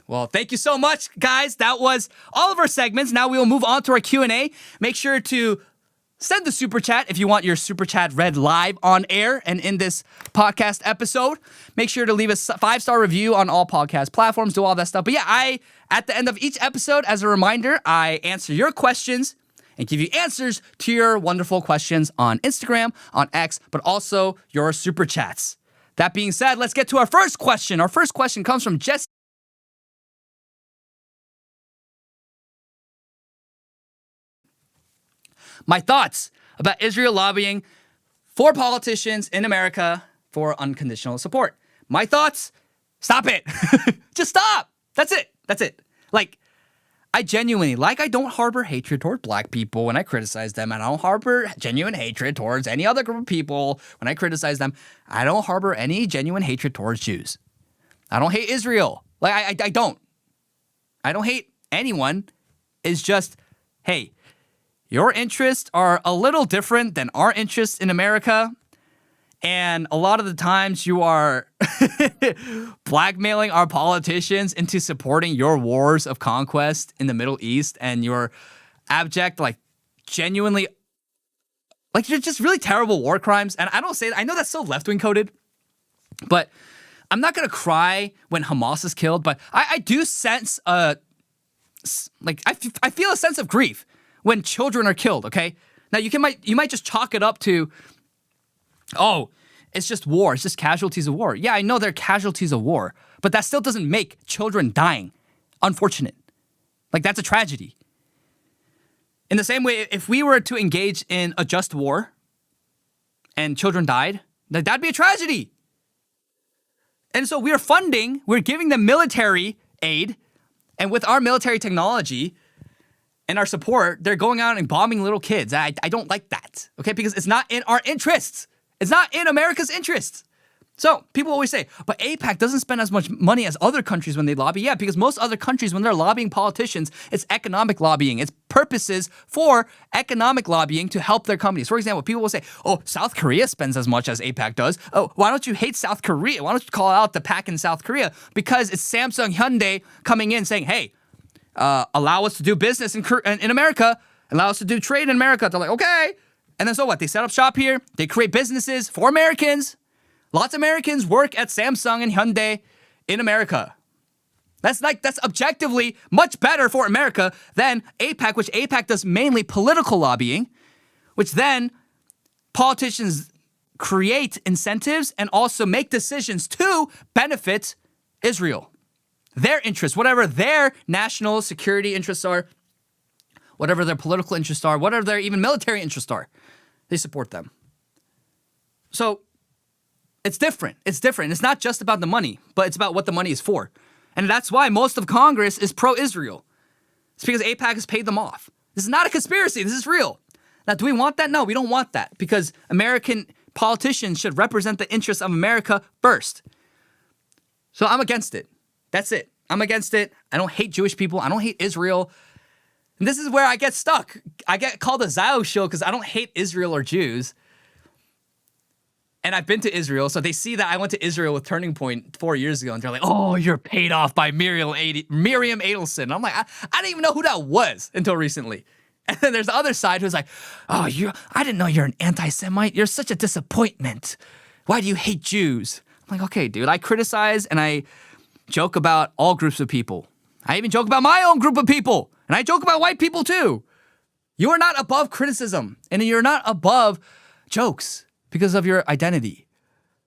A: Well, thank you so much, guys. That was all of our segments. Now we will move on to our Q&A. Make sure to send the super chat if you want your super chat read live on air and in this podcast episode. Make sure to leave a 5-star review on all podcast platforms, do all that stuff. But yeah, at the end of each episode, as a reminder, I answer your questions and give you answers to your wonderful questions on Instagram, on X, but also your super chats. That being said, let's get to our first question. Our first question comes from Jesse. My thoughts about Israel lobbying for politicians in America for unconditional support. My thoughts, stop it. Just stop. That's it. That's it. Like, I genuinely, I don't harbor hatred toward black people when I criticize them. I don't harbor genuine hatred towards any other group of people when I criticize them. I don't harbor any genuine hatred towards Jews. I don't hate Israel. I don't. I don't hate anyone. It's just, hey, your interests are a little different than our interests in America. And a lot of the times you are blackmailing our politicians into supporting your wars of conquest in the Middle East and your abject, genuinely, you're just really terrible war crimes. And I don't say that. I know that's so left-wing coded, but I'm not going to cry when Hamas is killed. But I do sense, I feel a sense of grief when children are killed, okay? Now, you might just chalk it up to, oh, it's just war. It's just casualties of war. Yeah, I know they're casualties of war, but that still doesn't make children dying unfortunate. That's a tragedy. In the same way, if we were to engage in a just war and children died, that'd be a tragedy. And so we're giving them military aid, and with our military technology and our support, they're going out and bombing little kids. I don't like that, okay? Because it's not in our interests. It's not in America's interests. So people always say, but AIPAC doesn't spend as much money as other countries when they lobby. Yeah, because most other countries, when they're lobbying politicians, it's economic lobbying. It's purposes for economic lobbying to help their companies. For example, people will say, oh, South Korea spends as much as AIPAC does. Oh, why don't you hate South Korea? Why don't you call out the PAC in South Korea? Because it's Samsung Hyundai coming in saying, hey, allow us to do business in America, allow us to do trade in America. They're like, okay. And then so what? They set up shop here. They create businesses for Americans. Lots of Americans work at Samsung and Hyundai in America. That's objectively much better for America than AIPAC, which AIPAC does mainly political lobbying, which then politicians create incentives and also make decisions to benefit Israel. Their interests, whatever their national security interests are, whatever their political interests are, whatever their even military interests are, they support them. So it's different. It's different. It's not just about the money, but it's about what the money is for. And that's why most of Congress is pro-Israel. It's because AIPAC has paid them off. This is not a conspiracy. This is real. Now, do we want that? No, we don't want that, because American politicians should represent the interests of America first. So I'm against it. That's it. I'm against it. I don't hate Jewish people. I don't hate Israel. And this is where I get stuck. I get called a Zio show because I don't hate Israel or Jews. And I've been to Israel, so they see that I went to Israel with Turning Point 4 years ago, and they're like, oh, you're paid off by Miriam Adelson. I'm like, I didn't even know who that was until recently. And then there's the other side who's like, oh, I didn't know you're an anti-Semite. You're such a disappointment. Why do you hate Jews? I'm like, okay, dude, I criticize and I joke about all groups of people. I even joke about my own group of people. And I joke about white people too. You are not above criticism, and you're not above jokes because of your identity.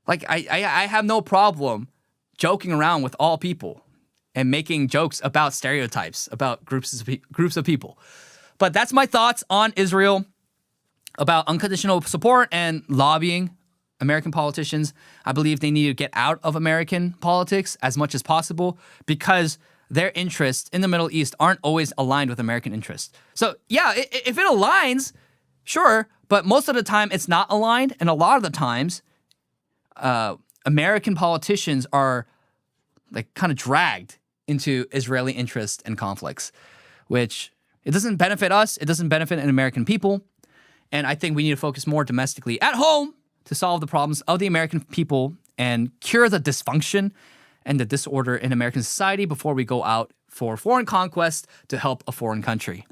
A: Like, I have no problem joking around with all people and making jokes about stereotypes, about groups of people. But that's my thoughts on Israel, about unconditional support and lobbying American politicians. I believe they need to get out of American politics as much as possible because their interests in the Middle East aren't always aligned with American interests. So yeah, if it aligns, sure, but most of the time it's not aligned. And a lot of the times, American politicians are like kind of dragged into Israeli interests and conflicts, which it doesn't benefit us. It doesn't benefit an American people. And I think we need to focus more domestically at home to solve the problems of the American people and cure the dysfunction and the disorder in American society before we go out for foreign conquest to help a foreign country.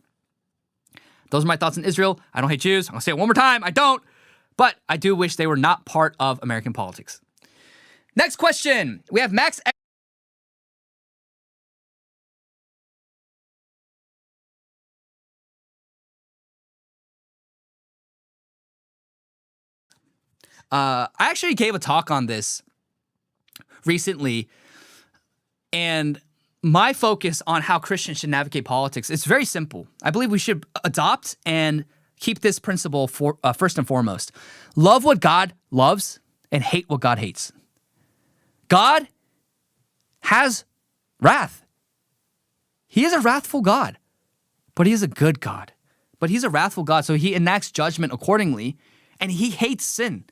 A: Those are my thoughts on Israel. I don't hate Jews. I'm going to say it one more time. I don't. But I do wish they were not part of American politics. Next question. We have Max. I actually gave a talk on this recently, and my focus on how Christians should navigate politics is very simple. I believe we should adopt and keep this principle for first and foremost. Love what God loves and hate what God hates. God has wrath. He is a wrathful God, but he is a good God. But he's a wrathful God, so he enacts judgment accordingly, and he hates sin.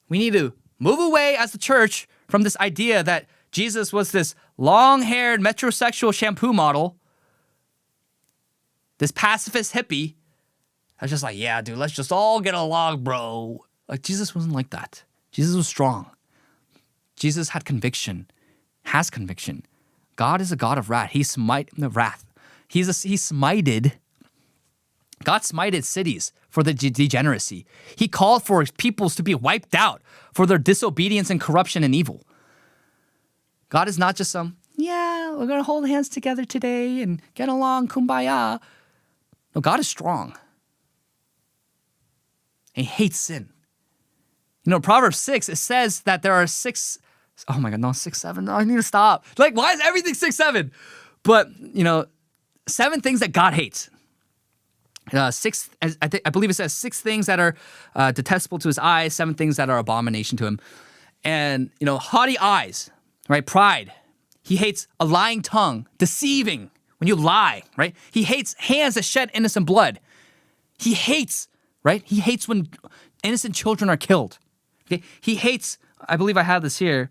A: We need to move away as the church from this idea that Jesus was this long-haired metrosexual shampoo model, this pacifist hippie. I was just like, yeah, dude, let's just all get along, bro. Like, Jesus wasn't like that. Jesus was strong. Jesus had conviction, has conviction. God is a God of wrath. He smited. God smited cities for the degeneracy. He called for his peoples to be wiped out for their disobedience and corruption and evil. God is not just we're going to hold hands together today and get along, kumbaya. No, God is strong. And he hates sin. You know, Proverbs 6, it says that there are 6, oh my God, no, 6, 7, no, I need to stop. Like, why is everything 6, 7? But, 7 things that God hates. 6, I believe it says 6 things that are detestable to his eyes, 7 things that are abomination to him. And, haughty eyes, right? Pride. He hates a lying tongue, deceiving when you lie, right? He hates hands that shed innocent blood. He hates, right? He hates when innocent children are killed. Okay? He hates, I believe I have this here.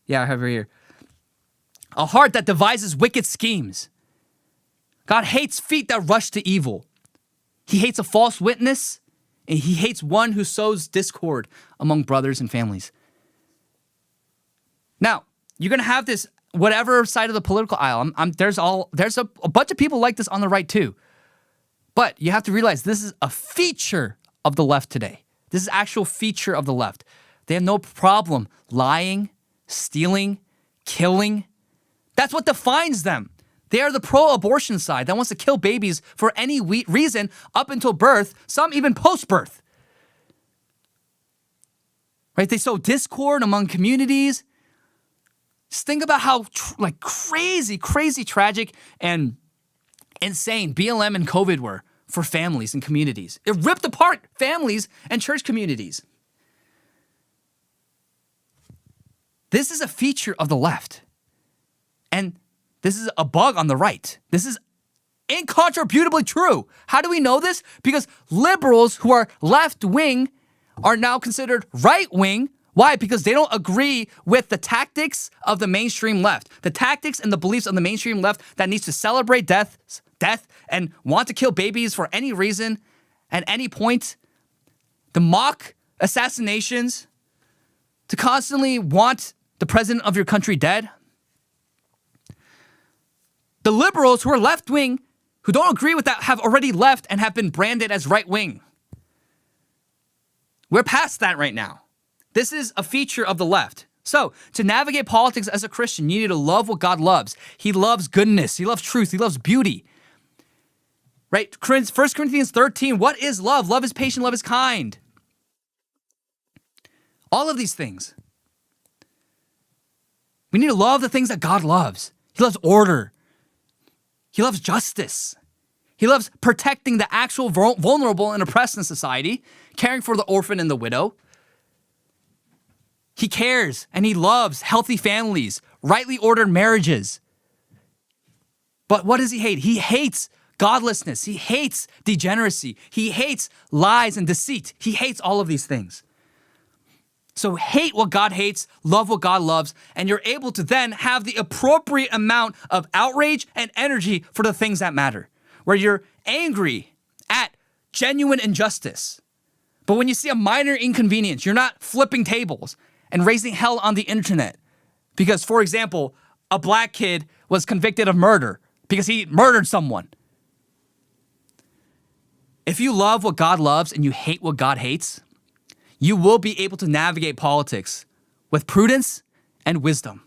A: Yeah, I have it here. A heart that devises wicked schemes. God hates feet that rush to evil. He hates a false witness, and he hates one who sows discord among brothers and families. Now, you're going to have this, whatever side of the political aisle, there's a bunch of people like this on the right too. But you have to realize this is a feature of the left today. This is actual feature of the left. They have no problem lying, stealing, killing. That's what defines them. They are the pro-abortion side that wants to kill babies for any reason up until birth, some even post-birth. Right? They sow discord among communities. Just think about how crazy tragic and insane BLM and COVID were for families and communities. It ripped apart families and church communities. This is a feature of the left. And this is a bug on the right. This is incontrovertibly true. How do we know this? Because liberals who are left-wing are now considered right-wing. Why? Because they don't agree with the tactics of the mainstream left. The tactics and the beliefs of the mainstream left that needs to celebrate death and want to kill babies for any reason at any point. The mock assassinations, to constantly want the president of your country dead. The liberals who are left-wing, who don't agree with that, have already left and have been branded as right-wing. We're past that right now. This is a feature of the left. So, to navigate politics as a Christian, you need to love what God loves. He loves goodness. He loves truth. He loves beauty. Right? 1 Corinthians 13, what is love? Love is patient. Love is kind. All of these things. We need to love the things that God loves. He loves order. He loves justice. He loves protecting the actual vulnerable and oppressed in society, caring for the orphan and the widow. He cares and he loves healthy families, rightly ordered marriages. But what does he hate? He hates godlessness. He hates degeneracy. He hates lies and deceit. He hates all of these things. So hate what God hates, love what God loves, and you're able to then have the appropriate amount of outrage and energy for the things that matter, where you're angry at genuine injustice. But when you see a minor inconvenience, you're not flipping tables and raising hell on the internet. Because, for example, a black kid was convicted of murder because he murdered someone. If you love what God loves and you hate what God hates, you will be able to navigate politics with prudence and wisdom.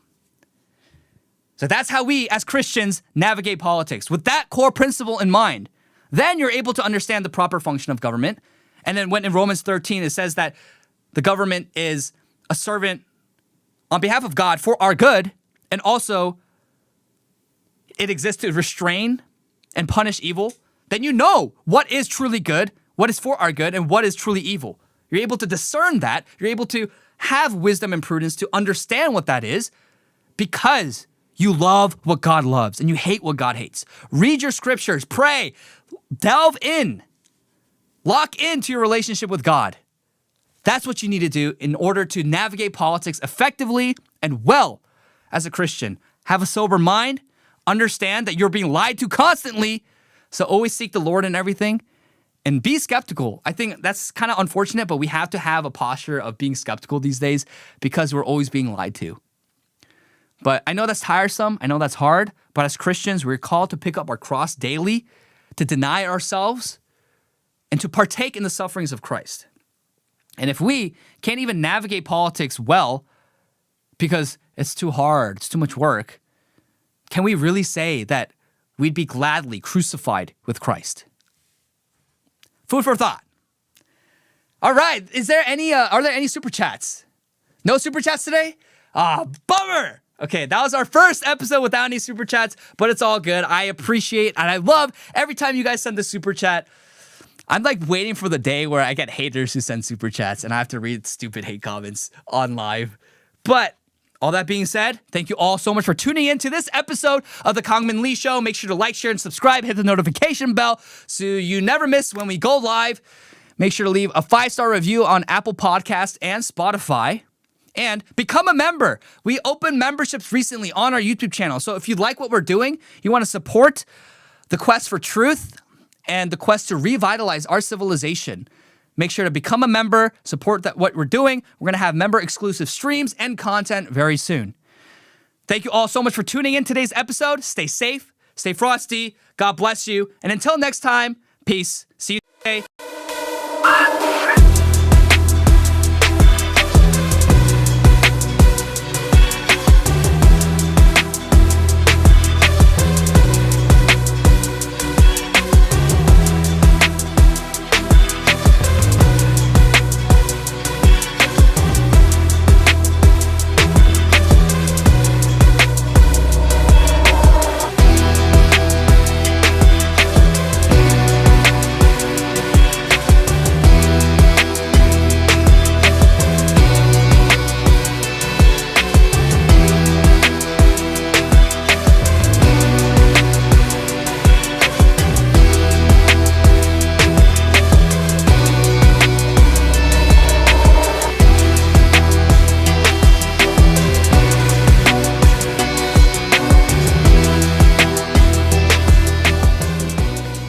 A: So that's how we, as Christians, navigate politics. With that core principle in mind, then you're able to understand the proper function of government. And then when in Romans 13, it says that the government is a servant on behalf of God for our good, and also it exists to restrain and punish evil, then you know what is truly good, what is for our good, and what is truly evil. You're able to discern that. You're able to have wisdom and prudence to understand what that is because you love what God loves and you hate what God hates. Read your scriptures, pray, delve in, lock into your relationship with God. That's what you need to do in order to navigate politics effectively and well as a Christian. Have a sober mind, understand that you're being lied to constantly, so always seek the Lord in everything. And be skeptical. I think that's kind of unfortunate, but we have to have a posture of being skeptical these days because we're always being lied to. But I know that's tiresome. I know that's hard. But as Christians, we're called to pick up our cross daily, to deny ourselves, and to partake in the sufferings of Christ. And if we can't even navigate politics well because it's too hard, it's too much work, can we really say that we'd be gladly crucified with Christ? Food for thought. All right. Are there any super chats? No super chats today? Bummer. Okay, that was our first episode without any super chats, but it's all good. I appreciate and I love every time you guys send the super chat. I'm like waiting for the day where I get haters who send super chats and I have to read stupid hate comments on live. But all that being said, thank you all so much for tuning in to this episode of the Kangmin Lee Show. Make sure to like, share, and subscribe. Hit the notification bell so you never miss when we go live. Make sure to leave a 5-star review on Apple Podcasts and Spotify. And become a member. We opened memberships recently on our YouTube channel. So if you like what we're doing, you want to support the quest for truth and the quest to revitalize our civilization, make sure to become a member, support what we're doing. We're going to have member-exclusive streams and content very soon. Thank you all so much for tuning in today's episode. Stay safe, stay frosty. God bless you. And until next time, peace. See you today.